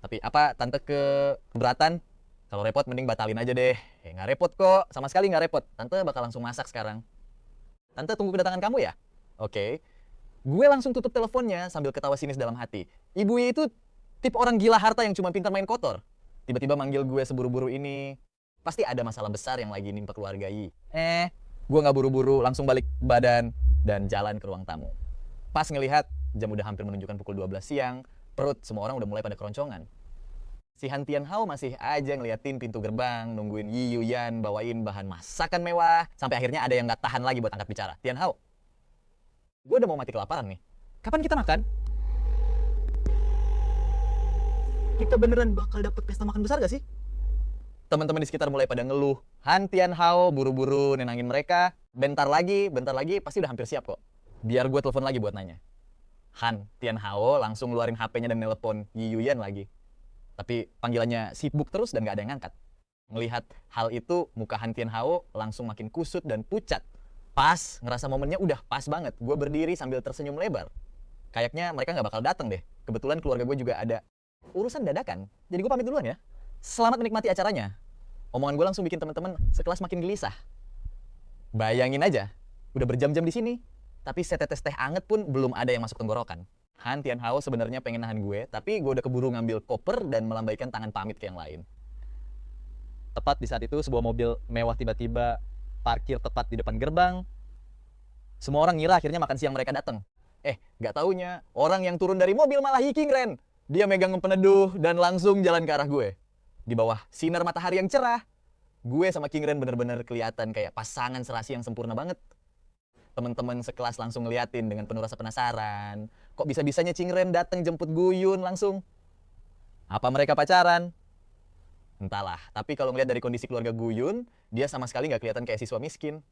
A: Tapi apa Tante keberatan? Kalau repot mending batalin aja deh. Nggak repot kok, sama sekali nggak repot. Tante bakal langsung masak sekarang. Tante tunggu kedatangan kamu ya? Oke. Gue langsung tutup teleponnya sambil ketawa sinis dalam hati. Ibu itu tipe orang gila harta yang cuma pintar main kotor. Tiba-tiba manggil gue seburu-buru ini. Pasti ada masalah besar yang lagi nimpa keluarga Yi. Gue nggak buru-buru, langsung balik badan dan jalan ke ruang tamu. Pas ngelihat jam udah hampir menunjukkan pukul 12 siang, perut semua orang udah mulai pada keroncongan. Si Han Tianhao masih aja ngeliatin pintu gerbang, nungguin Yi Yuyan bawain bahan masakan mewah. Sampai akhirnya ada yang gak tahan lagi buat angkat bicara. Tianhao, gue udah mau mati kelaparan nih. Kapan kita makan? Kita beneran bakal dapet pesta makan besar gak sih? Teman-teman di sekitar mulai pada ngeluh. Han Tianhao buru-buru nenangin mereka. Bentar lagi pasti udah hampir siap kok. Biar gue telepon lagi buat nanya. Han Tianhao langsung ngeluarin HP-nya dan nelpon Yi Yuyan lagi. Tapi panggilannya sibuk terus dan gak ada yang ngangkat. Melihat hal itu, muka Han Tianhao langsung makin kusut dan pucat. Pas, ngerasa momennya udah pas banget. Gue berdiri sambil tersenyum lebar. Kayaknya mereka gak bakal datang deh. Kebetulan keluarga gue juga ada urusan dadakan. Jadi gue pamit duluan ya. Selamat menikmati acaranya. Omongan gue langsung bikin teman-teman sekelas makin gelisah. Bayangin aja, udah berjam-jam di sini. Tapi setetes teh anget pun belum ada yang masuk tenggorokan. Han Tianhao sebenarnya pengen nahan gue, tapi gue udah keburu ngambil koper dan melambaikan tangan pamit ke yang lain. Tepat di saat itu, sebuah mobil mewah tiba-tiba parkir tepat di depan gerbang. Semua orang ngira akhirnya makan siang mereka datang. Gak taunya, orang yang turun dari mobil malah Yi Qingren. Dia megang peneduh dan langsung jalan ke arah gue. Di bawah sinar matahari yang cerah, gue sama Qingren bener-bener kelihatan kayak pasangan serasi yang sempurna banget. Teman-teman sekelas langsung ngeliatin dengan penuh rasa penasaran. Kok bisa-bisanya Qingren datang jemput Guyun langsung? Apa mereka pacaran? Entahlah, tapi kalau ngeliat dari kondisi keluarga Guyun, dia sama sekali nggak kelihatan kayak siswa miskin.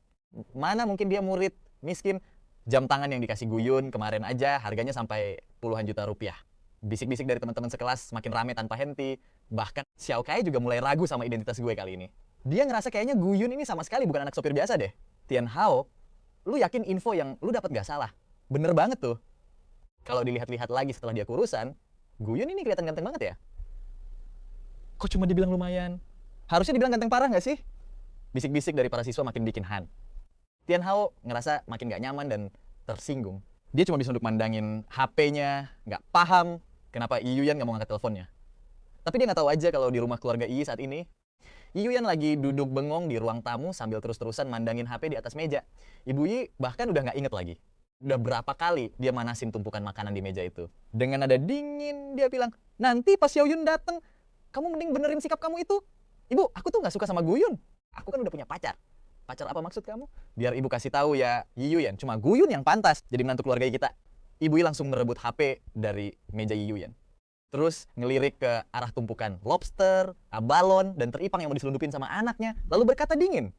A: Mana mungkin dia murid miskin. Jam tangan yang dikasih Guyun kemarin aja harganya sampai puluhan juta rupiah. Bisik-bisik dari teman-teman sekelas makin rame tanpa henti. Bahkan Xiao Kai juga mulai ragu sama identitas gue kali ini. Dia ngerasa kayaknya Guyun ini sama sekali bukan anak sopir biasa deh. Tianhao, lu yakin info yang lu dapat gak salah? Bener banget tuh. Kalau dilihat-lihat lagi setelah dia kurusan, Guyun ini kelihatan ganteng banget ya? Kok cuma dibilang lumayan? Harusnya dibilang ganteng parah gak sih? Bisik-bisik dari para siswa makin bikin Han. Tianhao ngerasa makin gak nyaman dan tersinggung. Dia cuma bisa duduk mandangin HP-nya, gak paham kenapa Yi Yuyan gak mau ngangkat teleponnya. Tapi dia gak tahu aja kalau di rumah keluarga Yi saat ini, Yi Yuyan lagi duduk bengong di ruang tamu sambil terus-terusan mandangin HP di atas meja. Ibu Yi bahkan udah gak inget lagi. Udah berapa kali dia manasin tumpukan makanan di meja itu. Dengan nada dingin dia bilang, nanti pas Xiaoyun dateng, kamu mending benerin sikap kamu itu. Ibu, aku tuh gak suka sama Guyun. Aku kan udah punya pacar. Pacar apa maksud kamu? Biar ibu kasih tahu ya, Yi Yuyan, cuma Guyun yang pantas jadi menantu keluarga kita. Ibu Yi langsung merebut HP dari meja Yi Yuyan. Terus ngelirik ke arah tumpukan lobster, balon, dan teripang yang mau diselundupin sama anaknya. Lalu berkata dingin,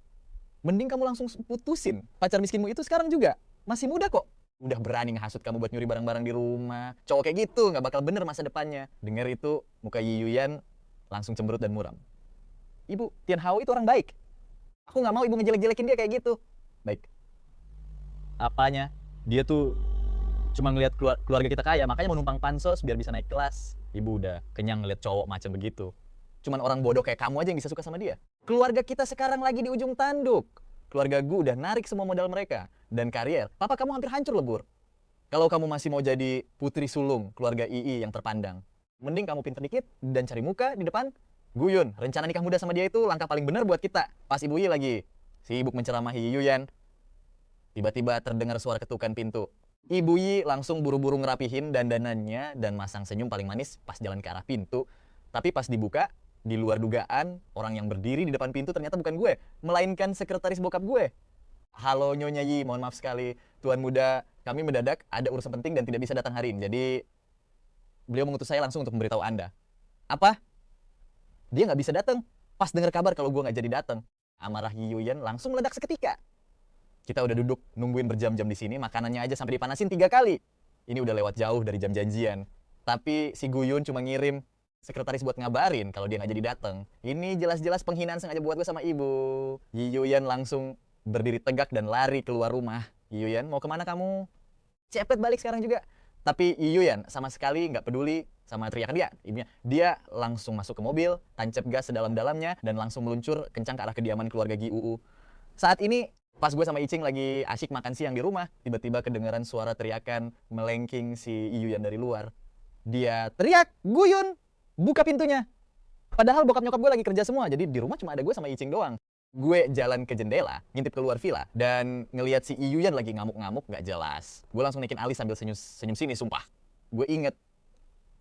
A: mending kamu langsung putusin pacar miskinmu itu sekarang juga. Masih muda kok. Udah berani ngehasut kamu buat nyuri barang-barang di rumah. Cowok kayak gitu nggak bakal bener masa depannya. Dengar itu, muka Yi Yuyan langsung cemberut dan muram. Ibu, Tian Hao itu orang baik. Aku nggak mau ibu ngejelek-jelekin dia kayak gitu. Baik.
D: Apanya? Dia tuh cuma ngelihat keluarga kita kaya, makanya mau numpang pansos biar bisa naik kelas. Ibu udah kenyang ngeliat cowok macam begitu.
A: Cuman orang bodoh kayak kamu aja yang bisa suka sama dia. Keluarga kita sekarang lagi di ujung tanduk. Keluarga gue udah narik semua modal mereka. Dan karier, papa kamu hampir hancur lebur. Kalau kamu masih mau jadi putri sulung keluarga II yang terpandang, mending kamu pinter dikit dan cari muka di depan. Guyun, rencana nikah muda sama dia itu langkah paling benar buat kita. Pas Ibu Yi lagi sibuk menceramahi Yi Yuyan, tiba-tiba terdengar suara ketukan pintu. Ibu Yi langsung buru-buru ngerapihin dandanannya dan masang senyum paling manis pas jalan ke arah pintu. Tapi pas dibuka, di luar dugaan, orang yang berdiri di depan pintu ternyata bukan gue, melainkan sekretaris bokap gue. Halo Nyonya Yi, mohon maaf sekali. Tuan muda, kami mendadak ada urusan penting dan tidak bisa datang hari ini. Jadi, beliau mengutus saya langsung untuk memberitahu Anda. Apa? Dia nggak bisa datang. Pas dengar kabar kalau gue nggak jadi datang. Amarah Yi Yuyan langsung meledak seketika. Kita udah duduk nungguin berjam-jam di sini, makanannya aja sampai dipanasin 3 kali. Ini udah lewat jauh dari jam janjian. Tapi si Guyun cuma ngirim sekretaris buat ngabarin kalau dia nggak jadi datang. Ini jelas-jelas penghinaan sengaja buat gue sama ibu. Yi Yuyan langsung berdiri tegak dan lari keluar rumah. Yi Yuyan, mau kemana kamu? Cepet balik sekarang juga. Tapi Yi Yuyan sama sekali nggak peduli sama teriakan dia. Ibunya, dia langsung masuk ke mobil, tancap gas sedalam-dalamnya, dan langsung meluncur kencang ke arah kediaman keluarga Gi Uu. Saat ini, pas gue sama Icing lagi asyik makan siang di rumah, tiba-tiba kedengaran suara teriakan melengking si Yi Yuyan dari luar. Dia teriak, Guyun, buka pintunya. Padahal bokap nyokap gue lagi kerja semua, jadi di rumah cuma ada gue sama Icing doang. Gue jalan ke jendela, ngintip keluar villa, dan ngelihat si Yi Yuyan lagi ngamuk-ngamuk gak jelas. Gue langsung naikin alis sambil senyum sini, sumpah. Gue inget,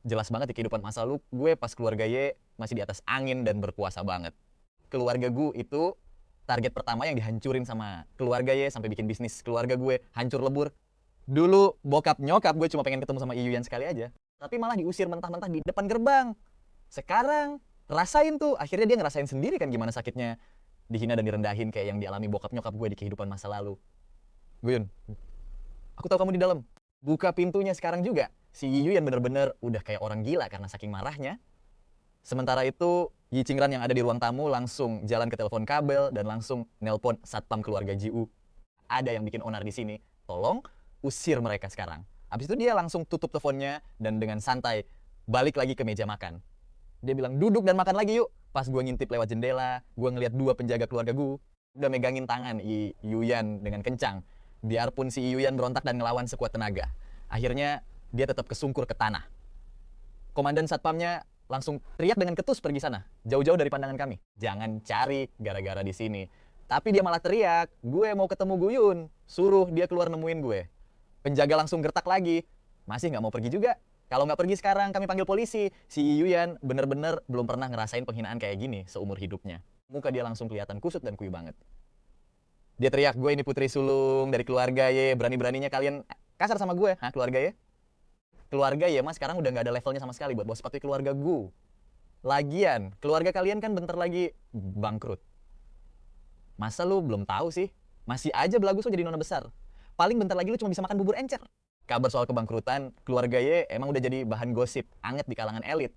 A: jelas banget di kehidupan masa lalu, gue pas keluarga Ye masih di atas angin dan berkuasa banget. Keluarga gue itu target pertama yang dihancurin sama keluarga Ye sampai bikin bisnis keluarga gue hancur lebur. Dulu bokap nyokap gue cuma pengen ketemu sama Yi Yuyan sekali aja, tapi malah diusir mentah-mentah di depan gerbang. Sekarang rasain tuh, akhirnya dia ngerasain sendiri kan gimana sakitnya dihina dan direndahin kayak yang dialami bokap nyokap gue di kehidupan masa lalu. Guyun, aku tahu kamu di dalam. Buka pintunya sekarang juga. Si Yi Yuyan bener-bener udah kayak orang gila karena saking marahnya. Sementara itu, Yi Qingran yang ada di ruang tamu langsung jalan ke telepon kabel dan langsung nelpon satpam keluarga Jiu. Ada yang bikin onar di sini. Tolong usir mereka sekarang. Habis itu dia langsung tutup teleponnya dan dengan santai balik lagi ke meja makan. Dia bilang, duduk dan makan lagi yuk. Pas gue ngintip lewat jendela, gue ngeliat 2 penjaga keluarga gue udah megangin tangan Yi Yuyan dengan kencang. Biarpun si Yi Yuyan berontak dan ngelawan sekuat tenaga. Akhirnya dia tetap kesungkur ke tanah. Komandan satpamnya langsung teriak dengan ketus pergi sana, jauh-jauh dari pandangan kami. Jangan cari gara-gara di sini. Tapi dia malah teriak, gue mau ketemu Guyun. Suruh dia keluar nemuin gue. Penjaga langsung gertak lagi. Masih nggak mau pergi juga. Kalau nggak pergi sekarang, kami panggil polisi. Si Yi Yuyan bener-bener belum pernah ngerasain penghinaan kayak gini seumur hidupnya. Muka dia langsung kelihatan kusut dan kuyu banget. Dia teriak, gue ini putri sulung dari keluarga Ye. Berani-beraninya kalian kasar sama gue, hah keluarga Ye? Keluarga Ye mas sekarang udah nggak ada levelnya sama sekali buat bawa sepatu keluarga gue. Lagian, keluarga kalian kan bentar lagi bangkrut. Masa lu belum tahu sih? Masih aja belagu so jadi nona besar. Paling bentar lagi lu cuma bisa makan bubur encer. Kabar soal kebangkrutan, keluarga Ye emang udah jadi bahan gosip anget di kalangan elit.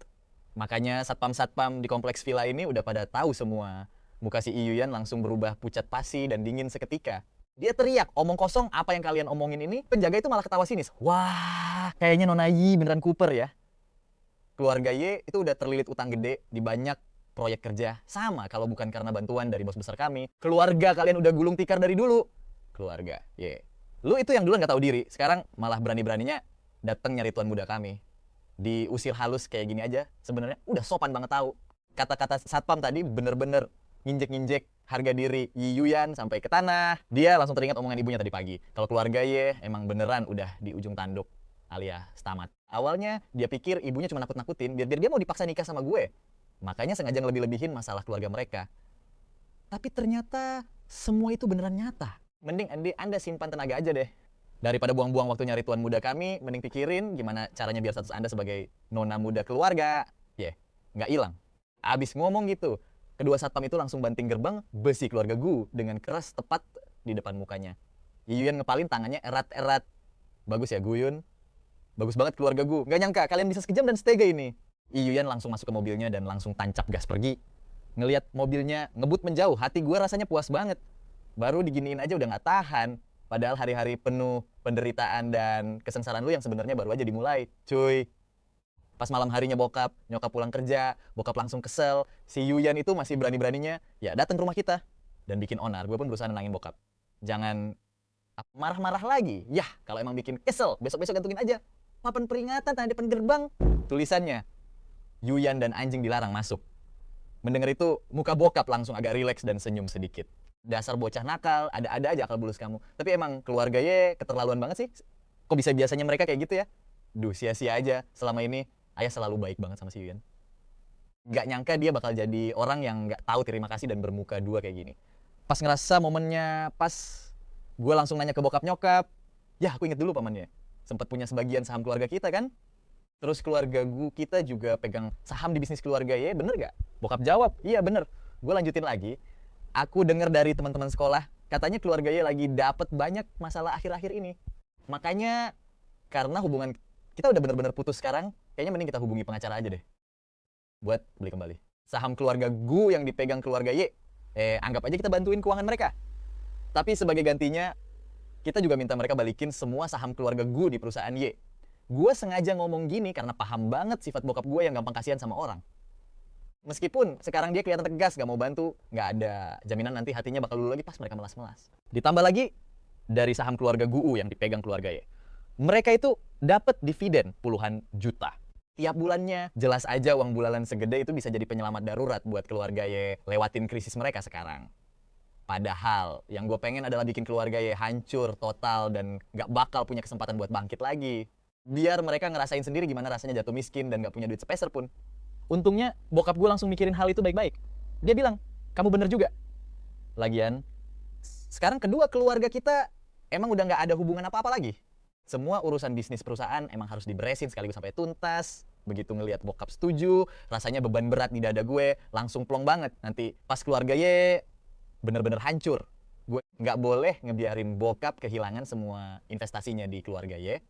A: Makanya satpam-satpam di kompleks villa ini udah pada tahu semua. Muka si Yi Yuyan langsung berubah pucat pasi dan dingin seketika. Dia teriak, omong kosong apa yang kalian omongin ini? Penjaga itu malah ketawa sinis. Wah, kayaknya Nona Yi beneran Cooper ya. Keluarga Ye itu udah terlilit utang gede di banyak proyek kerja. Sama kalau bukan karena bantuan dari bos besar kami. Keluarga kalian udah gulung tikar dari dulu. Keluarga Ye. Lu itu yang dulu nggak tahu diri, sekarang malah berani-beraninya datang nyari tuan muda kami. Diusir halus kayak gini aja, sebenarnya udah sopan banget tahu. Kata-kata satpam tadi bener-bener nginjek-nginjek harga diri Yi Yuyan sampai ke tanah. Dia langsung teringat omongan ibunya tadi pagi. Kalau keluarga Ye emang beneran udah di ujung tanduk alias tamat. Awalnya dia pikir ibunya cuma nakut-nakutin biar dia mau dipaksa nikah sama gue. Makanya sengaja ngelebih-lebihin masalah keluarga mereka. Tapi ternyata semua itu beneran nyata. Mending Anda simpan tenaga aja deh. Daripada buang-buang waktu nyari tuan muda kami, mending pikirin gimana caranya biar status Anda sebagai nona muda keluarga, nggak hilang. Abis ngomong gitu, kedua satpam itu langsung banting gerbang besi keluarga Gu dengan keras tepat di depan mukanya. Yuyun ngepalin tangannya erat-erat. Bagus ya Guyun. Bagus banget keluarga Gu. Nggak nyangka kalian bisa sekejam dan setega ini. Yuyun langsung masuk ke mobilnya dan langsung tancap gas pergi. Ngelihat mobilnya ngebut menjauh, hati gue rasanya puas banget. Baru diginiin aja udah nggak tahan. Padahal hari-hari penuh penderitaan dan kesengsaraan lu yang sebenarnya baru aja dimulai, cuy. Pas malam harinya nyokap pulang kerja, bokap langsung kesel. Si Yuyan itu masih berani-beraninya ya datang ke rumah kita dan bikin onar. Gue pun berusaha nenangin bokap. Jangan marah-marah lagi. Yah, kalau emang bikin kesel, besok-besok gantungin aja papan peringatan tanda depan gerbang. Tulisannya, Yuyan dan anjing dilarang masuk. Mendengar itu, muka bokap langsung agak rileks dan senyum sedikit. Dasar bocah nakal, ada-ada aja akal bulus kamu. Tapi emang keluarganya keterlaluan banget sih. Kok bisa biasanya mereka kayak gitu ya? Duh, sia-sia aja. Selama ini, ayah selalu baik banget sama si Yuyan. Gak nyangka dia bakal jadi orang yang gak tahu terima kasih dan bermuka dua kayak gini. Pas ngerasa momennya pas, gue langsung nanya ke bokap nyokap. Ya, aku inget dulu pamannya. Sempat punya sebagian saham keluarga kita kan? Terus keluarga gue kita juga pegang saham di bisnis keluarga ya, bener gak? Bokap jawab, iya bener. Gue lanjutin lagi. Aku dengar dari teman-teman sekolah, katanya keluarganya lagi dapet banyak masalah akhir-akhir ini. Makanya, karena hubungan kita udah bener-bener putus sekarang, kayaknya mending kita hubungi pengacara aja deh. Buat beli kembali. Saham keluarga gue yang dipegang keluarga Y, anggap aja kita bantuin keuangan mereka. Tapi sebagai gantinya, kita juga minta mereka balikin semua saham keluarga gue di perusahaan Y. Gue sengaja ngomong gini karena paham banget sifat bokap gue yang gampang kasihan sama orang. Meskipun sekarang dia kelihatan tegas, gak mau bantu, gak ada jaminan nanti hatinya bakal luluh lagi pas mereka melas-melas. Ditambah lagi, dari saham keluarga GUU yang dipegang keluarga Y. Mereka itu dapat dividen puluhan juta. Tiap bulannya, jelas aja uang bulanan segede itu bisa jadi penyelamat darurat buat keluarga Y lewatin krisis mereka sekarang. Padahal, yang gue pengen adalah bikin keluarga Y hancur total dan gak bakal punya kesempatan buat bangkit lagi. Biar mereka ngerasain sendiri gimana rasanya jatuh miskin dan gak punya duit sepeser pun. Untungnya bokap gue langsung mikirin hal itu baik-baik. Dia bilang, kamu bener juga. Lagian, sekarang kedua keluarga kita emang udah gak ada hubungan apa-apa lagi. Semua urusan bisnis perusahaan emang harus diberesin sekaligus sampai tuntas. Begitu ngelihat bokap setuju, rasanya beban berat di dada gue langsung plong banget. Nanti pas keluarga Y bener-bener hancur. Gue gak boleh ngebiarin bokap kehilangan semua investasinya di keluarga Y.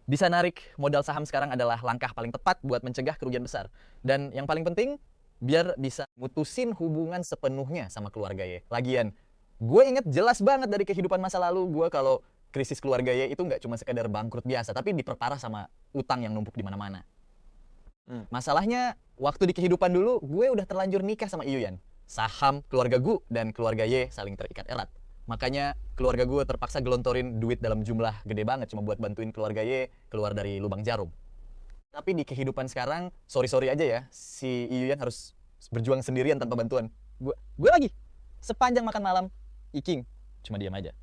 A: Bisa narik modal saham sekarang adalah langkah paling tepat buat mencegah kerugian besar. Dan yang paling penting, biar bisa mutusin hubungan sepenuhnya sama keluarga Y. Lagian, gue inget jelas banget dari kehidupan masa lalu gue kalau krisis keluarga Y itu nggak cuma sekedar bangkrut biasa, tapi diperparah sama utang yang numpuk di mana-mana. Masalahnya, waktu di kehidupan dulu, gue udah terlanjur nikah sama Iyuyan. Saham keluarga gue dan keluarga Y saling terikat erat. Makanya keluarga gue terpaksa gelontorin duit dalam jumlah gede banget cuma buat bantuin keluarga Y keluar dari lubang jarum. Tapi di kehidupan sekarang, sorry aja ya, si Iyuyan harus berjuang sendirian tanpa bantuan. Gue lagi, sepanjang makan malam, Iking cuma diam aja.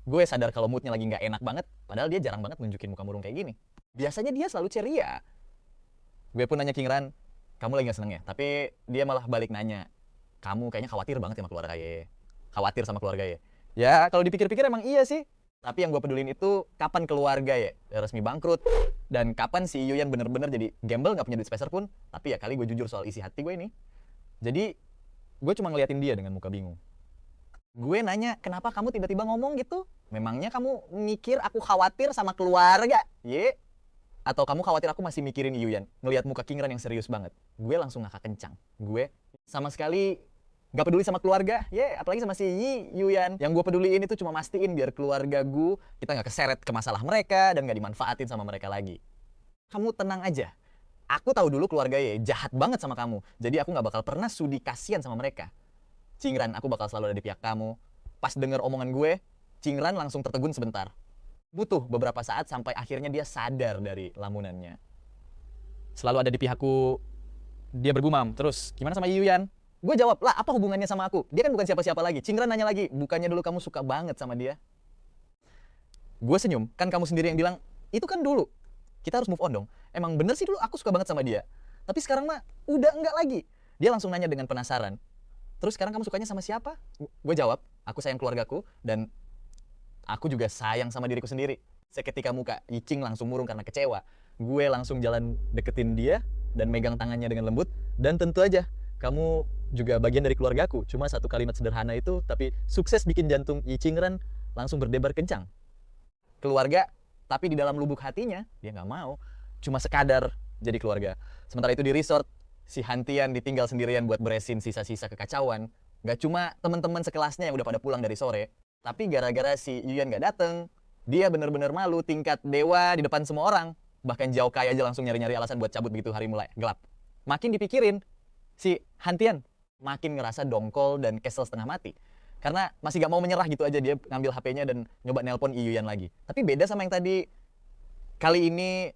A: Gue sadar kalau moodnya lagi nggak enak banget, padahal dia jarang banget nunjukin muka murung kayak gini. Biasanya dia selalu ceria. Gue pun nanya King Ran, kamu lagi nggak seneng ya? Tapi dia malah balik nanya, kamu kayaknya khawatir banget sama keluarga Y. Khawatir sama keluarga Y. Ya, kalau dipikir-pikir emang iya sih. Tapi yang gue pedulin itu kapan keluarga ya resmi bangkrut. Dan kapan si Iyuyan bener-bener jadi gembel gak punya duit sepeser pun. Tapi ya kali gue jujur soal isi hati gue ini. Jadi, gue cuma ngeliatin dia dengan muka bingung. Gue nanya, kenapa kamu tiba-tiba ngomong gitu? Memangnya kamu mikir aku khawatir sama keluarga? Ye? Atau kamu khawatir aku masih mikirin Iyuyan? Ngeliat muka King Ran yang serius banget. Gue langsung ngakak kencang. Gue sama sekali gak peduli sama keluarga, apalagi sama si Iyuyan. Yang gue peduliin itu cuma mastiin biar keluarga gue, kita gak keseret ke masalah mereka dan gak dimanfaatin sama mereka lagi. Kamu tenang aja. Aku tahu dulu keluarga Y jahat banget sama kamu. Jadi aku gak bakal pernah sudi kasihan sama mereka. Cingran, aku bakal selalu ada di pihak kamu. Pas denger omongan gue, Cingran langsung tertegun sebentar. Butuh beberapa saat sampai akhirnya dia sadar dari lamunannya. Selalu ada di pihakku, dia bergumam. Terus, gimana sama Iyuyan? Gue jawab, lah apa hubungannya sama aku? Dia kan bukan siapa-siapa lagi. Cingran nanya lagi, bukannya dulu kamu suka banget sama dia? Gue senyum, kan kamu sendiri yang bilang, itu kan dulu. Kita harus move on dong. Emang bener sih dulu aku suka banget sama dia. Tapi sekarang mah udah enggak lagi. Dia langsung nanya dengan penasaran. Terus sekarang kamu sukanya sama siapa? Gue jawab, aku sayang keluargaku dan aku juga sayang sama diriku sendiri. Seketika muka Yicing langsung murung karena kecewa. Gue langsung jalan deketin dia dan megang tangannya dengan lembut. Dan tentu aja, kamu juga bagian dari keluargaku. Cuma satu kalimat sederhana itu, tapi sukses bikin jantung Yicing Ren langsung berdebar kencang. Keluarga, tapi di dalam lubuk hatinya, dia nggak mau. Cuma sekadar jadi keluarga. Sementara itu di resort, si Hantian ditinggal sendirian buat beresin sisa-sisa kekacauan. Gak cuma teman-teman sekelasnya yang udah pada pulang dari sore, tapi gara-gara si Yuyan gak dateng, dia bener-bener malu tingkat dewa di depan semua orang. Bahkan Zhao Kai aja langsung nyari-nyari alasan buat cabut begitu hari mulai gelap. Makin dipikirin, si Hantian makin ngerasa dongkol dan kesel setengah mati. Karena masih gak mau menyerah gitu aja, dia ngambil HP-nya dan nyoba nelpon Yuyan lagi. Tapi beda sama yang tadi, kali ini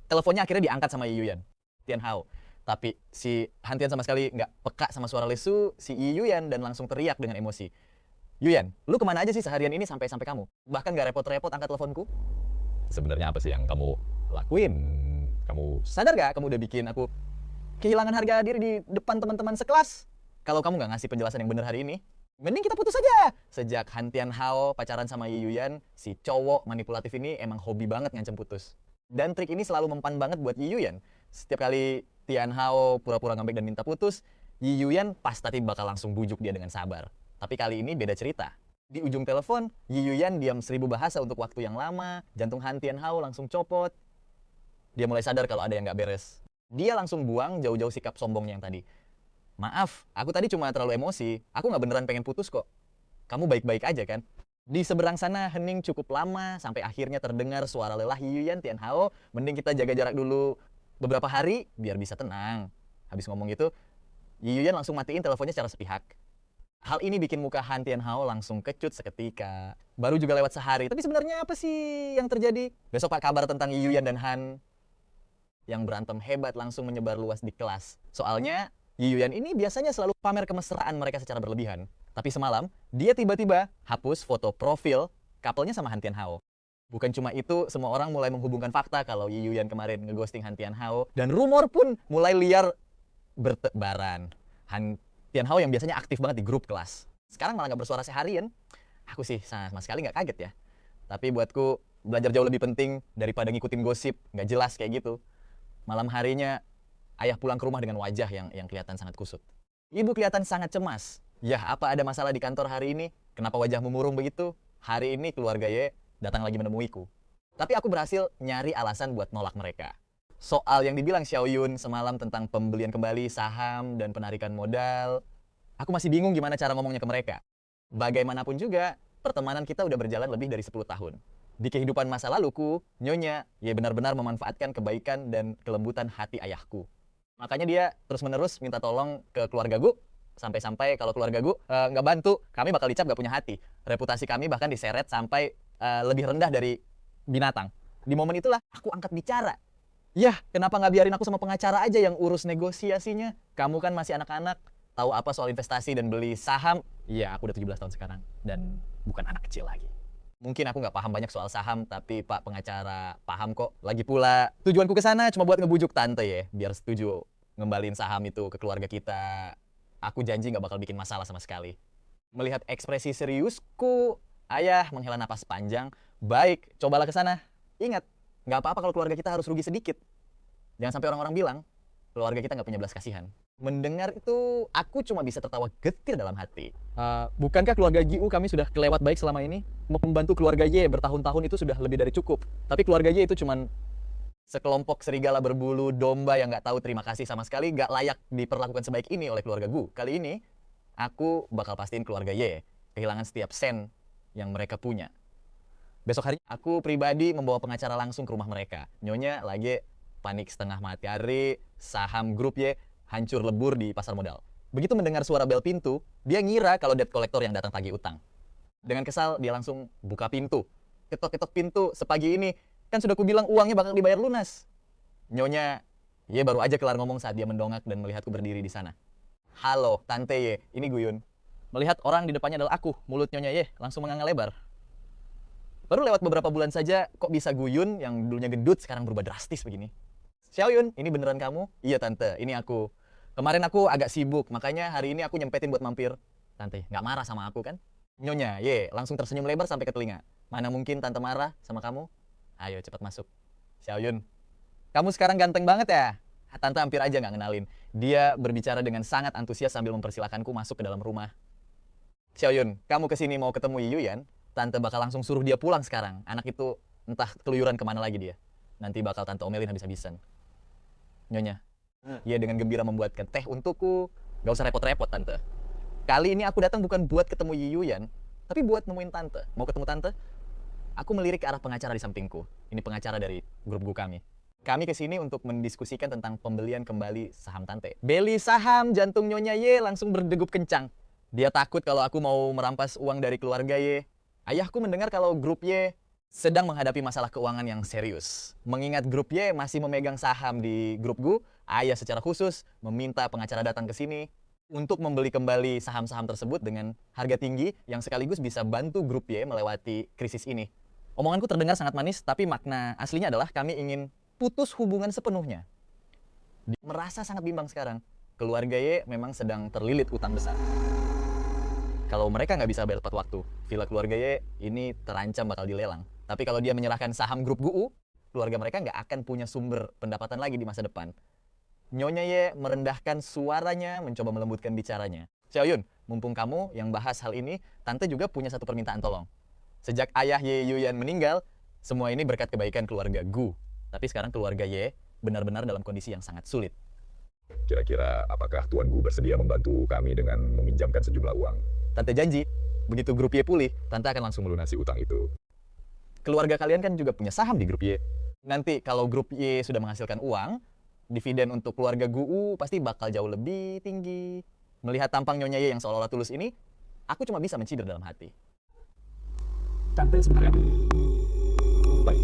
A: teleponnya akhirnya diangkat sama Yuyan, Tian Hao. Tapi si Hantian sama sekali nggak peka sama suara lesu si Yuyan dan langsung teriak dengan emosi. Yuyan, lu kemana aja sih seharian ini sampai kamu? Bahkan nggak repot-repot angkat teleponku.
B: Sebenarnya apa sih yang kamu lakuin? Kamu
A: Sadar gak kamu udah bikin aku kehilangan harga diri di depan teman-teman sekelas? Kalau kamu nggak ngasih penjelasan yang benar hari ini, mending kita putus aja. Sejak Hantian Hao pacaran sama Yuyan, si cowok manipulatif ini emang hobi banget ngancem putus. Dan trik ini selalu mempan banget buat Yuyan. Setiap kali Tian Hao pura-pura ngambek dan minta putus, Yuyan pasti bakal langsung bujuk dia dengan sabar. Tapi kali ini beda cerita. Di ujung telepon, Yuyan diam 1000 bahasa untuk waktu yang lama, jantung Tian Hao langsung copot. Dia mulai sadar kalau ada yang nggak beres. Dia langsung buang jauh-jauh sikap sombongnya yang tadi. Maaf, aku tadi cuma terlalu emosi. Aku nggak beneran pengen putus kok. Kamu baik-baik aja kan? Di seberang sana hening cukup lama sampai akhirnya terdengar suara lelah Yuyan Tian Hao. Mending kita jaga jarak dulu beberapa hari biar bisa tenang. Habis ngomong gitu, Yuyan langsung matiin teleponnya secara sepihak. Hal ini bikin muka Han Tian Hao langsung kecut seketika. Baru juga lewat sehari, tapi sebenarnya apa sih yang terjadi? Besok pak kabar tentang Yuyan dan Han yang berantem hebat langsung menyebar luas di kelas. Soalnya Yuyan ini biasanya selalu pamer kemesraan mereka secara berlebihan. Tapi semalam, dia tiba-tiba hapus foto profil couple-nya sama Han Tian Hao. Bukan cuma itu, semua orang mulai menghubungkan fakta kalau Yuyan kemarin ngeghosting Han Tian Hao. Dan rumor pun mulai liar bertebaran. Han Tian Hao yang biasanya aktif banget di grup kelas, sekarang malah nggak bersuara seharian. Aku sih sama sekali nggak kaget ya. Tapi buatku, belajar jauh lebih penting daripada ngikutin gosip nggak jelas kayak gitu. Malam harinya, ayah pulang ke rumah dengan wajah yang kelihatan sangat kusut. Ibu kelihatan sangat cemas. Yah, apa ada masalah di kantor hari ini? Kenapa wajahmu murung begitu? Hari ini keluarga Ye datang lagi menemuiku. Tapi aku berhasil nyari alasan buat nolak mereka. Soal yang dibilang Xiao Yun semalam tentang pembelian kembali saham dan penarikan modal, aku masih bingung gimana cara ngomongnya ke mereka. Bagaimanapun juga, pertemanan kita udah berjalan lebih dari 10 tahun. Di kehidupan masa laluku, Nyonya Ye benar-benar memanfaatkan kebaikan dan kelembutan hati ayahku. Makanya dia terus-menerus minta tolong ke keluarga Gu. Sampai-sampai kalau keluarga Gu nggak bantu, kami bakal dicap nggak punya hati. Reputasi kami bahkan diseret sampai lebih rendah dari binatang. Di momen itulah aku angkat bicara. Yah, kenapa nggak biarin aku sama pengacara aja yang urus negosiasinya? Kamu kan masih anak-anak, tahu apa soal investasi dan beli saham? Iya, aku udah 17 tahun sekarang dan bukan anak kecil lagi. Mungkin aku nggak paham banyak soal saham, tapi Pak pengacara paham kok. Lagi pula, tujuanku ke sana cuma buat ngebujuk tante ya, biar setuju ngembalin saham itu ke keluarga kita. Aku janji nggak bakal bikin masalah sama sekali. Melihat ekspresi seriusku, ayah menghela napas panjang. Baik, cobalah ke sana. Ingat, nggak apa-apa kalau keluarga kita harus rugi sedikit. Jangan sampai orang-orang bilang, keluarga kita nggak punya belas kasihan. Mendengar itu, aku cuma bisa tertawa getir dalam hati. Bukankah keluarga Giu kami sudah kelewat baik selama ini? Membantu keluarga Ye bertahun-tahun itu sudah lebih dari cukup. Tapi keluarga Ye itu cuman sekelompok serigala berbulu domba yang nggak tahu terima kasih sama sekali, nggak layak diperlakukan sebaik ini oleh keluarga Gu. Kali ini, aku bakal pastiin keluarga Ye kehilangan setiap sen yang mereka punya. Besok hari, aku pribadi membawa pengacara langsung ke rumah mereka. Nyonya lagi panik setengah mati hari, saham grup Ye hancur lebur di pasar modal. Begitu mendengar suara bel pintu, dia ngira kalau debt collector yang datang tagih utang. Dengan kesal, dia langsung buka pintu. Ketok-ketok pintu sepagi ini, kan sudah kubilang uangnya bakal dibayar lunas. Nyonya Ye baru aja kelar ngomong saat dia mendongak dan melihatku berdiri di sana. Halo, Tante Ye, ini Guyun. Melihat orang di depannya adalah aku, mulut Nyonya Ye langsung menganga lebar. Baru lewat beberapa bulan saja, kok bisa Guyun yang dulunya gendut sekarang berubah drastis begini? Xiao Yun, ini beneran kamu? Iya Tante, ini aku. Kemarin aku agak sibuk, makanya hari ini aku nyempetin buat mampir. Tante, nggak marah sama aku kan? Nyonya Ye langsung tersenyum lebar sampai ke telinga. Mana mungkin Tante marah sama kamu? Ayo cepat masuk. Xiaoyun, kamu sekarang ganteng banget ya. Tante hampir aja nggak ngenalin. Dia berbicara dengan sangat antusias sambil mempersilahkanku masuk ke dalam rumah. Xiaoyun, kamu kesini mau ketemu Yuyan? Tante bakal langsung suruh dia pulang sekarang. Anak itu entah keluyuran kemana lagi dia. Nanti bakal tante omelin habis-habisan. Nyonya, ia dengan gembira membuatkan teh untukku. Gak usah repot-repot tante. Kali ini aku datang bukan buat ketemu Yuyan, tapi buat nemuin tante. Mau ketemu tante? Aku melirik ke arah pengacara di sampingku. Ini pengacara dari grup gu kami. Kami kesini untuk mendiskusikan tentang pembelian kembali saham tante. Beli saham, jantung Nyonya Ye langsung berdegup kencang. Dia takut kalau aku mau merampas uang dari keluarga Ye. Ayahku mendengar kalau grup Y sedang menghadapi masalah keuangan yang serius. Mengingat grup Y masih memegang saham di grup gu, ayah secara khusus meminta pengacara datang ke sini untuk membeli kembali saham-saham tersebut dengan harga tinggi yang sekaligus bisa bantu grup Y melewati krisis ini. Omonganku terdengar sangat manis, tapi makna aslinya adalah kami ingin putus hubungan sepenuhnya. Merasa sangat bimbang sekarang. Keluarga Y memang sedang terlilit utang besar. Kalau mereka nggak bisa bayar tepat waktu, villa keluarga Y ini terancam bakal dilelang. Tapi kalau dia menyerahkan saham grup GU, keluarga mereka nggak akan punya sumber pendapatan lagi di masa depan. Nyonya Ye merendahkan suaranya, mencoba melembutkan bicaranya. Xiaoyun, mumpung kamu yang bahas hal ini, tante juga punya satu permintaan tolong. Sejak ayah Ye Yuyan meninggal, semua ini berkat kebaikan keluarga Gu. Tapi sekarang keluarga Ye benar-benar dalam kondisi yang sangat sulit.
B: Kira-kira apakah Tuan Gu bersedia membantu kami dengan meminjamkan sejumlah uang?
A: Tante janji, begitu grup Y pulih, tante akan langsung melunasi utang itu. Keluarga kalian kan juga punya saham di grup Y. Nanti kalau grup Y sudah menghasilkan uang, dividen untuk keluarga GU pasti bakal jauh lebih tinggi. Melihat tampang Nyonya Ye yang seolah-olah tulus ini, aku cuma bisa mencider dalam hati.
B: Tante sebenarnya baik.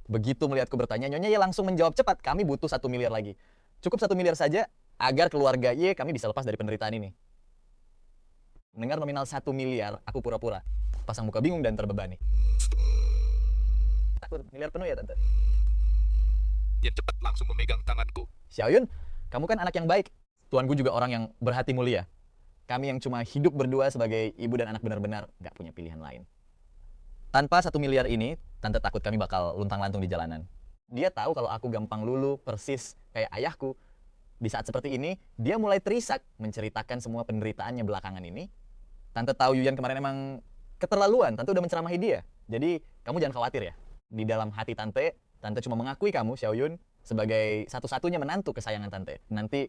A: Begitu melihatku bertanya, Nyonya Ye langsung menjawab cepat, kami butuh 1 miliar lagi. Cukup 1 miliar saja, agar keluarga Y kami bisa lepas dari penderitaan ini. Mendengar nominal 1 miliar, aku pura-pura pasang muka bingung dan terbebani. Takut miliar penuh ya tante?
B: Dia cepat langsung memegang tanganku.
A: Xiaoyun, kamu kan anak yang baik. Tuanku juga orang yang berhati mulia. Kami yang cuma hidup berdua sebagai ibu dan anak benar-benar gak punya pilihan lain. Tanpa 1 miliar ini, tante takut kami bakal luntang-lantung di jalanan. Dia tahu kalau aku gampang luluh, persis kayak ayahku. Di saat seperti ini, dia mulai terisak menceritakan semua penderitaannya belakangan ini. Tante tahu Yuyan kemarin emang keterlaluan, tante udah menceramahi dia. Jadi, kamu jangan khawatir ya. Di dalam hati tante cuma mengakui kamu, Xiaoyun, sebagai satu-satunya menantu kesayangan tante. Nanti,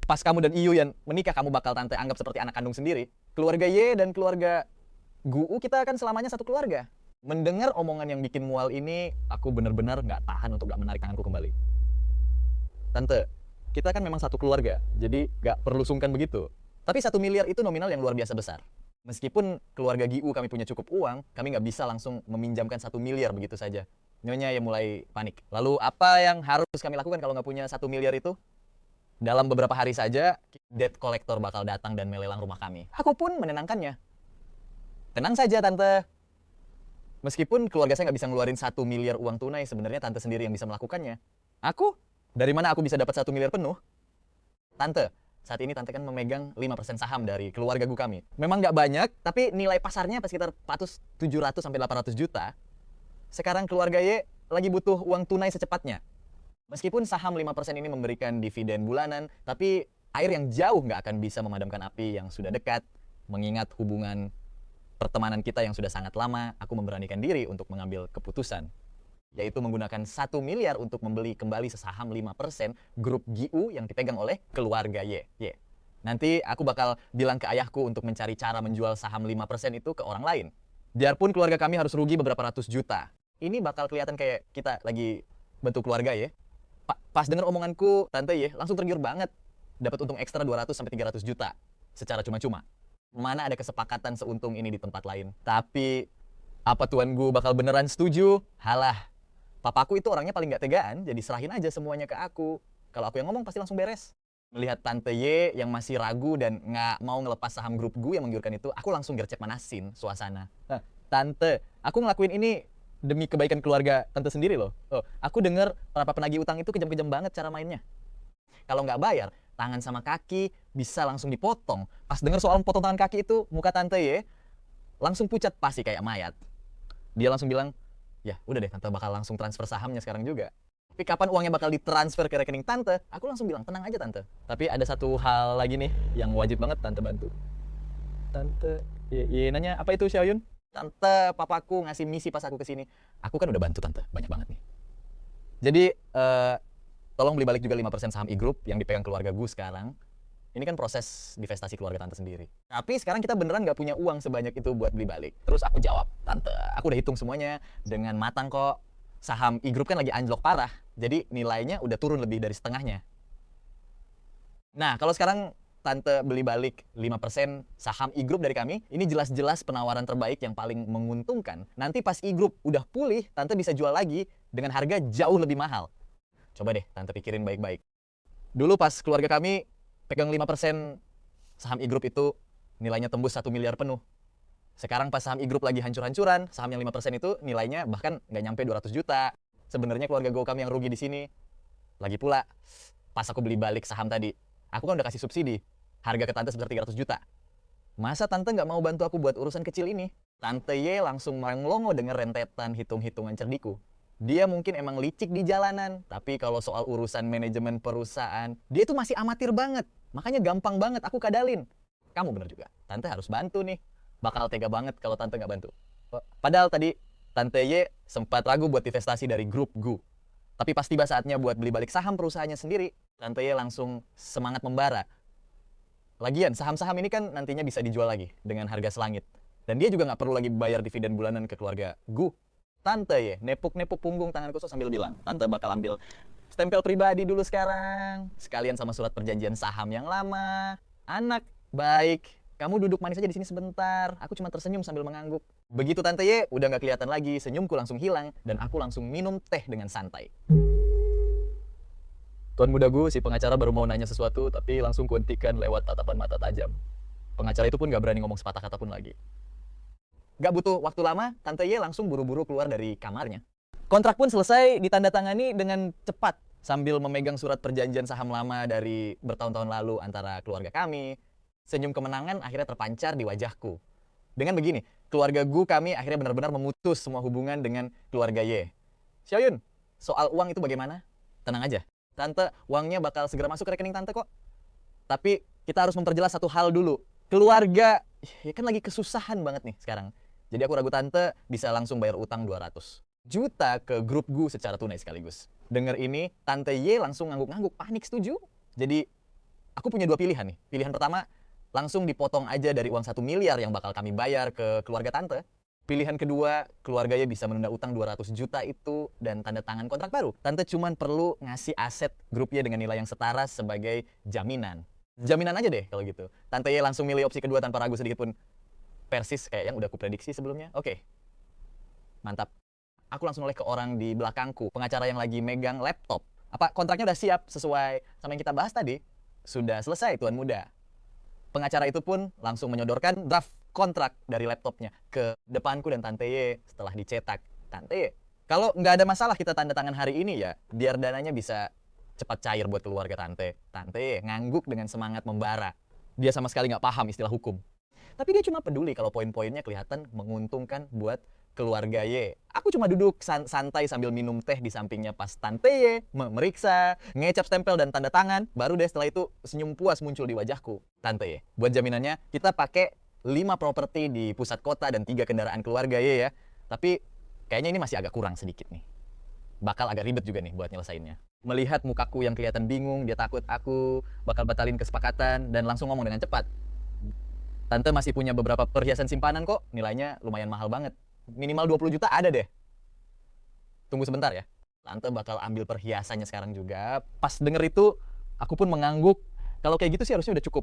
A: pas kamu dan Yuyan menikah, kamu bakal tante anggap seperti anak kandung sendiri. Keluarga Ye dan keluarga GU kita akan selamanya satu keluarga. Mendengar omongan yang bikin mual ini, aku benar-benar nggak tahan untuk nggak menarik tanganku kembali. Tante, kita kan memang satu keluarga, jadi nggak perlu sungkan begitu. Tapi 1 miliar itu nominal yang luar biasa besar. Meskipun keluarga GU kami punya cukup uang, kami nggak bisa langsung meminjamkan 1 miliar begitu saja. Nyonya yang mulai panik. Lalu apa yang harus kami lakukan kalau nggak punya 1 miliar itu? Dalam beberapa hari saja, debt collector bakal datang dan melelang rumah kami. Aku pun menenangkannya. Tenang saja tante. Meskipun keluarga saya nggak bisa ngeluarin 1 miliar uang tunai, sebenarnya tante sendiri yang bisa melakukannya. Aku? Dari mana aku bisa dapat 1 miliar penuh? Tante, saat ini tante kan memegang 5% saham dari keluarga gu kami. Memang nggak banyak, tapi nilai pasarnya sekitar 700 sampai 800 juta. Sekarang keluarga Y lagi butuh uang tunai secepatnya. Meskipun saham 5% ini memberikan dividen bulanan, tapi air yang jauh nggak akan bisa memadamkan api yang sudah dekat. Mengingat hubungan pertemanan kita yang sudah sangat lama, aku memberanikan diri untuk mengambil keputusan. Yaitu menggunakan 1 miliar untuk membeli kembali sesaham 5% grup GU yang dipegang oleh keluarga Y. Nanti aku bakal bilang ke ayahku untuk mencari cara menjual saham 5% itu ke orang lain. Biarpun keluarga kami harus rugi beberapa ratus juta. Ini bakal kelihatan kayak kita lagi bentuk keluarga ya. Pas denger omonganku, tante ya langsung tergiur banget. Dapat untung ekstra 200 sampai 300 juta secara cuma-cuma. Mana ada kesepakatan seuntung ini di tempat lain. Tapi apa tuan gue bakal beneran setuju? Halah. Papaku itu orangnya paling gak tegaan, jadi serahin aja semuanya ke aku. Kalau aku yang ngomong pasti langsung beres. Melihat tante Y yang masih ragu dan gak mau ngelepas saham grup gue yang menggiurkan itu, aku langsung gercep manasin suasana. Nah, tante, aku ngelakuin ini demi kebaikan keluarga tante sendiri loh. Aku denger para penagih utang itu kejam-kejam banget cara mainnya. Kalau nggak bayar, tangan sama kaki bisa langsung dipotong. Pas denger soal potong tangan kaki itu, muka tante Y langsung pucat pasti kayak mayat. Dia langsung bilang, ya udah deh tante bakal langsung transfer sahamnya sekarang juga. Tapi kapan uangnya bakal ditransfer ke rekening tante? Aku langsung bilang, tenang aja tante. Tapi ada satu hal lagi nih yang wajib banget tante bantu. Tante, iya nanya apa itu Xiaoyun? Tante, papaku ngasih misi pas aku kesini. Aku kan udah bantu tante, banyak banget nih. Jadi, tolong beli balik juga 5% saham e-group yang dipegang keluarga gue sekarang. Ini kan proses divestasi keluarga tante sendiri. Tapi sekarang kita beneran nggak punya uang sebanyak itu buat beli balik. Terus aku jawab, tante, aku udah hitung semuanya dengan matang kok. Saham e-group kan lagi anjlok parah. Jadi nilainya udah turun lebih dari setengahnya. Nah, kalau sekarang tante beli balik 5% saham e-group dari kami, ini jelas-jelas penawaran terbaik yang paling menguntungkan. Nanti pas e-group udah pulih, tante bisa jual lagi dengan harga jauh lebih mahal. Coba deh tante pikirin baik-baik. Dulu pas keluarga kami pegang 5% saham e-group itu nilainya tembus 1 miliar penuh. Sekarang pas saham e-group lagi hancur-hancuran, saham yang 5% itu nilainya bahkan nggak nyampe 200 juta. Sebenarnya keluarga Go kami yang rugi di sini. Lagi pula, pas aku beli balik saham tadi, aku kan udah kasih subsidi. Harga ke tante sebesar 300 juta. Masa tante nggak mau bantu aku buat urusan kecil ini? Tante Y langsung melongo denger rentetan hitung-hitungan cerdiku. Dia mungkin emang licik di jalanan, tapi kalau soal urusan manajemen perusahaan, dia itu masih amatir banget. Makanya gampang banget aku kadalin. Kamu bener juga, tante harus bantu nih. Bakal tega banget kalau tante nggak bantu. Padahal tadi tante Y sempat ragu buat investasi dari grup GU. Tapi pas tiba saatnya buat beli balik saham perusahaannya sendiri, tante Y langsung semangat membara. Lagian saham-saham ini kan nantinya bisa dijual lagi dengan harga selangit. Dan dia juga nggak perlu lagi bayar dividen bulanan ke keluarga GU. Tante ya, nepuk-nepuk punggung tanganku sambil bilang, tante bakal ambil stempel pribadi dulu sekarang. Sekalian sama surat perjanjian saham yang lama. Anak, baik. Kamu duduk manis aja di sini sebentar. Aku cuma tersenyum sambil mengangguk. Begitu Tante Y, udah nggak kelihatan lagi. Senyumku langsung hilang. Dan aku langsung minum teh dengan santai. Tuan muda gue, si pengacara baru mau nanya sesuatu, tapi langsung kuhentikan lewat tatapan mata tajam. Pengacara itu pun nggak berani ngomong sepatah kata pun lagi. Gak butuh waktu lama, Tante Y langsung buru-buru keluar dari kamarnya. Kontrak pun selesai ditandatangani dengan cepat sambil memegang surat perjanjian saham lama dari bertahun-tahun lalu antara keluarga kami. Senyum kemenangan akhirnya terpancar di wajahku. Dengan begini, keluarga Gu kami akhirnya benar-benar memutus semua hubungan dengan keluarga Y. Xiaoyun, soal uang itu bagaimana? Tenang aja, Tante, uangnya bakal segera masuk ke rekening Tante kok. Tapi kita harus memperjelas satu hal dulu. Keluarga, ya kan lagi kesusahan banget nih sekarang. Jadi aku ragu tante bisa langsung bayar utang 200 juta ke grup Gu secara tunai sekaligus. Dengar ini, tante Y langsung ngangguk-ngangguk, panik setuju. Jadi aku punya dua pilihan nih. Pilihan pertama, langsung dipotong aja dari uang 1 miliar yang bakal kami bayar ke keluarga tante. Pilihan kedua, keluarga Y bisa menunda utang 200 juta itu dan tanda tangan kontrak baru. Tante cuman perlu ngasih aset grup Y dengan nilai yang setara sebagai jaminan. Jaminan aja deh kalau gitu. Tante Y langsung milih opsi kedua tanpa ragu sedikit pun. Persis kayak yang udah aku prediksi sebelumnya. Oke. Mantap. Aku langsung noleh ke orang di belakangku, pengacara yang lagi megang laptop. Apa kontraknya udah siap sesuai sama yang kita bahas tadi? Sudah selesai, Tuan Muda. Pengacara itu pun langsung menyodorkan draft kontrak dari laptopnya ke depanku dan Tante Y setelah dicetak. Tante Y, kalau nggak ada masalah kita tanda tangan hari ini ya, biar dananya bisa cepat cair buat keluarga Tante. Tante Y ngangguk dengan semangat membara. Dia sama sekali nggak paham istilah hukum. Tapi dia cuma peduli kalau poin-poinnya kelihatan menguntungkan buat keluarga Y. Aku cuma duduk santai sambil minum teh di sampingnya pas Tante Y meriksa, ngecap stempel dan tanda tangan. Baru deh setelah itu senyum puas muncul di wajahku. Tante Y, buat jaminannya kita pakai 5 properti di pusat kota dan 3 kendaraan keluarga Y ya. Tapi kayaknya ini masih agak kurang sedikit nih. Bakal agak ribet juga nih buat nyelesainnya. Melihat mukaku yang kelihatan bingung, dia takut aku bakal batalin kesepakatan dan langsung ngomong dengan cepat. Tante masih punya beberapa perhiasan simpanan kok, nilainya lumayan mahal banget. Minimal 20 juta ada deh. Tunggu sebentar ya. Tante bakal ambil perhiasannya sekarang juga. Pas denger itu, aku pun mengangguk. Kalau kayak gitu sih harusnya udah cukup.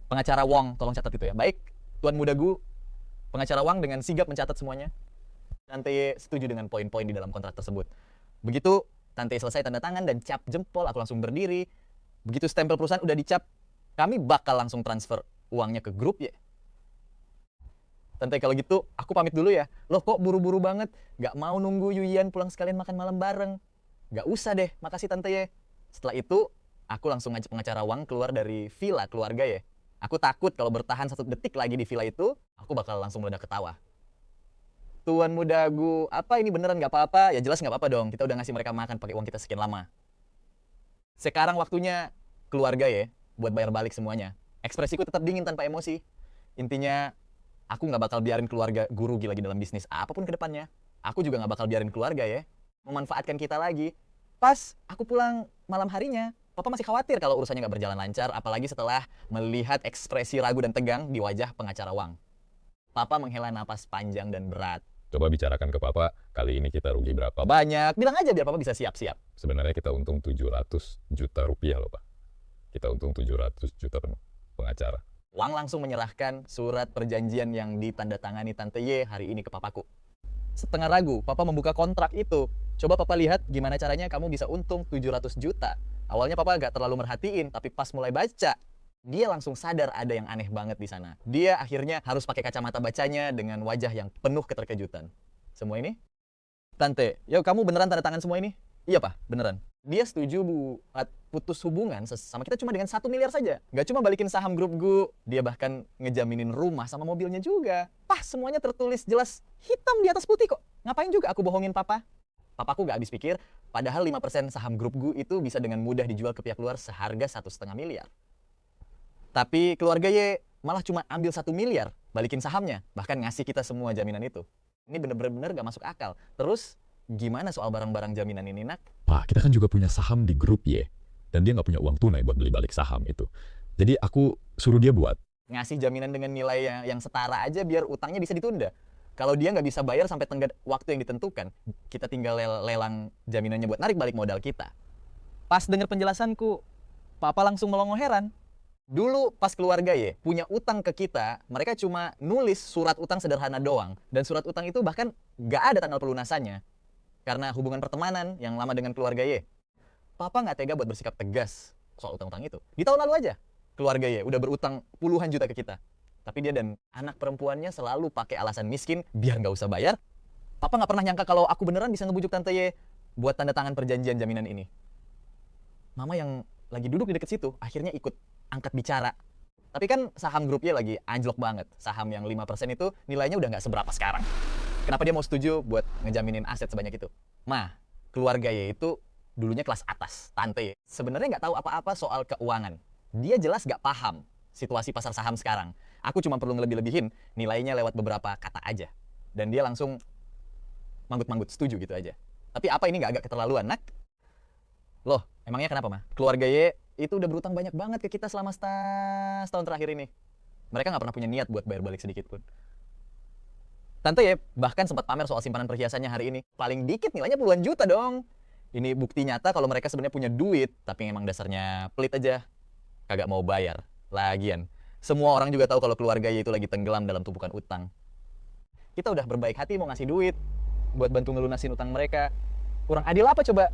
A: Pengacara Wong, tolong catat itu ya. Baik, Tuan Muda Gu, pengacara Wang dengan sigap mencatat semuanya. Tante setuju dengan poin-poin di dalam kontrak tersebut. Begitu Tante selesai tanda tangan dan cap jempol, aku langsung berdiri. Begitu stempel perusahaan udah dicap, kami bakal langsung transfer uangnya ke grup ya. Tante kalau gitu aku pamit dulu ya. Loh kok buru-buru banget? Gak mau nunggu Yuyan pulang sekalian makan malam bareng? Gak usah deh, makasih Tante ya. Setelah itu aku langsung ngajak pengacara Wang keluar dari villa keluarga ya. Aku takut kalau bertahan 1 detik lagi di villa itu, aku bakal langsung meledak ketawa. Tuan muda Gu, apa ini beneran nggak apa-apa? Ya jelas nggak apa-apa dong, kita udah ngasih mereka makan pakai uang kita sekian lama. Sekarang waktunya keluarga ya, buat bayar balik semuanya. Ekspresiku tetap dingin tanpa emosi. Intinya, aku nggak bakal biarin keluarga guru rugi lagi dalam bisnis apapun ke depannya. Aku juga nggak bakal biarin keluarga ya memanfaatkan kita lagi. Pas aku pulang malam harinya, Papa masih khawatir kalau urusannya nggak berjalan lancar, apalagi setelah melihat ekspresi ragu dan tegang di wajah pengacara Wang. Papa menghela napas panjang dan berat.
B: Coba bicarakan ke Papa, kali ini kita rugi berapa?
A: Banyak, bilang aja biar Papa bisa siap-siap.
B: Sebenarnya kita untung 700 juta rupiah loh Pak. Kita untung 700 juta pengacara.
A: Wang langsung menyerahkan surat perjanjian yang ditandatangani Tante Ye hari ini ke papaku. Setengah ragu, Papa membuka kontrak itu. Coba Papa lihat gimana caranya kamu bisa untung 700 juta. Awalnya Papa gak terlalu merhatiin, tapi pas mulai baca, dia langsung sadar ada yang aneh banget di sana. Dia akhirnya harus pakai kacamata bacanya dengan wajah yang penuh keterkejutan. Semua ini? Tante, yo kamu beneran tanda tangan semua ini? Iya Pak, beneran. Dia setuju buat putus hubungan sama kita cuma dengan 1 miliar saja. Gak cuma balikin saham grup Gu, dia bahkan ngejaminin rumah sama mobilnya juga. Pah, semuanya tertulis jelas hitam di atas putih kok. Ngapain juga aku bohongin Papa? Papaku gak habis pikir, padahal 5% saham grup Gu itu bisa dengan mudah dijual ke pihak luar seharga 1,5 miliar. Tapi keluarga Ye malah cuma ambil 1 miliar, balikin sahamnya, bahkan ngasih kita semua jaminan itu. Ini bener-bener gak masuk akal. Terus, gimana soal barang-barang jaminan ini, Nak?
B: Pak, kita kan juga punya saham di grup Y. Dan dia nggak punya uang tunai buat beli balik saham itu. Jadi aku suruh dia buat.
A: Ngasih jaminan dengan nilai yang setara aja biar utangnya bisa ditunda. Kalau dia nggak bisa bayar sampai tenggat waktu yang ditentukan, kita tinggal lelang jaminannya buat narik balik modal kita. Pas dengar penjelasanku, Papa langsung melongo heran. Dulu pas keluarga ya punya utang ke kita, mereka cuma nulis surat utang sederhana doang. Dan surat utang itu bahkan nggak ada tanggal pelunasannya. Karena hubungan pertemanan yang lama dengan keluarga Y. Papa nggak tega buat bersikap tegas soal utang-utang itu. Di tahun lalu aja, keluarga Y udah berutang puluhan juta ke kita. Tapi dia dan anak perempuannya selalu pakai alasan miskin biar nggak usah bayar. Papa nggak pernah nyangka kalau aku beneran bisa ngebujuk Tante Y buat tanda tangan perjanjian jaminan ini. Mama yang lagi duduk di deket situ akhirnya ikut angkat bicara. Tapi kan saham grupnya lagi anjlok banget. Saham yang 5% itu nilainya udah nggak seberapa sekarang. Kenapa dia mau setuju buat ngejaminin aset sebanyak itu? Keluarga Y itu dulunya kelas atas, Tante Y. Sebenarnya nggak tahu apa-apa soal keuangan. Dia jelas nggak paham situasi pasar saham sekarang. Aku cuma perlu ngelebih-lebihin nilainya lewat beberapa kata aja. Dan dia langsung manggut-manggut setuju gitu aja. Tapi apa ini nggak agak keterlaluan, Nak? Loh, emangnya kenapa, Ma? Keluarga Y itu udah berutang banyak banget ke kita selama setahun terakhir ini. Mereka nggak pernah punya niat buat bayar balik sedikit pun. Tante Y bahkan sempat pamer soal simpanan perhiasannya hari ini. Paling dikit nilainya puluhan juta dong. Ini bukti nyata kalau mereka sebenarnya punya duit, tapi emang dasarnya pelit aja. Kagak mau bayar. Lagian, semua orang juga tahu kalau keluarga Y itu lagi tenggelam dalam tumpukan utang. Kita udah berbaik hati mau ngasih duit buat bantu ngelunasin utang mereka. Kurang adil apa coba?